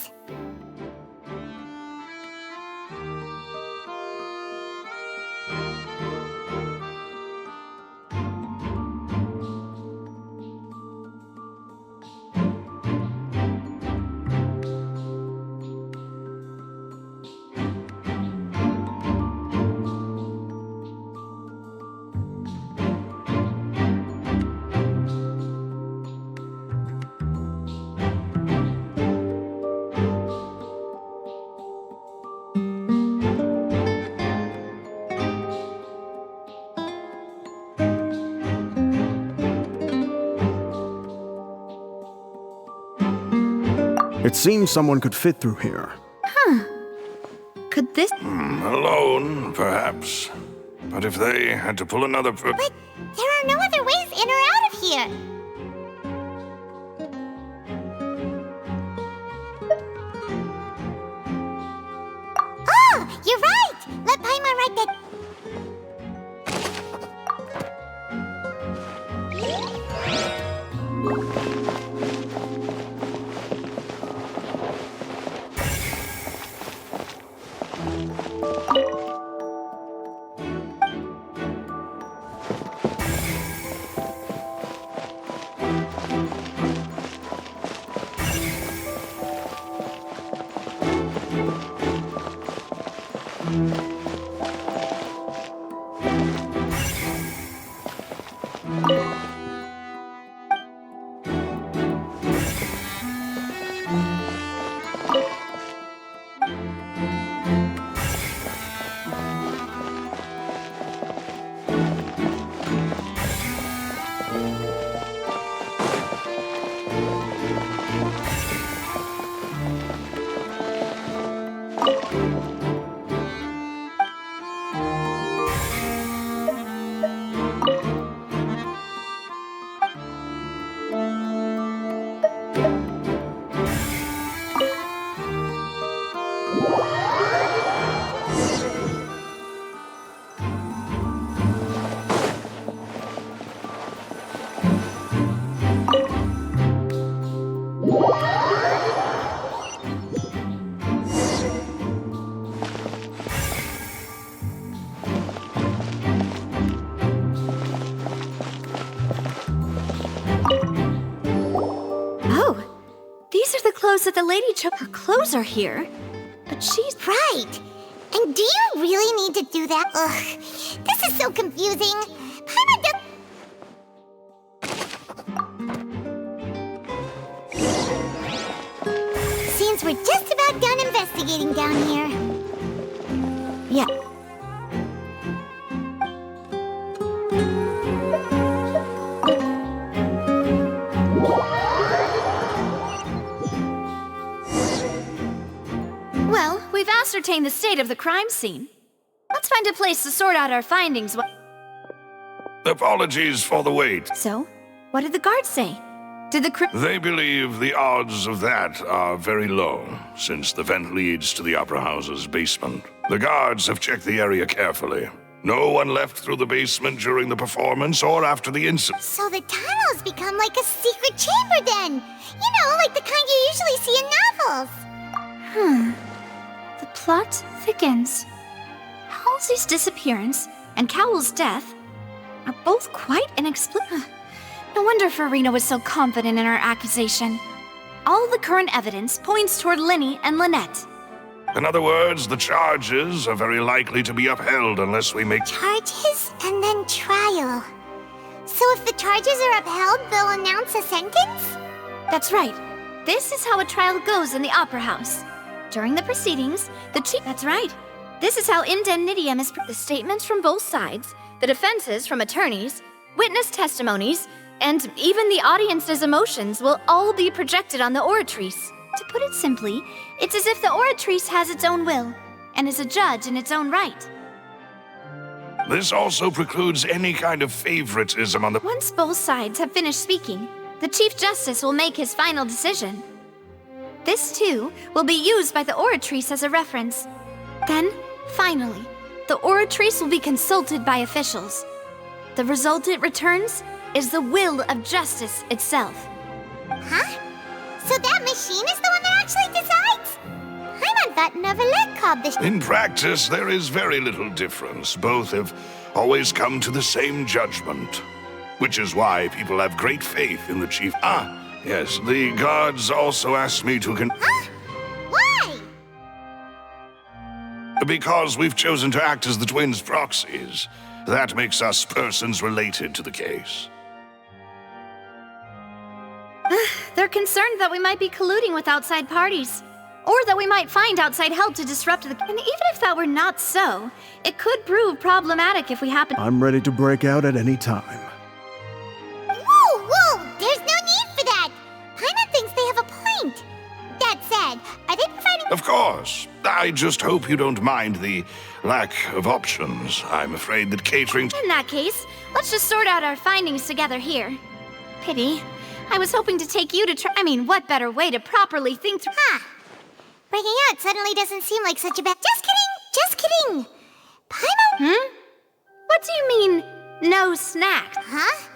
It seems someone could fit through here. Could this... Alone, perhaps. But if they had to pull another... But there are no other ways in or out of here. Oh, you're right! Let Paimon write that... shows that the lady took her clothes are here, but she's right. And do you really need to do that? Ugh, this is so confusing. Paimon does... Seems we're just about done investigating down here. Yeah. Well, we've ascertained the state of the crime scene. Let's find a place to sort out our findings. Apologies for the wait. So, what did the guards say? Did the They believe the odds of that are very low, since the vent leads to the Opera House's basement. The guards have checked the area carefully. No one left through the basement during the performance or after the incident. So the tunnels become like a secret chamber then. You know, like the kind you usually see in novels. The plot thickens. Halsey's disappearance and Cowell's death are both quite inexplicable. No wonder Farina was so confident in her accusation. All the current evidence points toward Linny and Lynette. In other words, the charges are very likely to be upheld unless we make... Charges and then trial. So if the charges are upheld, they'll announce a sentence? That's right. This is how a trial goes in the Opera House. During the proceedings, the chief... That's right. This is how indemnitium is... The statements from both sides, the defenses from attorneys, witness testimonies, and even the audience's emotions will all be projected on the oratrice. To put it simply, it's as if the oratrice has its own will, and is a judge in its own right. This also precludes any kind of favoritism on the... Once both sides have finished speaking, the Chief Justice will make his final decision. This, too, will be used by the oratrice as a reference. Then, finally, the oratrice will be consulted by officials. The result it returns is the will of justice itself. Huh? So that machine is the one that actually decides? Paimon thought Neverlet called this... In practice, there is very little difference. Both have always come to the same judgment. Which is why people have great faith in the chief... Yes, the guards also asked me to Huh? Why? Because we've chosen to act as the twins' proxies. That makes us persons related to the case. They're concerned that we might be colluding with outside parties, or that we might find outside help to disrupt the... And even if that were not so, it could prove problematic if we happen... I'm ready to break out at any time. Whoa! There's no need for that! Paimon thinks they have a point. That said, are they providing... Of course. I just hope you don't mind the lack of options. I'm afraid that catering... In that case, let's just sort out our findings together here. Pity. I was hoping to take you to try... I mean, what better way to properly think through... Breaking out suddenly doesn't seem like such a bad... Just kidding! Paimon... What do you mean, no snacks? Huh?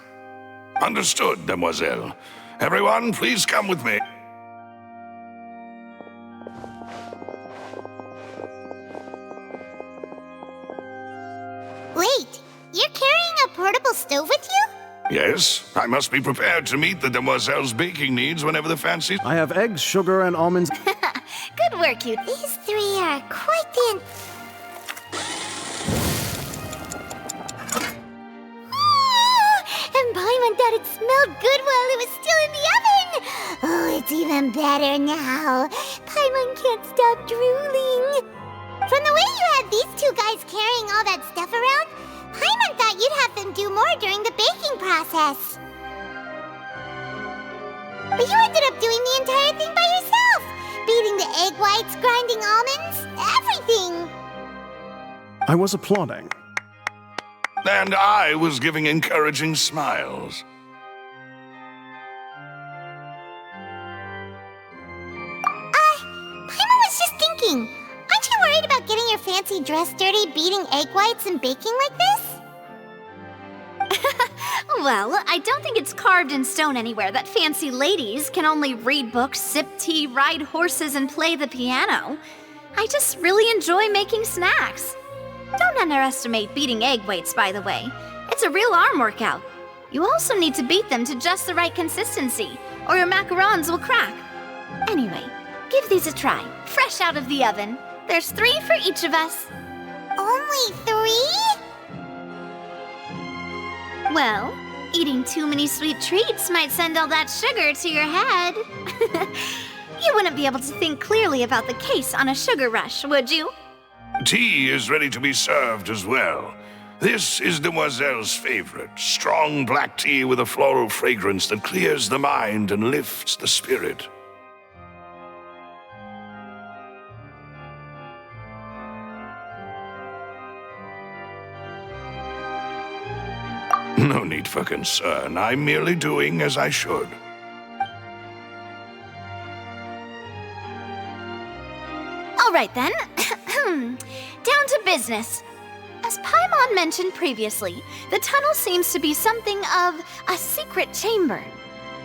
Understood, mademoiselle. Everyone, please come with me. Wait, you're carrying a portable stove with you? Yes, I must be prepared to meet the demoiselle's baking needs whenever the fancy... I have eggs, sugar, and almonds. Good work, you. These three are quite the... And Paimon thought it smelled good while it was still in the oven. Oh, it's even better now. Paimon can't stop drooling. From the way you had these two guys carrying all that stuff around, Paimon thought you'd have them do more during the baking process. But you ended up doing the entire thing by yourself. Beating the egg whites, grinding almonds, everything. I was applauding. And I was giving encouraging smiles. Paimon was just thinking, aren't you worried about getting your fancy dress dirty beating egg whites and baking like this? Well, I don't think it's carved in stone anywhere that fancy ladies can only read books, sip tea, ride horses, and play the piano. I just really enjoy making snacks. Don't underestimate beating egg whites, by the way. It's a real arm workout. You also need to beat them to just the right consistency, or your macarons will crack. Anyway, give these a try, fresh out of the oven. There's 3 for each of us. Only 3? Well, eating too many sweet treats might send all that sugar to your head. You wouldn't be able to think clearly about the case on a sugar rush, would you? Tea is ready to be served as well. This is Demoiselle's favorite, strong black tea with a floral fragrance that clears the mind and lifts the spirit. No need for concern. I'm merely doing as I should. All right then. Down to business. As Paimon mentioned previously, the tunnel seems to be something of a secret chamber.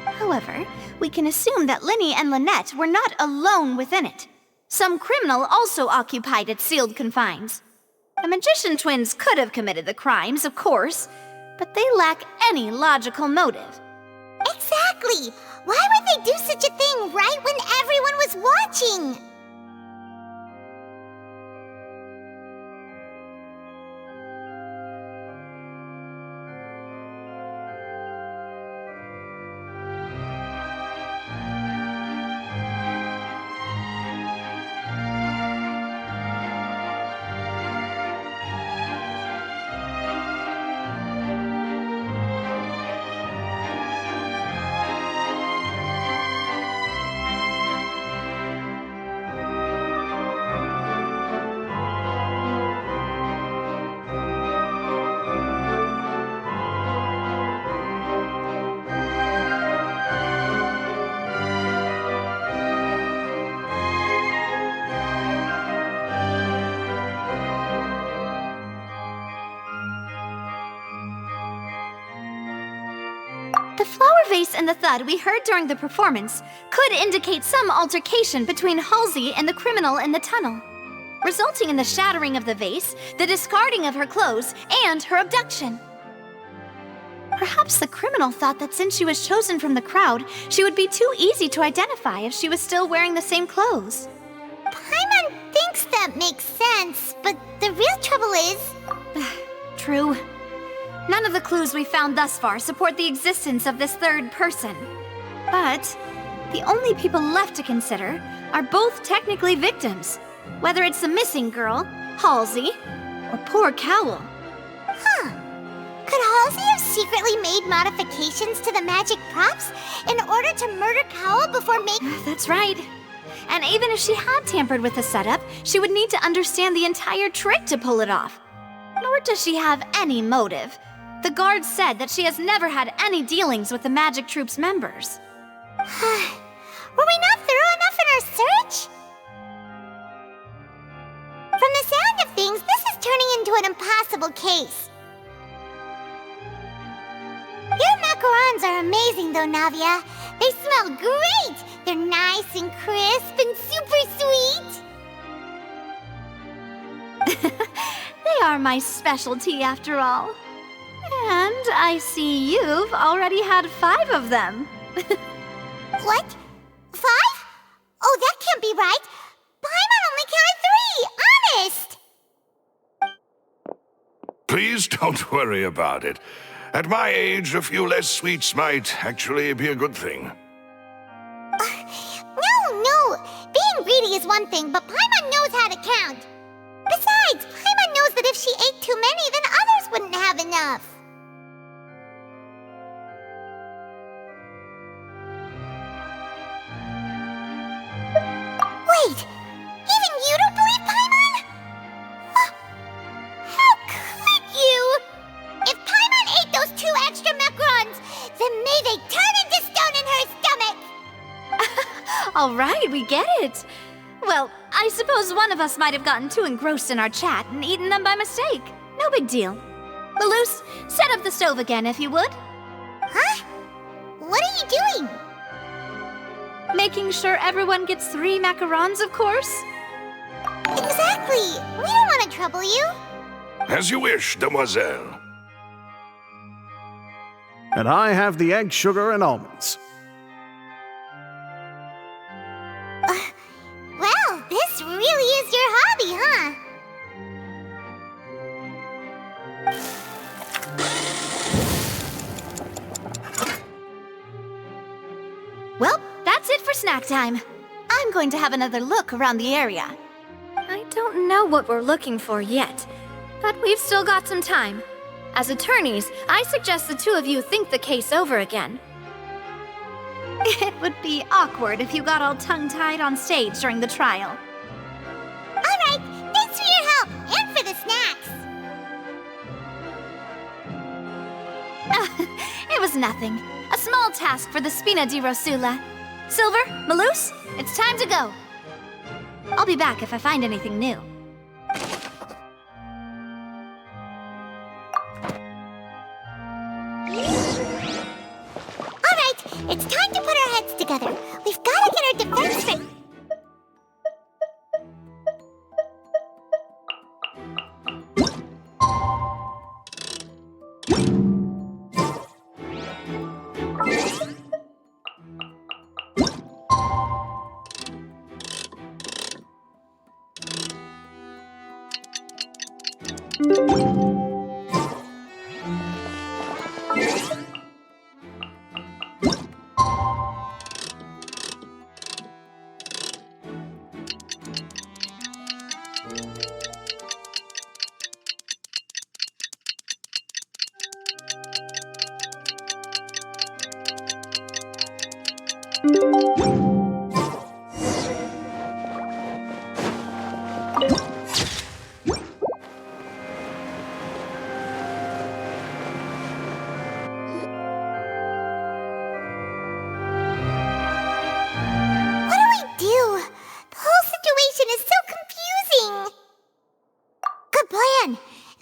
However, we can assume that Linny and Lynette were not alone within it. Some criminal also occupied its sealed confines. The magician twins could have committed the crimes, of course, but they lack any logical motive. Exactly! Why would they do such a thing right when everyone was watching? The flower vase and the thud we heard during the performance could indicate some altercation between Halsey and the criminal in the tunnel, resulting in the shattering of the vase, the discarding of her clothes, and her abduction. Perhaps the criminal thought that since she was chosen from the crowd, she would be too easy to identify if she was still wearing the same clothes. Paimon thinks that makes sense, but the real trouble is... True. None of the clues we found thus far support the existence of this third person. But the only people left to consider are both technically victims, whether it's the missing girl, Halsey, or poor Cowell. Huh. Could Halsey have secretly made modifications to the magic props in order to murder Cowell before making... That's right. And even if she had tampered with the setup, she would need to understand the entire trick to pull it off. Nor does she have any motive. The guard said that she has never had any dealings with the Magic Troop's members. Were we not thorough enough in our search? From the sound of things, this is turning into an impossible case. Your macarons are amazing though, Navia. They smell great! They're nice and crisp and super sweet. They are my specialty after all. And I see you've already had 5 of them. What? 5? Oh, that can't be right. Paimon only counted 3, honest! Please don't worry about it. At my age, a few less sweets might actually be a good thing. No. Being greedy is one thing, but Paimon knows how to count. Besides, Paimon knows that if she ate too many, then others wouldn't have enough. Wait! Even you don't believe Paimon? How could you? If Paimon ate those 2 extra macarons, then may they turn into stone in her stomach! All right, we get it. Well, I suppose one of us might have gotten too engrossed in our chat and eaten them by mistake. No big deal. Lelouch, set up the stove again if you would. Huh? What are you doing? Making sure everyone gets 3 macarons, of course. Exactly. We don't want to trouble you. As you wish, Demoiselle. And I have the egg, sugar, and almonds. snack time. I'm going to have another look around the area. I don't know what we're looking for yet, but we've still got some time. As attorneys, I suggest the two of you think the case over again. It would be awkward if you got all tongue-tied on stage during the trial. All right, thanks for your help and for the snacks. It was nothing. A small task for the Spina di Rosula. Silver, Maloose, it's time to go. I'll be back if I find anything new. All right, it's time to put our heads together. We've got to get our defense fit.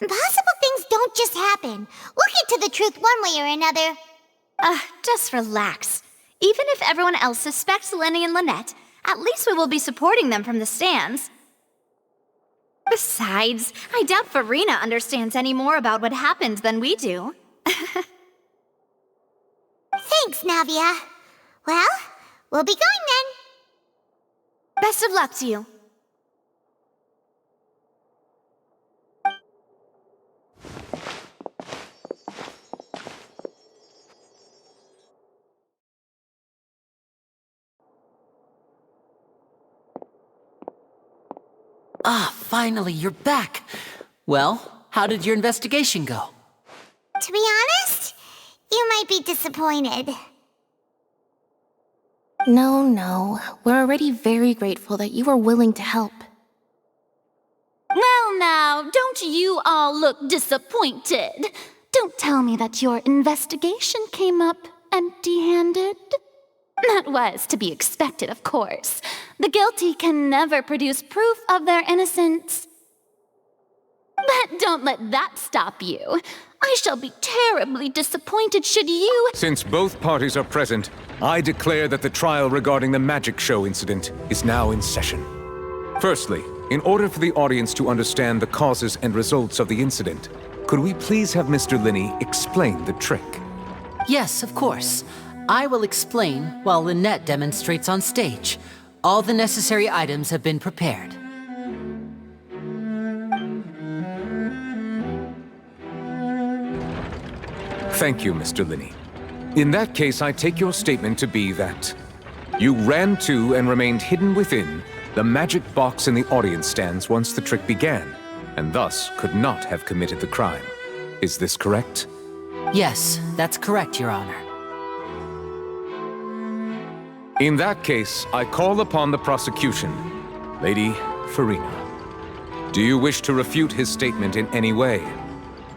Impossible things don't just happen. We'll get to the truth one way or another. Just relax. Even if everyone else suspects Lenny and Lynette, at least we will be supporting them from the stands. Besides, I doubt Farina understands any more about what happened than we do. Thanks, Navia. Well, we'll be going then. Best of luck to you. Ah, finally, you're back. Well, how did your investigation go? To be honest, you might be disappointed. No. We're already very grateful that you were willing to help. Well now, don't you all look disappointed. Don't tell me that your investigation came up empty-handed. That was to be expected, of course. The guilty can never produce proof of their innocence. But don't let that stop you. I shall be terribly disappointed should you— Since both parties are present, I declare that the trial regarding the magic show incident is now in session. Firstly, in order for the audience to understand the causes and results of the incident, could we please have Mr. Linney explain the trick? Yes, of course. I will explain while Lynette demonstrates on stage. All the necessary items have been prepared. Thank you, Mr. Linney. In that case, I take your statement to be that you ran to and remained hidden within the magic box in the audience stands once the trick began, and thus could not have committed the crime. Is this correct? Yes, that's correct, Your Honor. In that case, I call upon the prosecution. Lady Farina, do you wish to refute his statement in any way?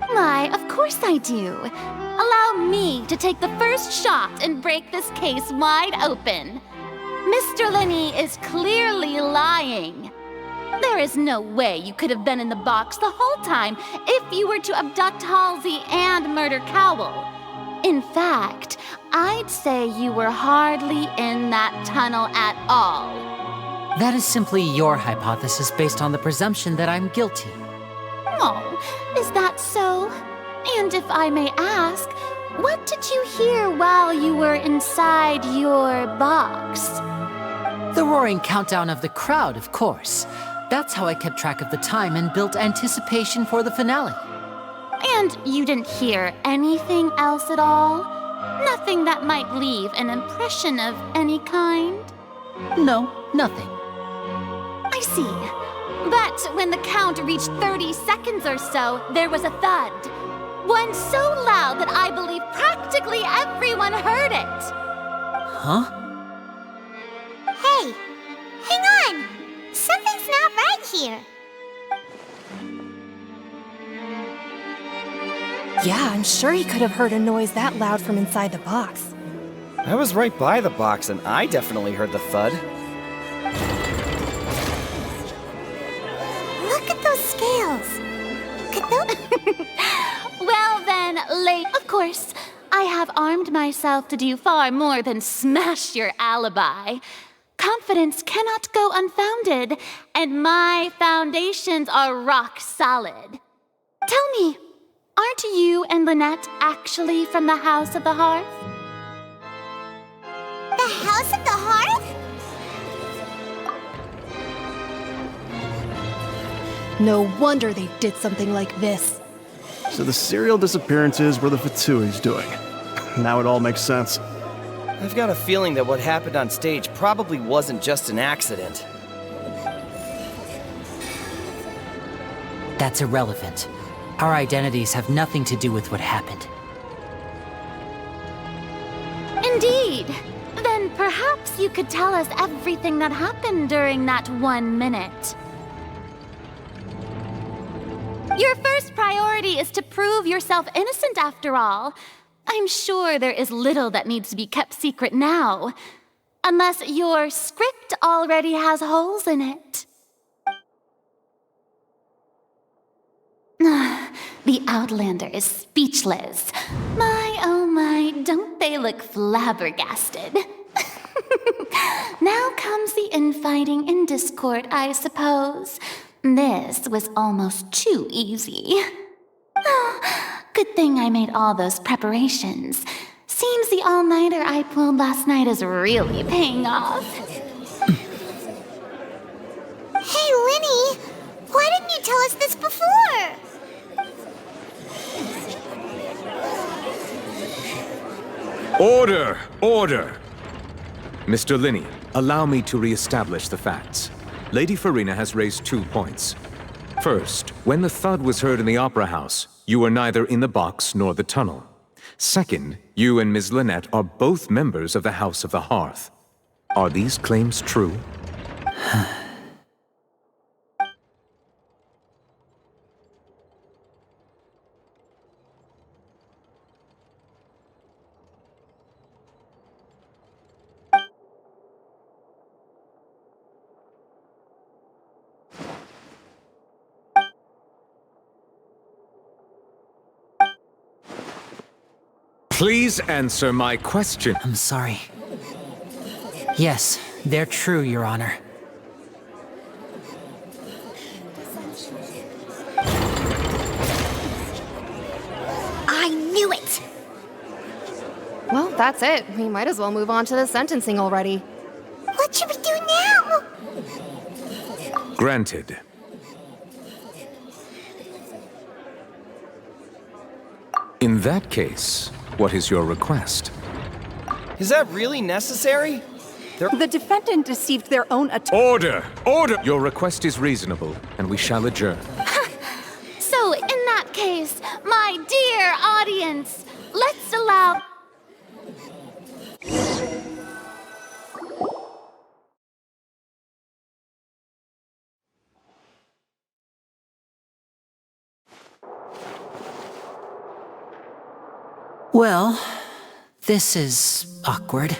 Why, of course I do. Allow me to take the first shot and break this case wide open. Mr. Linney is clearly lying. There is no way you could have been in the box the whole time if you were to abduct Halsey and murder Cowell. In fact, I'd say you were hardly in that tunnel at all. That is simply your hypothesis based on the presumption that I'm guilty. Oh, is that so? And if I may ask, what did you hear while you were inside your box? The roaring countdown of the crowd, of course. That's how I kept track of the time and built anticipation for the finale. And you didn't hear anything else at all? Nothing that might leave an impression of any kind? No, nothing. I see. But when the count reached 30 seconds or so, there was a thud. One so loud that I believe practically everyone heard it. Huh? Hey, hang on. Something's not right here. Yeah, I'm sure he could have heard a noise that loud from inside the box. I was right by the box and I definitely heard the thud. Look at those scales. Could those... Well then, of course, I have armed myself to do far more than smash your alibi. Confidence cannot go unfounded, and my foundations are rock solid. Tell me, aren't you and Lynette actually from the House of the Hearth? The House of the Hearth? No wonder they did something like this. So the serial disappearances were the Fatui's doing. Now it all makes sense. I've got a feeling that what happened on stage probably wasn't just an accident. That's irrelevant. Our identities have nothing to do with what happened. Indeed. Then perhaps you could tell us everything that happened during that 1 minute. Your first priority is to prove yourself innocent after all. I'm sure there is little that needs to be kept secret now. Unless your script already has holes in it. The Outlander is speechless. My, oh my, don't they look flabbergasted? Now comes the infighting and discord, I suppose. This was almost too easy. Good thing I made all those preparations. Seems the all-nighter I pulled last night is really paying off. Hey, Linny! Why didn't you tell us this before? Order! Order! Mr. Linney, allow me to re-establish the facts. Lady Farina has raised 2 points. First, when the thud was heard in the Opera House, you were neither in the box nor the tunnel. Second, you and Ms. Lynette are both members of the House of the Hearth. Are these claims true? Please answer my question. I'm sorry. Yes, they're true, Your Honor. I knew it! Well, that's it. We might as well move on to the sentencing already. What should we do now? Granted. In that case, what is your request? Is that really necessary? The defendant deceived their own attorney. Order! Order! Your request is reasonable, and we shall adjourn. So, in that case, my dear audience, let's allow... Well, this is awkward.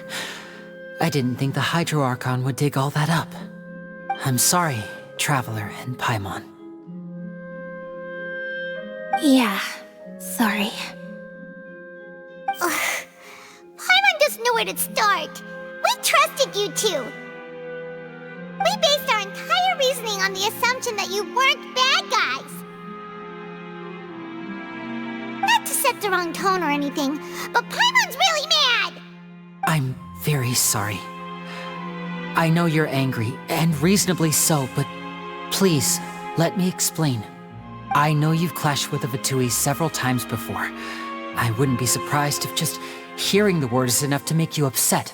I didn't think the Hydro Archon would dig all that up. I'm sorry, Traveler and Paimon. Yeah, sorry. Paimon doesn't know where to start. We trusted you two. We based our entire reasoning on the assumption that you weren't bad guys. Not to set the wrong tone or anything, but Paimon's really mad! I'm very sorry. I know you're angry, and reasonably so, but please, let me explain. I know you've clashed with the Fatui several times before. I wouldn't be surprised if just hearing the word is enough to make you upset.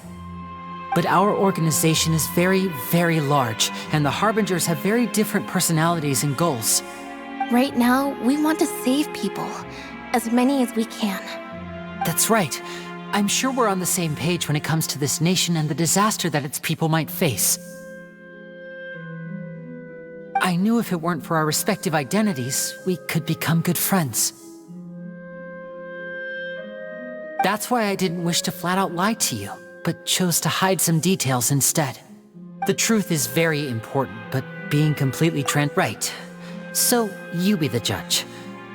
But our organization is very, very large, and the Harbingers have very different personalities and goals. Right now, we want to save people. As many as we can. That's right. I'm sure we're on the same page when it comes to this nation and the disaster that its people might face. I knew if it weren't for our respective identities, we could become good friends. That's why I didn't wish to flat out lie to you, but chose to hide some details instead. The truth is very important, but being completely right. So, you be the judge.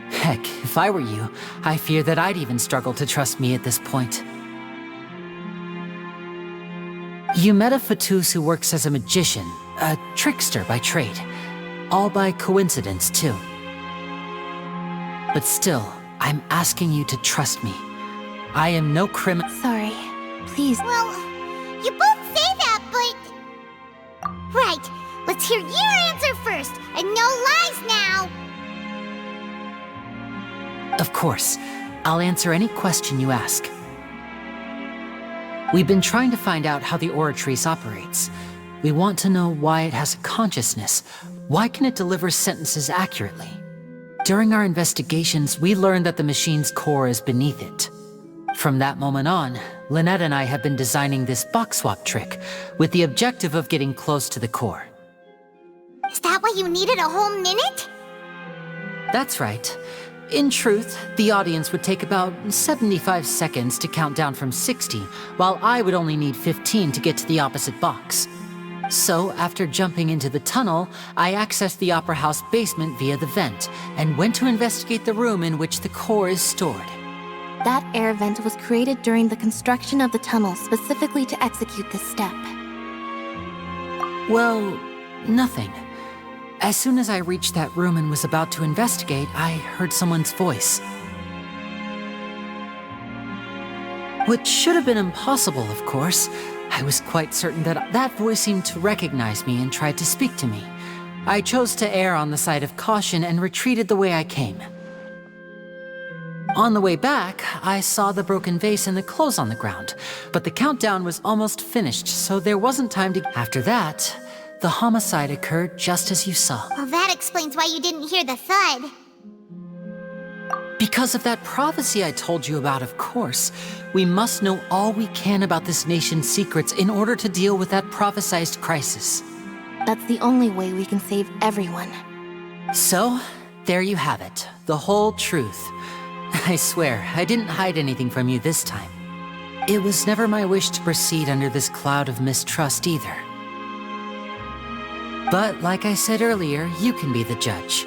Heck, if I were you, I fear that I'd even struggle to trust me at this point. You met a Fatus who works as a magician, a trickster by trade. All by coincidence, too. But still, I'm asking you to trust me. I am no criminal. Sorry. Please. Well, you both say that, but... Right, let's hear your answer first, and no lies now! Of course. I'll answer any question you ask. We've been trying to find out how the Oratrice operates. We want to know why it has a consciousness. Why can it deliver sentences accurately? During our investigations, we learned that the machine's core is beneath it. From that moment on, Lynette and I have been designing this box swap trick with the objective of getting close to the core. Is that why you needed a whole minute? That's right. In truth, the audience would take about 75 seconds to count down from 60, while I would only need 15 to get to the opposite box. So, after jumping into the tunnel, I accessed the Opera House basement via the vent, and went to investigate the room in which the core is stored. That air vent was created during the construction of the tunnel specifically to execute this step. Well, nothing. As soon as I reached that room and was about to investigate, I heard someone's voice. Which should have been impossible, of course. I was quite certain that that voice seemed to recognize me and tried to speak to me. I chose to err on the side of caution and retreated the way I came. On the way back, I saw the broken vase and the clothes on the ground, but the countdown was almost finished, so there wasn't time to... After that, the homicide occurred just as you saw. Well, that explains why you didn't hear the thud. Because of that prophecy I told you about, of course. We must know all we can about this nation's secrets in order to deal with that prophesized crisis. That's the only way we can save everyone. So, there you have it. The whole truth. I swear, I didn't hide anything from you this time. It was never my wish to proceed under this cloud of mistrust either. But like I said earlier, you can be the judge.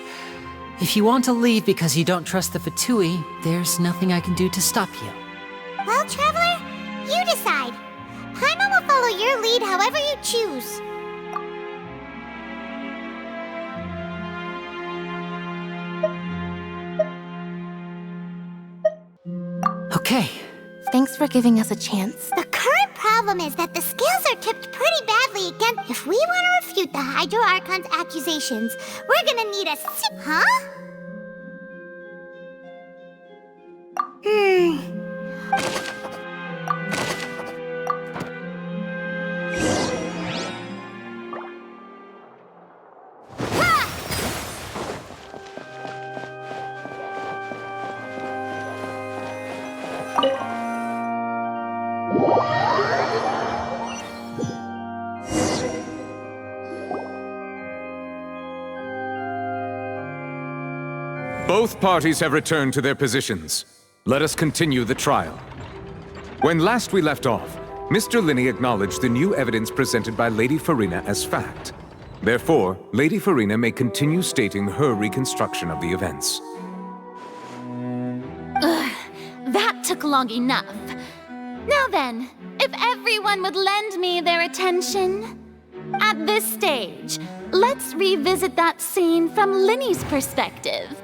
If you want to leave because you don't trust the Fatui, there's nothing I can do to stop you. Well, Traveler, you decide. Paimon will follow your lead however you choose. Okay. Thanks for giving us a chance. The current problem is that the scales are tipped pretty badly against... If we want to refute the Hydro Archon's accusations, we're gonna need a... Huh? Both parties have returned to their positions. Let us continue the trial. When last we left off, Mr. Linney acknowledged the new evidence presented by Lady Farina as fact. Therefore, Lady Farina may continue stating her reconstruction of the events. Ugh, that took long enough. Now then, if everyone would lend me their attention. At this stage, let's revisit that scene from Linney's perspective.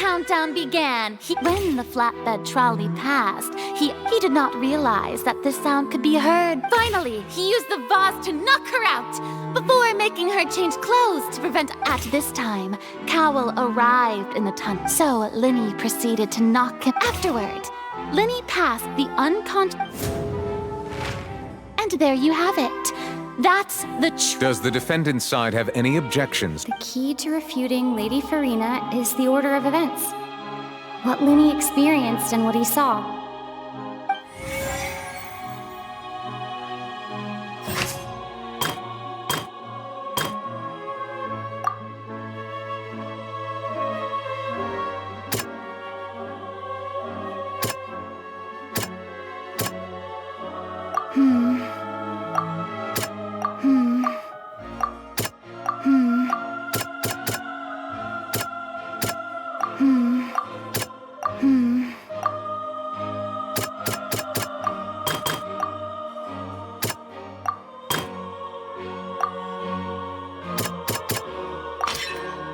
Countdown began. When the flatbed trolley passed, he did not realize that the sound could be heard. Finally, he used the vase to knock her out before making her change clothes to prevent. At this time, Cowell arrived in the tunnel, so Linny proceeded to knock him. Afterward, Linny passed the unconscious. And there you have it. That's the truth. Does the defendant's side have any objections? The key to refuting Lady Farina is the order of events. What Linny experienced and what he saw.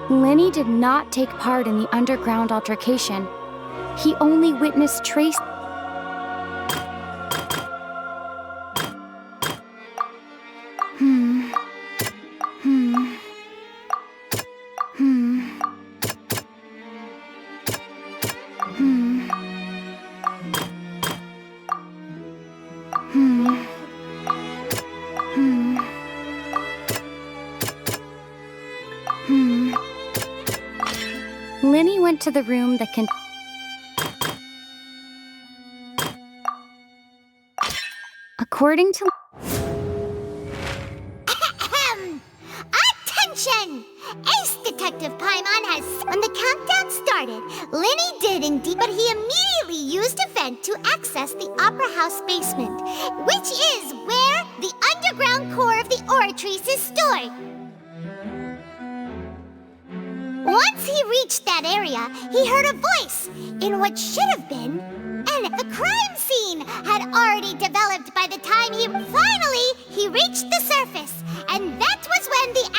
Linny did not take part in the underground altercation. He only witnessed trace. Linny went to the room that can. According to. Attention! Ace Detective Paimon has. When the countdown started, Linny did indeed, but he immediately used a vent to access the Opera House basement, which is where the underground core of the Oratrice is stored. Once he reached that area, he heard a voice in what should have been, and the crime scene had already developed by the time he reached the surface, and that was when the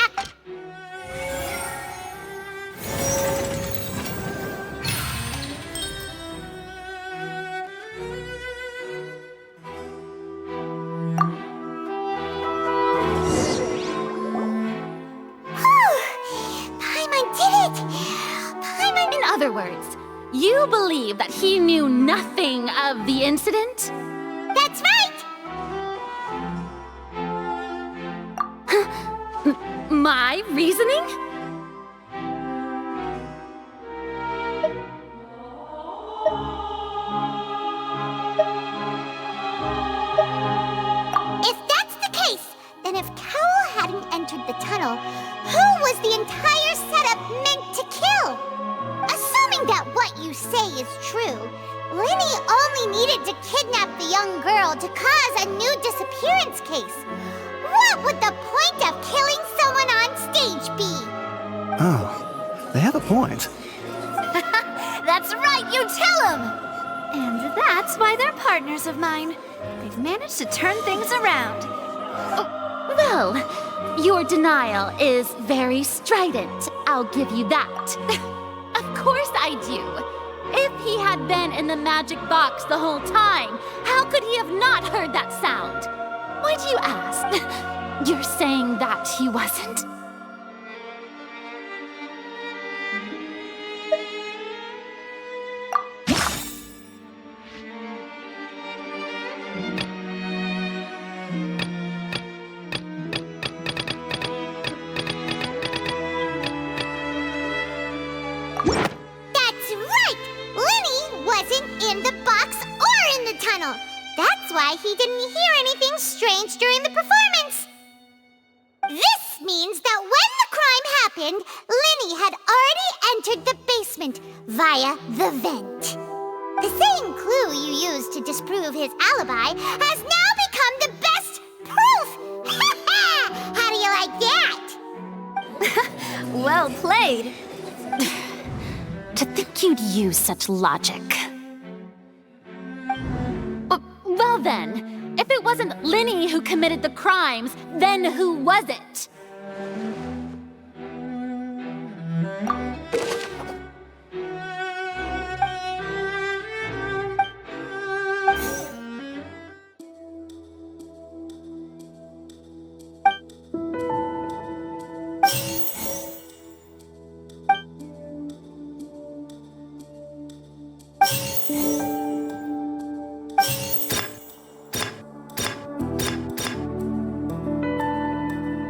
In other words, you believe that he knew nothing of the incident? That's right! My reasoning? If that's the case, then if Cowell hadn't entered the tunnel, who was the entire setup meant to kill? Assuming that what you say is true, Linny only needed to kidnap the young girl to cause a new disappearance case. What would the point of killing someone on stage be? Oh, they have a point. That's right, you tell him! And that's why they're partners of mine. They've managed to turn things around. Well, your denial is very strident. I'll give you that. Of course I do. If he had been in the magic box the whole time, how could he have not heard that sound? Why do you ask? You're saying that he wasn't? That's why he didn't hear anything strange during the performance. This means that when the crime happened, Linny had already entered the basement via the vent. The same clue you used to disprove his alibi has now become the best proof! How do you like that? Well played. To think you'd use such logic. Well then, if it wasn't Linny who committed the crimes, then who was it?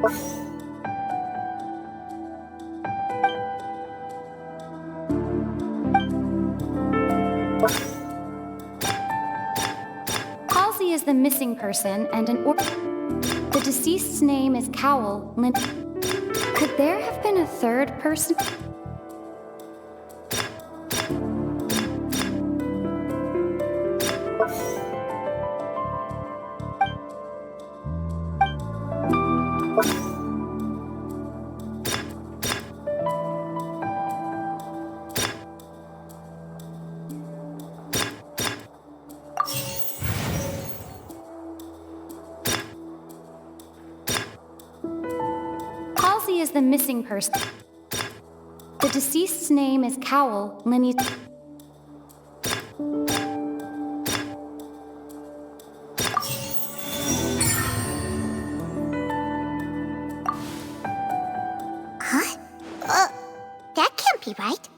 Halsey is the missing person and the deceased's name is Cowell. Could there have been a third person? Halsey is the missing person. The deceased's name is Cowell. Lenny. Huh? That can't be right.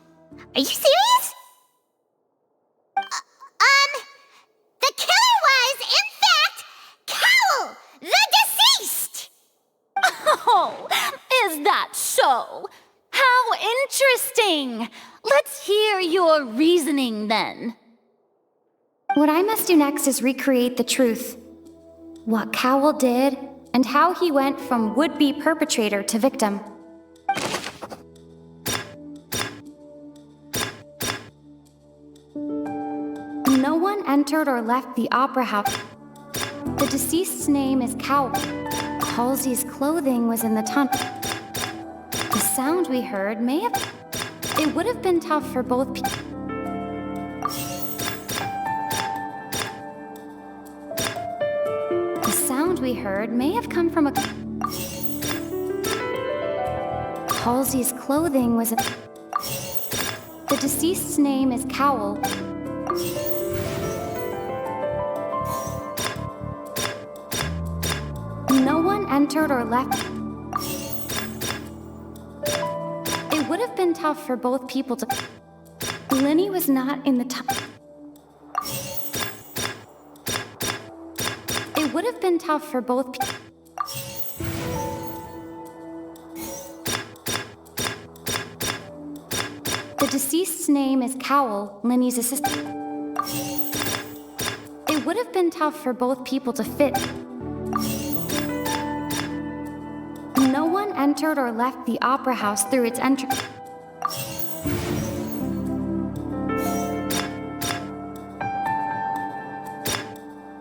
Are you serious? The killer was, in fact, Cowell, the deceased! Oh, is that so? How interesting! Let's hear your reasoning then. What I must do next is recreate the truth. What Cowell did, and how he went from would-be perpetrator to victim. No one entered or left the opera house. The deceased's name is Cowell. Halsey's clothing was in the tunnel. The sound we heard may have... It would have been tough for both people. The sound we heard may have come from a... Halsey's clothing was in... The deceased's name is Cowell. No one entered or left. It would have been tough for both people to... Lenny was not in the tunnel. It would have been tough for both people. The deceased's name is Cowell, Lenny's assistant. It would have been tough for both people to fit. No one entered or left the opera house through its entrance.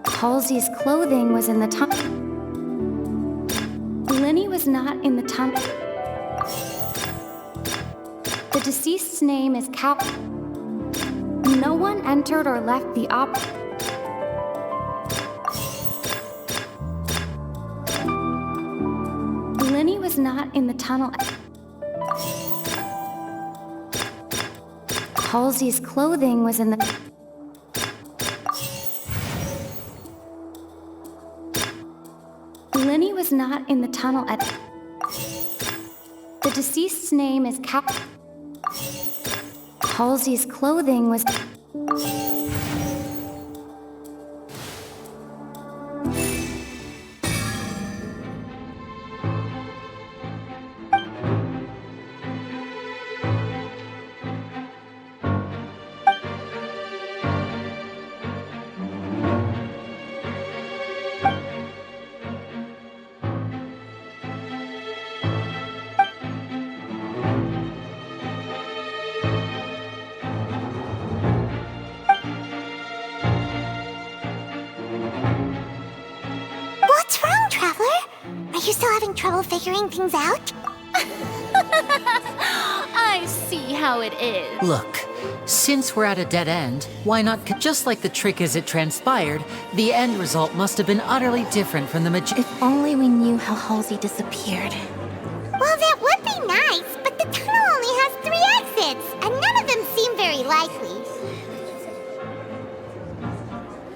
Halsey's clothing was in the tunnel. Lenny was not in the tunnel. The deceased's name is Cowell. No one entered or left the opera. Lenny was not in the tunnel. Halsey's clothing was in the... Lenny was not in the tunnel at... The deceased's name is Cowell. Halsey's clothing was... What's wrong, Traveler? Are you still having trouble figuring things out? I see how it is. Look, since we're at a dead end, why not... Just like the trick as it transpired, the end result must have been utterly different from the If only we knew how Halsey disappeared. Well, that would be nice, but the tunnel only has 3 exits, and none of them seem very likely.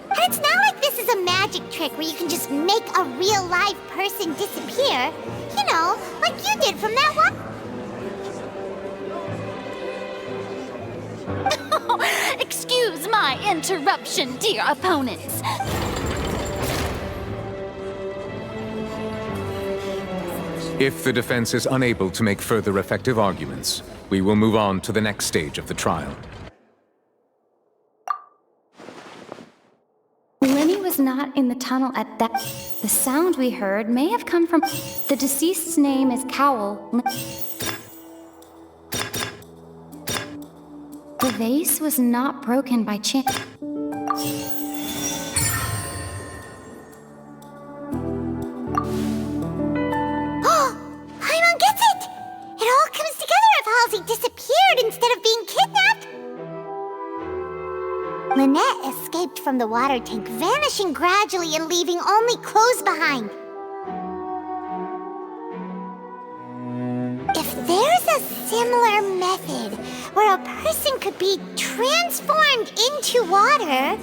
And it's not like this is a magic trick where you can just make a real-life person disappear. You know, like you did from that one. Excuse my interruption, dear opponents. If the defense is unable to make further effective arguments, we will move on to the next stage of the trial. Lenny was not in the tunnel at that. The sound we heard may have come from. The deceased's name is Cowell. The vase was not broken by chance. Paimon gets it! It all comes together if Halsey disappeared instead of being kidnapped. Lynette escaped from the water tank, vanishing gradually and leaving only clothes behind. If there's a similar method where a person could be transformed into water...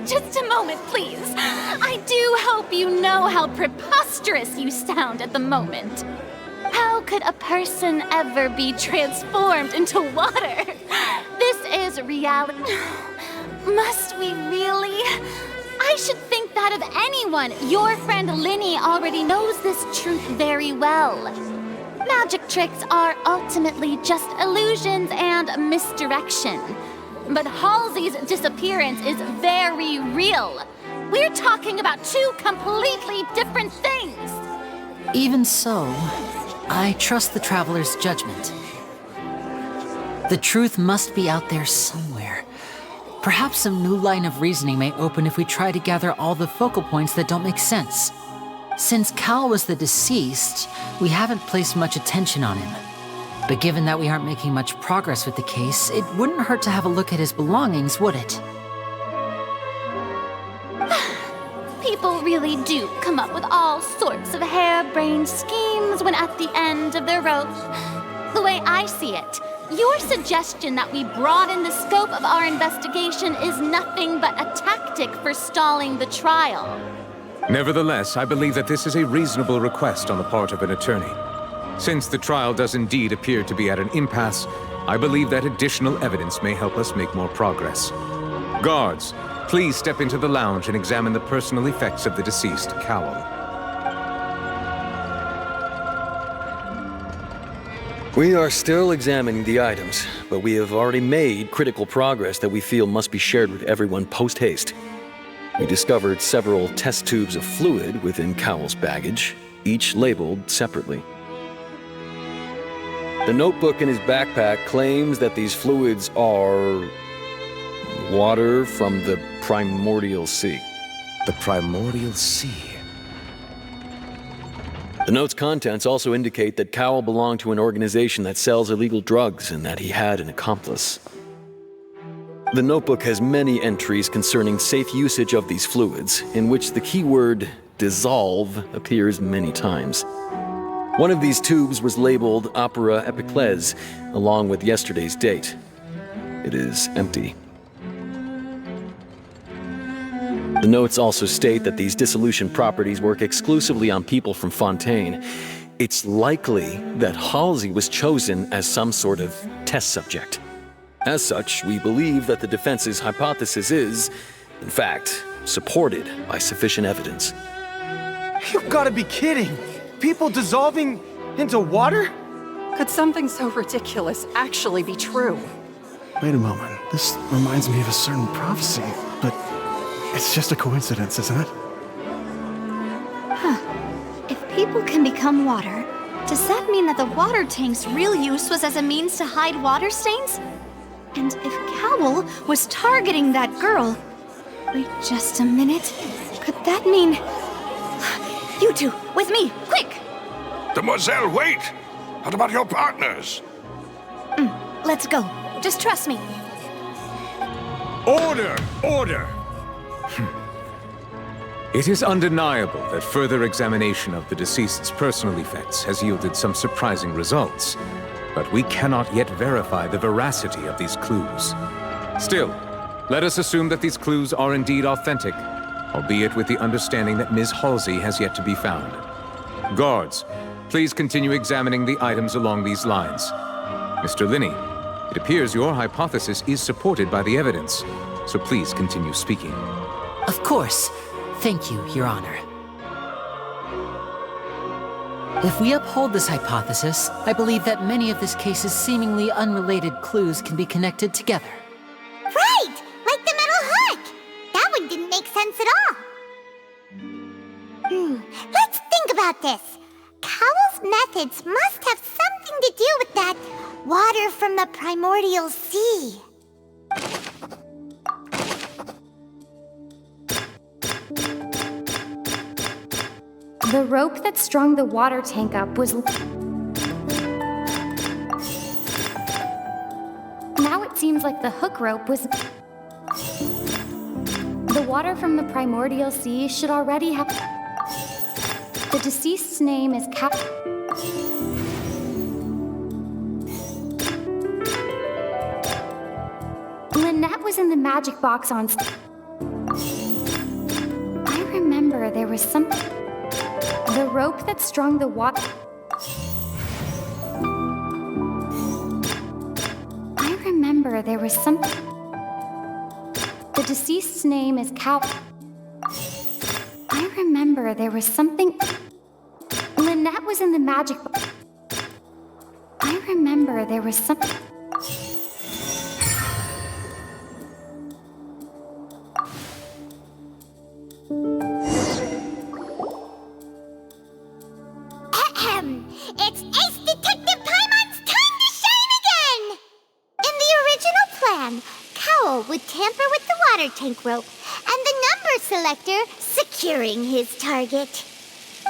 Just a moment, please. I do hope you know how preposterous you sound at the moment. How could a person ever be transformed into water? This is reality. Must we really? I should think that of anyone. Your friend Linny already knows this truth very well. Magic tricks are ultimately just illusions and misdirection. But Halsey's disappearance is very real. We're talking about two completely different things. Even so, I trust the traveler's judgment. The truth must be out there somewhere. Perhaps some new line of reasoning may open if we try to gather all the focal points that don't make sense. Since Cal was the deceased, we haven't placed much attention on him. But given that we aren't making much progress with the case, it wouldn't hurt to have a look at his belongings, would it? People really do come up with all sorts of harebrained schemes when at the end of their rope. The way I see it, your suggestion that we broaden the scope of our investigation is nothing but a tactic for stalling the trial. Nevertheless, I believe that this is a reasonable request on the part of an attorney. Since the trial does indeed appear to be at an impasse, I believe that additional evidence may help us make more progress. Guards, please step into the lounge and examine the personal effects of the deceased, Cowell. We are still examining the items, but we have already made critical progress that we feel must be shared with everyone post-haste. We discovered several test tubes of fluid within Cowell's baggage, each labeled separately. The notebook in his backpack claims that these fluids are water from the primordial sea. The primordial sea? The note's contents also indicate that Cowell belonged to an organization that sells illegal drugs and that he had an accomplice. The notebook has many entries concerning safe usage of these fluids, in which the keyword dissolve appears many times. One of these tubes was labeled Opera Epiclese, along with yesterday's date. It is empty. The notes also state that these dissolution properties work exclusively on people from Fontaine. It's likely that Halsey was chosen as some sort of test subject. As such, we believe that the defense's hypothesis is, in fact, supported by sufficient evidence. You've got to be kidding! People dissolving into water? Could something so ridiculous actually be true? Wait a moment. This reminds me of a certain prophecy, but it's just a coincidence, isn't it? Huh. If people can become water, does that mean that the water tank's real use was as a means to hide water stains? And if Cowell was targeting that girl... Wait just a minute. Could that mean... You two, with me, quick! Demoiselle, wait! What about your partners? Let's go. Just trust me. Order! Order! It is undeniable that further examination of the deceased's personal effects has yielded some surprising results, but we cannot yet verify the veracity of these clues. Still, let us assume that these clues are indeed authentic, albeit with the understanding that Ms. Halsey has yet to be found. Guards, please continue examining the items along these lines. Mr. Linney, it appears your hypothesis is supported by the evidence, so please continue speaking. Of course. Thank you, Your Honor. If we uphold this hypothesis, I believe that many of this case's seemingly unrelated clues can be connected together. Right! Like the metal hook! That one didn't make sense at all. Let's think about this. Cowell's methods must have something to do with that water from the primordial sea. The rope that strung the water tank up was... Now it seems like the hook rope was... The water from the primordial sea should already have... The deceased's name is Lynette was in the magic box on... I remember there was something... The rope that strung the water... I remember there was something... The deceased's name is I remember there was something... Lynette was in the magic... I remember there was something... It's Ace Detective Paimon's time to shine again! In the original plan, Cowell would tamper with the water tank rope and the number selector securing his target.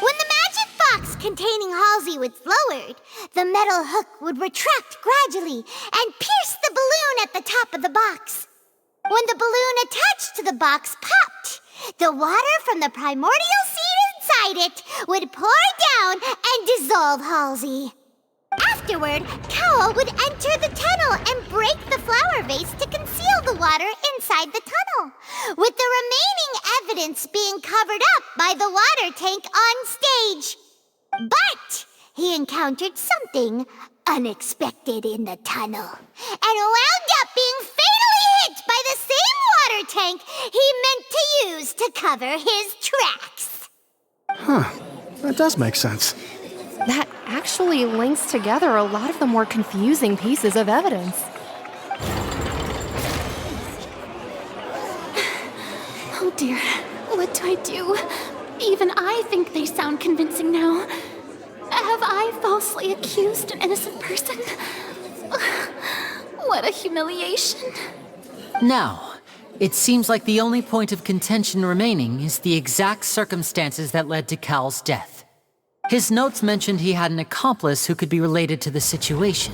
When the magic box containing Halsey was lowered, the metal hook would retract gradually and pierce the balloon at the top of the box. When the balloon attached to the box popped, the water from the primordial seed inside it would pour down and dissolve Halsey. Afterward, Cowell would enter the tunnel and break the flower vase to conceal the water inside the tunnel, with the remaining evidence being covered up by the water tank on stage. But he encountered something unexpected in the tunnel and wound up being fatally hit by the same water tank he meant to use to cover his tracks. Huh. That does make sense. That actually links together a lot of the more confusing pieces of evidence. Oh dear, what do I do? Even I think they sound convincing now. Have I falsely accused an innocent person? What a humiliation. Now, it seems like the only point of contention remaining is the exact circumstances that led to Cal's death. His notes mentioned he had an accomplice who could be related to the situation.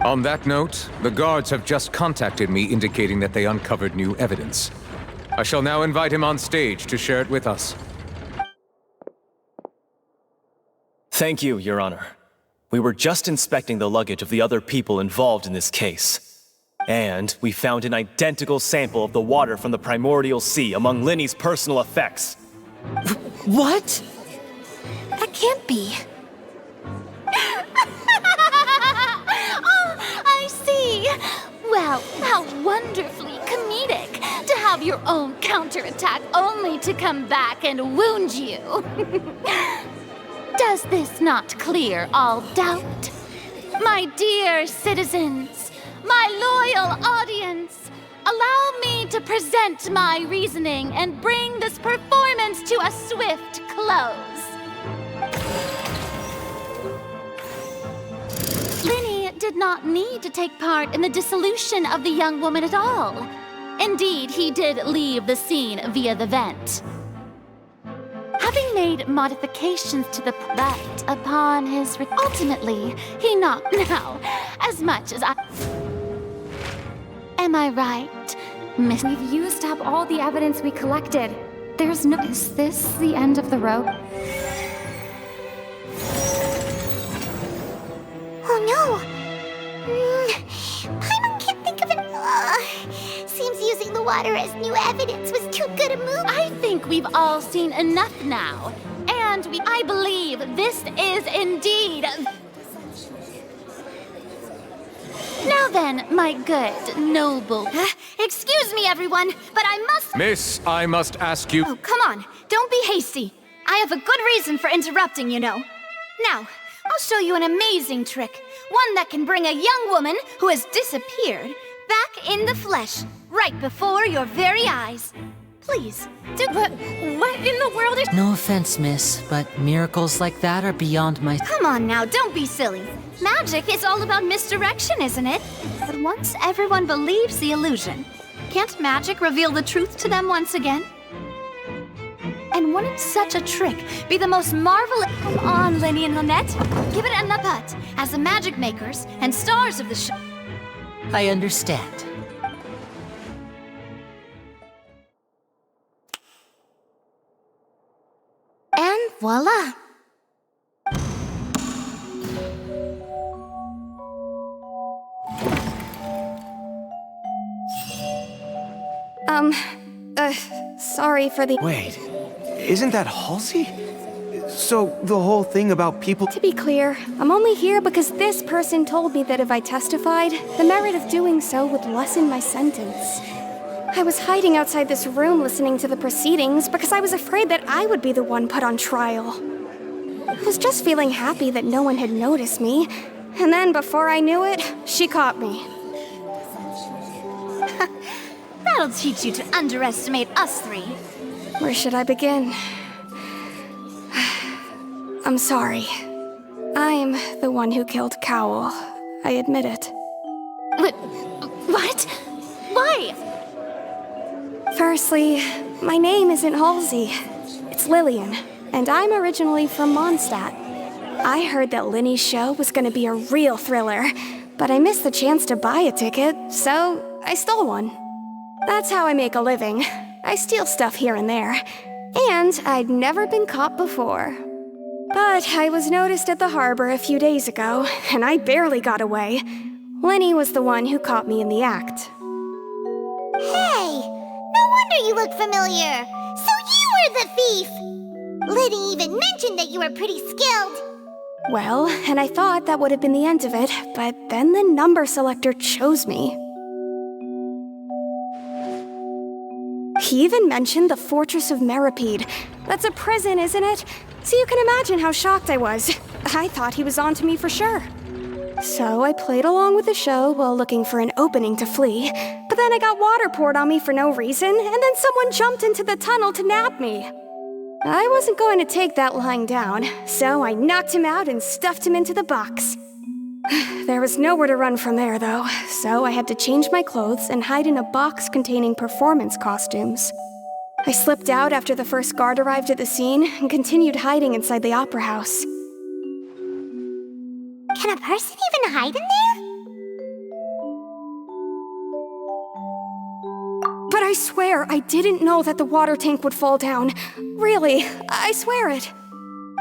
On that note, the guards have just contacted me indicating that they uncovered new evidence. I shall now invite him on stage to share it with us. Thank you, Your Honor. We were just inspecting the luggage of the other people involved in this case. And we found an identical sample of the water from the primordial sea among Linny's personal effects. What? That can't be. Oh, I see. Well, how wonderfully comedic to have your own counterattack only to come back and wound you. Does this not clear all doubt? My dear citizens, my loyal audience, allow me to present my reasoning and bring this performance to a swift close. Linny did not need to take part in the dissolution of the young woman at all. Indeed, he did leave the scene via the vent. Having made modifications to the but upon his ultimately, he not now as much as I... Am I right, Miss? We've used up all the evidence we collected. There's no... Is this the end of the rope? Oh no! Paimon can't think of it. Seems using the water as new evidence was too good a move. I think we've all seen enough now. And I believe this is indeed... Now then, my good, noble... Excuse me, everyone, but I must... Miss, I must ask you... Oh, come on. Don't be hasty. I have a good reason for interrupting, you know. Now, I'll show you an amazing trick. One that can bring a young woman who has disappeared back in the flesh, right before your very eyes. Please, do— What in the world is— No offense, miss, but miracles like that are beyond my— Come on now, don't be silly. Magic is all about misdirection, isn't it? But once everyone believes the illusion, can't magic reveal the truth to them once again? And wouldn't such a trick be the most marvelous— Come on, Lenny and Lynette. Give it a putt, as the magic makers and stars of the show. I understand. And voila! Sorry for the— Wait, isn't that Halsey? So the whole thing about people— To be clear, I'm only here because this person told me that if I testified, the merit of doing so would lessen my sentence. I was hiding outside this room listening to the proceedings because I was afraid that I would be the one put on trial. I was just feeling happy that no one had noticed me, and then before I knew it, she caught me. That'll teach you to underestimate us three. Where should I begin? I'm sorry. I'm the one who killed Cowell. I admit it. What? Why? Firstly, my name isn't Halsey. It's Lillian, and I'm originally from Mondstadt. I heard that Linny's show was gonna be a real thriller, but I missed the chance to buy a ticket, so I stole one. That's how I make a living. I steal stuff here and there, and I'd never been caught before. But I was noticed at the harbor a few days ago, and I barely got away. Lenny was the one who caught me in the act. Hey, no wonder you look familiar. So you were the thief. Liddy even mentioned that you were pretty skilled. Well, and I thought that would have been the end of it, but then the number selector chose me. He even mentioned the Fortress of Meripede. That's a prison, isn't it? So you can imagine how shocked I was. I thought he was onto me for sure. So I played along with the show while looking for an opening to flee, but then I got water poured on me for no reason, and then someone jumped into the tunnel to nab me. I wasn't going to take that lying down, so I knocked him out and stuffed him into the box. There was nowhere to run from there, though, so I had to change my clothes and hide in a box containing performance costumes. I slipped out after the first guard arrived at the scene and continued hiding inside the opera house. Can a person even hide in there? But I swear I didn't know that the water tank would fall down. Really, I swear it.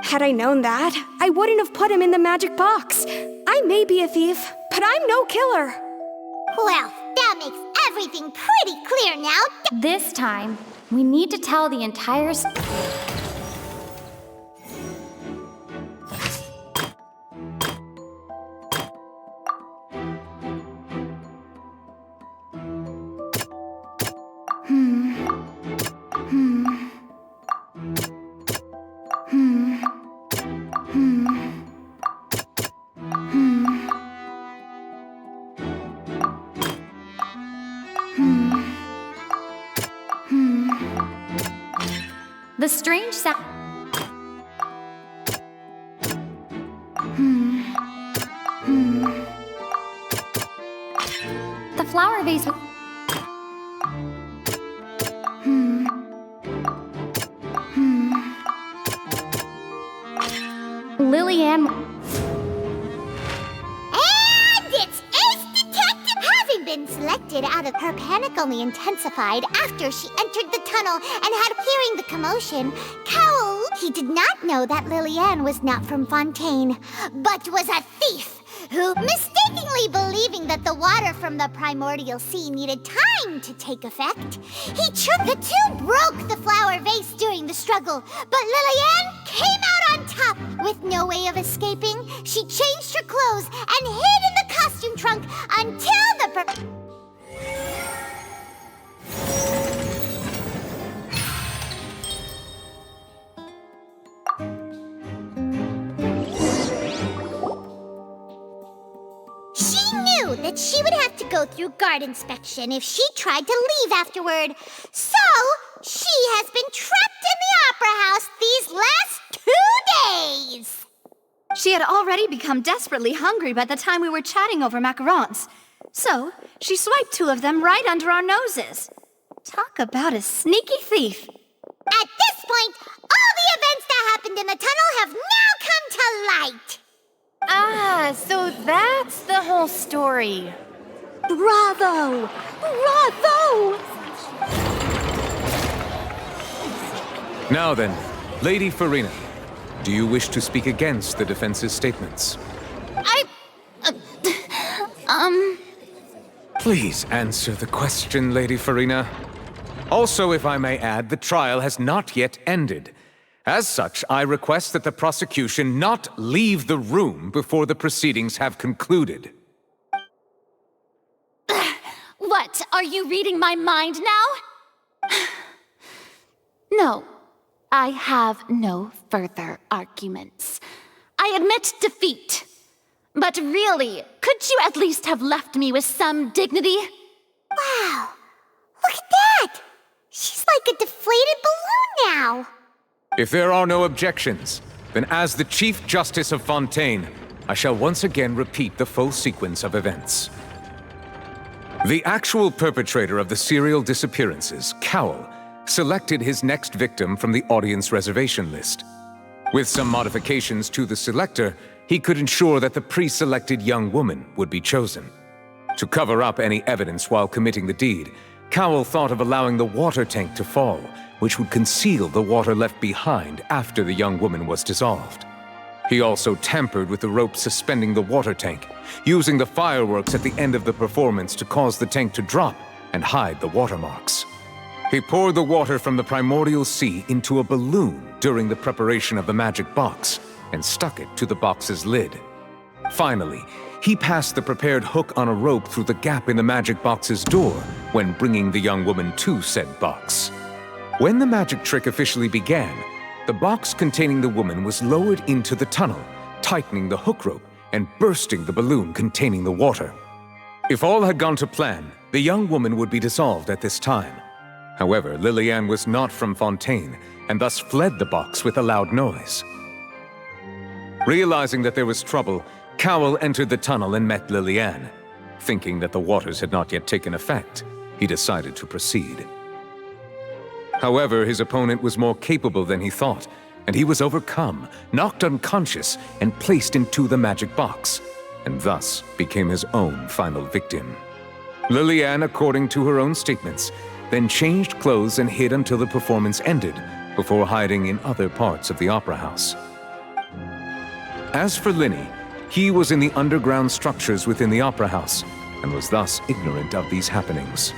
Had I known that, I wouldn't have put him in the magic box. I may be a thief, but I'm no killer. Well, that makes everything pretty clear now. This time, we need to tell the entire The strange sound. The flower vase. Lillian. And it's Ace Detective! Having been selected out of her panic only intensified after she entered the tunnel and had hearing the commotion, Cowell, he did not know that Lillian was not from Fontaine, but was a thief who, mistakenly believing that the water from the primordial sea needed time to take effect, the two broke the flower vase during the struggle, but Lillian came out on top. With no way of escaping, she changed her clothes and hid in the costume trunk until the that she would have to go through guard inspection if she tried to leave afterward. So, she has been trapped in the Opera House these last 2 days. She had already become desperately hungry by the time we were chatting over macarons. So, she swiped 2 of them right under our noses. Talk about a sneaky thief. At this point, all the events that happened in the tunnel have now come to light. Ah, so that's the whole story. Bravo! Bravo! Now then, Lady Farina, do you wish to speak against the defense's statements? Please answer the question, Lady Farina. Also, if I may add, the trial has not yet ended. As such, I request that the prosecution not leave the room before the proceedings have concluded. What, are you reading my mind now? No, I have no further arguments. I admit defeat. But really, could you at least have left me with some dignity? Wow, look at that! She's like a deflated balloon now. If there are no objections, then as the Chief Justice of Fontaine, I shall once again repeat the full sequence of events. The actual perpetrator of the serial disappearances, Cowell, selected his next victim from the audience reservation list. With some modifications to the selector, he could ensure that the pre-selected young woman would be chosen. To cover up any evidence while committing the deed, Cowell thought of allowing the water tank to fall, which would conceal the water left behind after the young woman was dissolved. He also tampered with the rope suspending the water tank, using the fireworks at the end of the performance to cause the tank to drop and hide the watermarks. He poured the water from the primordial sea into a balloon during the preparation of the magic box and stuck it to the box's lid. Finally, he passed the prepared hook on a rope through the gap in the magic box's door when bringing the young woman to said box. When the magic trick officially began, the box containing the woman was lowered into the tunnel, tightening the hook rope and bursting the balloon containing the water. If all had gone to plan, the young woman would be dissolved at this time. However, Lillian was not from Fontaine and thus fled the box with a loud noise. Realizing that there was trouble, Cowell entered the tunnel and met Lillian. Thinking that the waters had not yet taken effect, he decided to proceed. However, his opponent was more capable than he thought, and he was overcome, knocked unconscious, and placed into the magic box, and thus became his own final victim. Lillian, according to her own statements, then changed clothes and hid until the performance ended, before hiding in other parts of the opera house. As for Linny, he was in the underground structures within the opera house, and was thus ignorant of these happenings.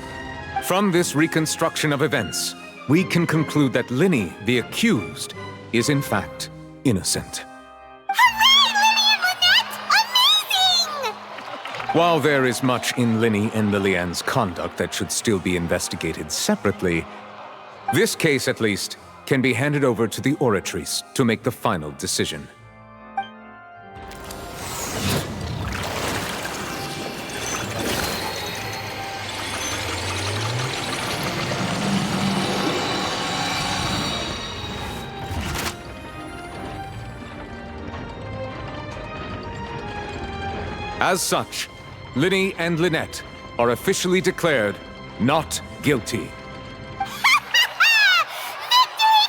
From this reconstruction of events, we can conclude that Linny, the accused, is in fact innocent. Hooray, Linny and Lynette! Amazing! While there is much in Linny and Lillian's conduct that should still be investigated separately, this case, at least, can be handed over to the Oratrice to make the final decision. As such, Linny and Lynette are officially declared not guilty. Victory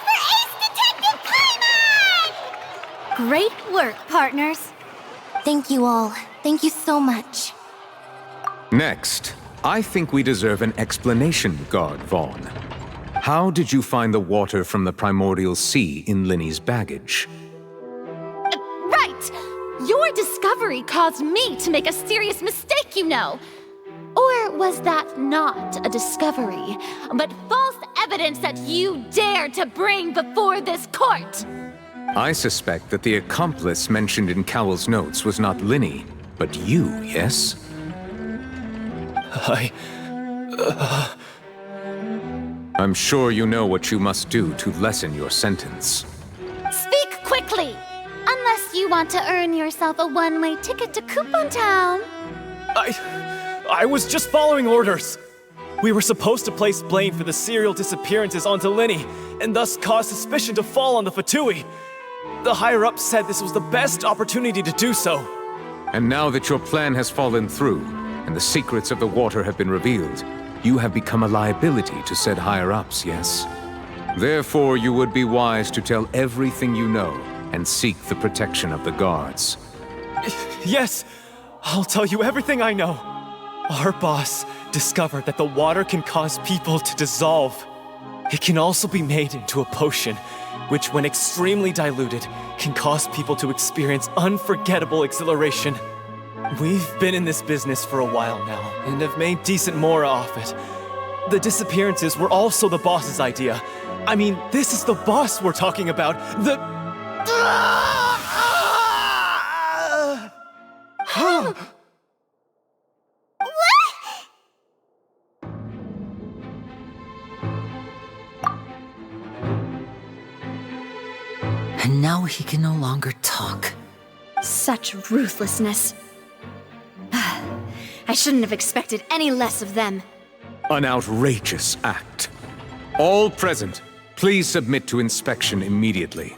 for Ace Detective Paimon! Great work, partners. Thank you all. Thank you so much. Next, I think we deserve an explanation, Guard Vaughn. How did you find the water from the primordial sea in Linny's baggage? Right! Your discovery caused me to make a serious mistake, you know. Or was that not a discovery, but false evidence that you dared to bring before this court? I suspect that the accomplice mentioned in Cowell's notes was not Linny, but you, yes? I'm sure you know what you must do to lessen your sentence. Speak quickly! Unless you want to earn yourself a one-way ticket to Coupon Town. I was just following orders. We were supposed to place blame for the serial disappearances onto Linny, and thus cause suspicion to fall on the Fatui. The higher-ups said this was the best opportunity to do so. And now that your plan has fallen through, and the secrets of the water have been revealed, you have become a liability to said higher-ups, yes? Therefore, you would be wise to tell everything you know, and seek the protection of the guards. Yes, I'll tell you everything I know. Our boss discovered that the water can cause people to dissolve. It can also be made into a potion, which when extremely diluted, can cause people to experience unforgettable exhilaration. We've been in this business for a while now, and have made decent more off it. The disappearances were also the boss's idea. I mean, this is the boss we're talking about. And now he can no longer talk. Such ruthlessness. I shouldn't have expected any less of them. An outrageous act. All present, please submit to inspection immediately.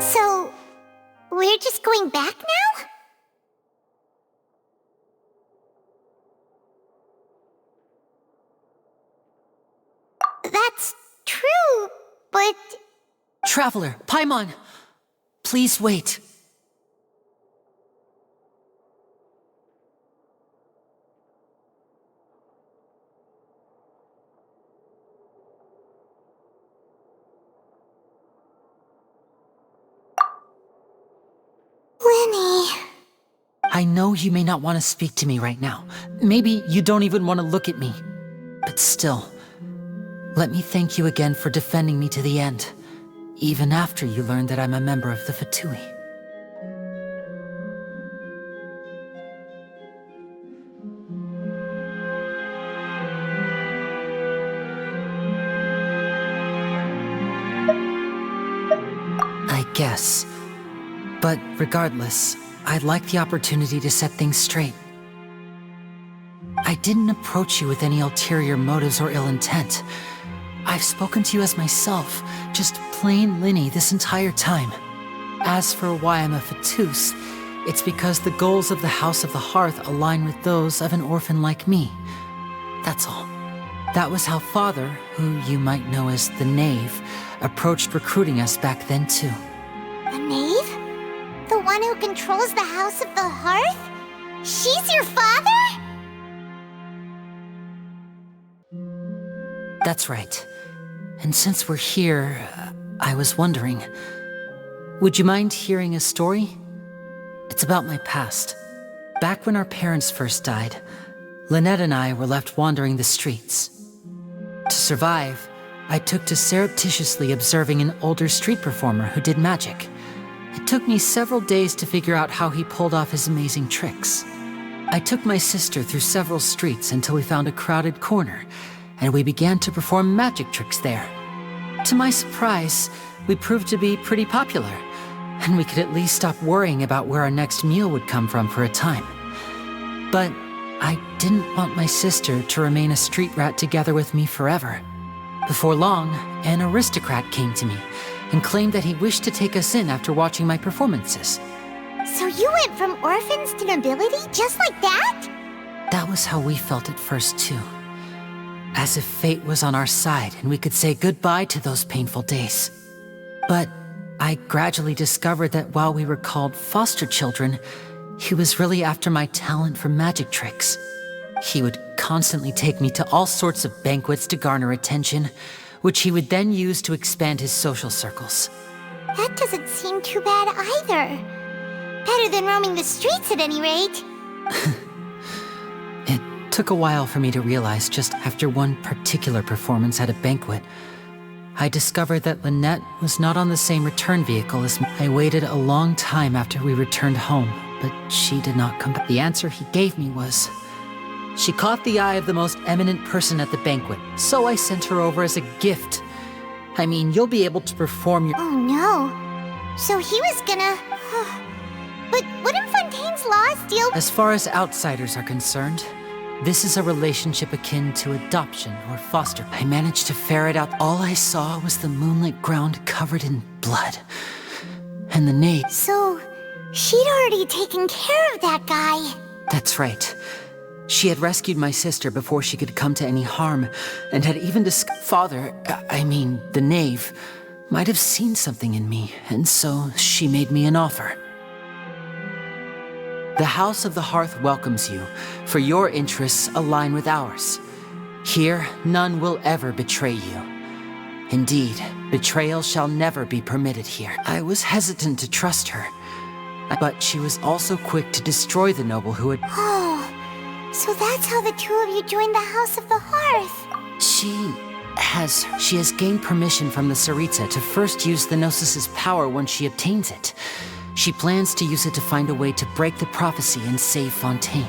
So, we're just going back now? That's true, but... Traveler, Paimon! Please wait. Linny... I know you may not want to speak to me right now. Maybe you don't even want to look at me. But still, let me thank you again for defending me to the end, even after you learned that I'm a member of the Fatui. I guess. But regardless, I'd like the opportunity to set things straight. I didn't approach you with any ulterior motives or ill intent. I've spoken to you as myself, just plain Linny this entire time. As for why I'm a Fatus, it's because the goals of the House of the Hearth align with those of an orphan like me. That's all. That was how Father, who you might know as the Knave, approached recruiting us back then too. The Knave? The one who controls the House of the Hearth? She's your father? That's right. And since we're here, I was wondering, would you mind hearing a story? It's about my past. Back when our parents first died, Lynette and I were left wandering the streets. To survive, I took to surreptitiously observing an older street performer who did magic. It took me several days to figure out how he pulled off his amazing tricks. I took my sister through several streets until we found a crowded corner, and we began to perform magic tricks there. To my surprise, we proved to be pretty popular, and we could at least stop worrying about where our next meal would come from for a time. But I didn't want my sister to remain a street rat together with me forever. Before long, an aristocrat came to me and claimed that he wished to take us in after watching my performances. So you went from orphans to nobility just like that? That was how we felt at first, too. As if fate was on our side and we could say goodbye to those painful days. But I gradually discovered that while we were called foster children, he was really after my talent for magic tricks. He would constantly take me to all sorts of banquets to garner attention, which he would then use to expand his social circles. That doesn't seem too bad either. Better than roaming the streets at any rate. It took a while for me to realize just after one particular performance at a banquet, I discovered that Lynette was not on the same return vehicle as me. I waited a long time after we returned home, but she did not come back. The answer he gave me was, She caught the eye of the most eminent person at the banquet, so I sent her over as a gift. I mean, you'll be able to perform your— Oh no. So he was gonna... But wouldn't Fontaine's laws deal— As far as outsiders are concerned, this is a relationship akin to adoption or foster. I managed to ferret out. All I saw was the moonlit ground covered in blood. And the knave— So, she'd already taken care of that guy. That's right. She had rescued my sister before she could come to any harm, and had even Father, the knave, might have seen something in me, and so she made me an offer. The House of the Hearth welcomes you, for your interests align with ours. Here, none will ever betray you. Indeed, betrayal shall never be permitted here. I was hesitant to trust her, but she was also quick to destroy the noble who had— Oh, so that's how the two of you joined the House of the Hearth. She has gained permission from the Tsaritsa to first use the Gnosis' power when she obtains it. She plans to use it to find a way to break the prophecy and save Fontaine.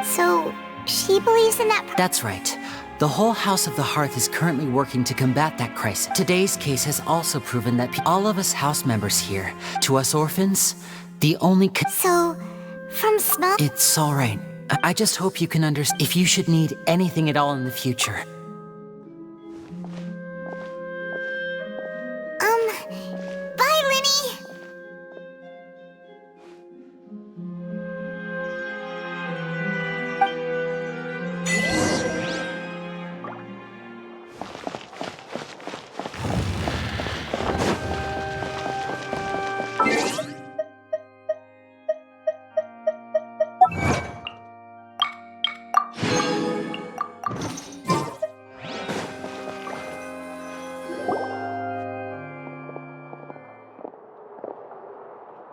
So, she believes in that— That's right. The whole House of the Hearth is currently working to combat that crisis. Today's case has also proven that all of us house members here, to us orphans, the only— So, from small— It's all right. I just hope you can understand if you should need anything at all in the future. Bye, Linny!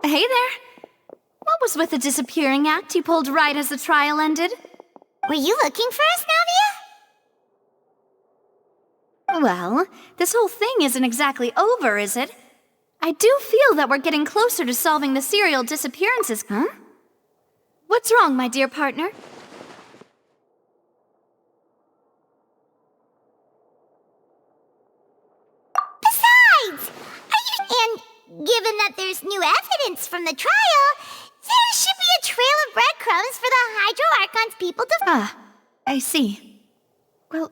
Hey there. What was with the disappearing act you pulled right as the trial ended? Were you looking for us, Navia? Well, this whole thing isn't exactly over, is it? I do feel that we're getting closer to solving the serial disappearances, huh? What's wrong, my dear partner? Besides, and given that there's new evidence from the trial, there should be a trail of breadcrumbs for the Hydro Archon's people to— Ah, I see. Well,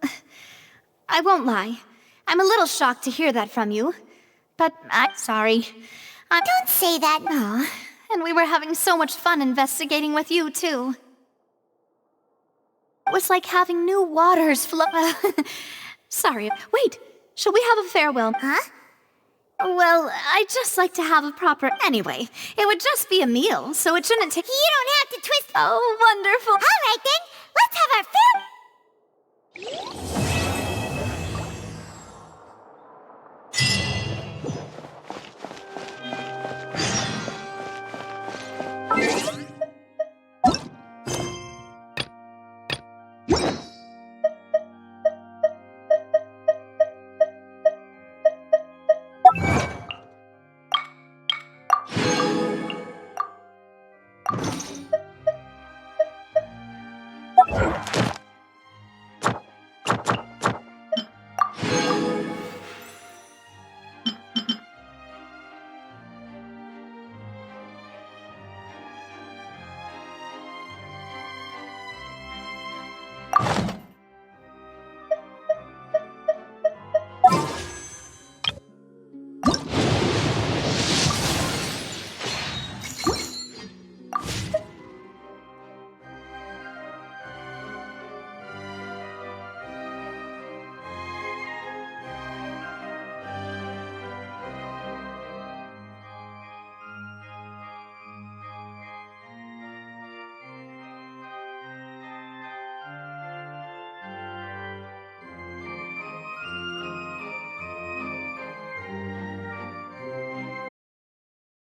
I won't lie. I'm a little shocked to hear that from you. But I'm sorry. Don't say that. Aw, and we were having so much fun investigating with you, too. It was like having new waters flow— Sorry, wait. Shall we have a farewell? Huh? Well, I'd just like to have a proper— Anyway, it would just be a meal, so it shouldn't take— You don't have to twist— Oh, wonderful. All right, then. Let's have our farewell—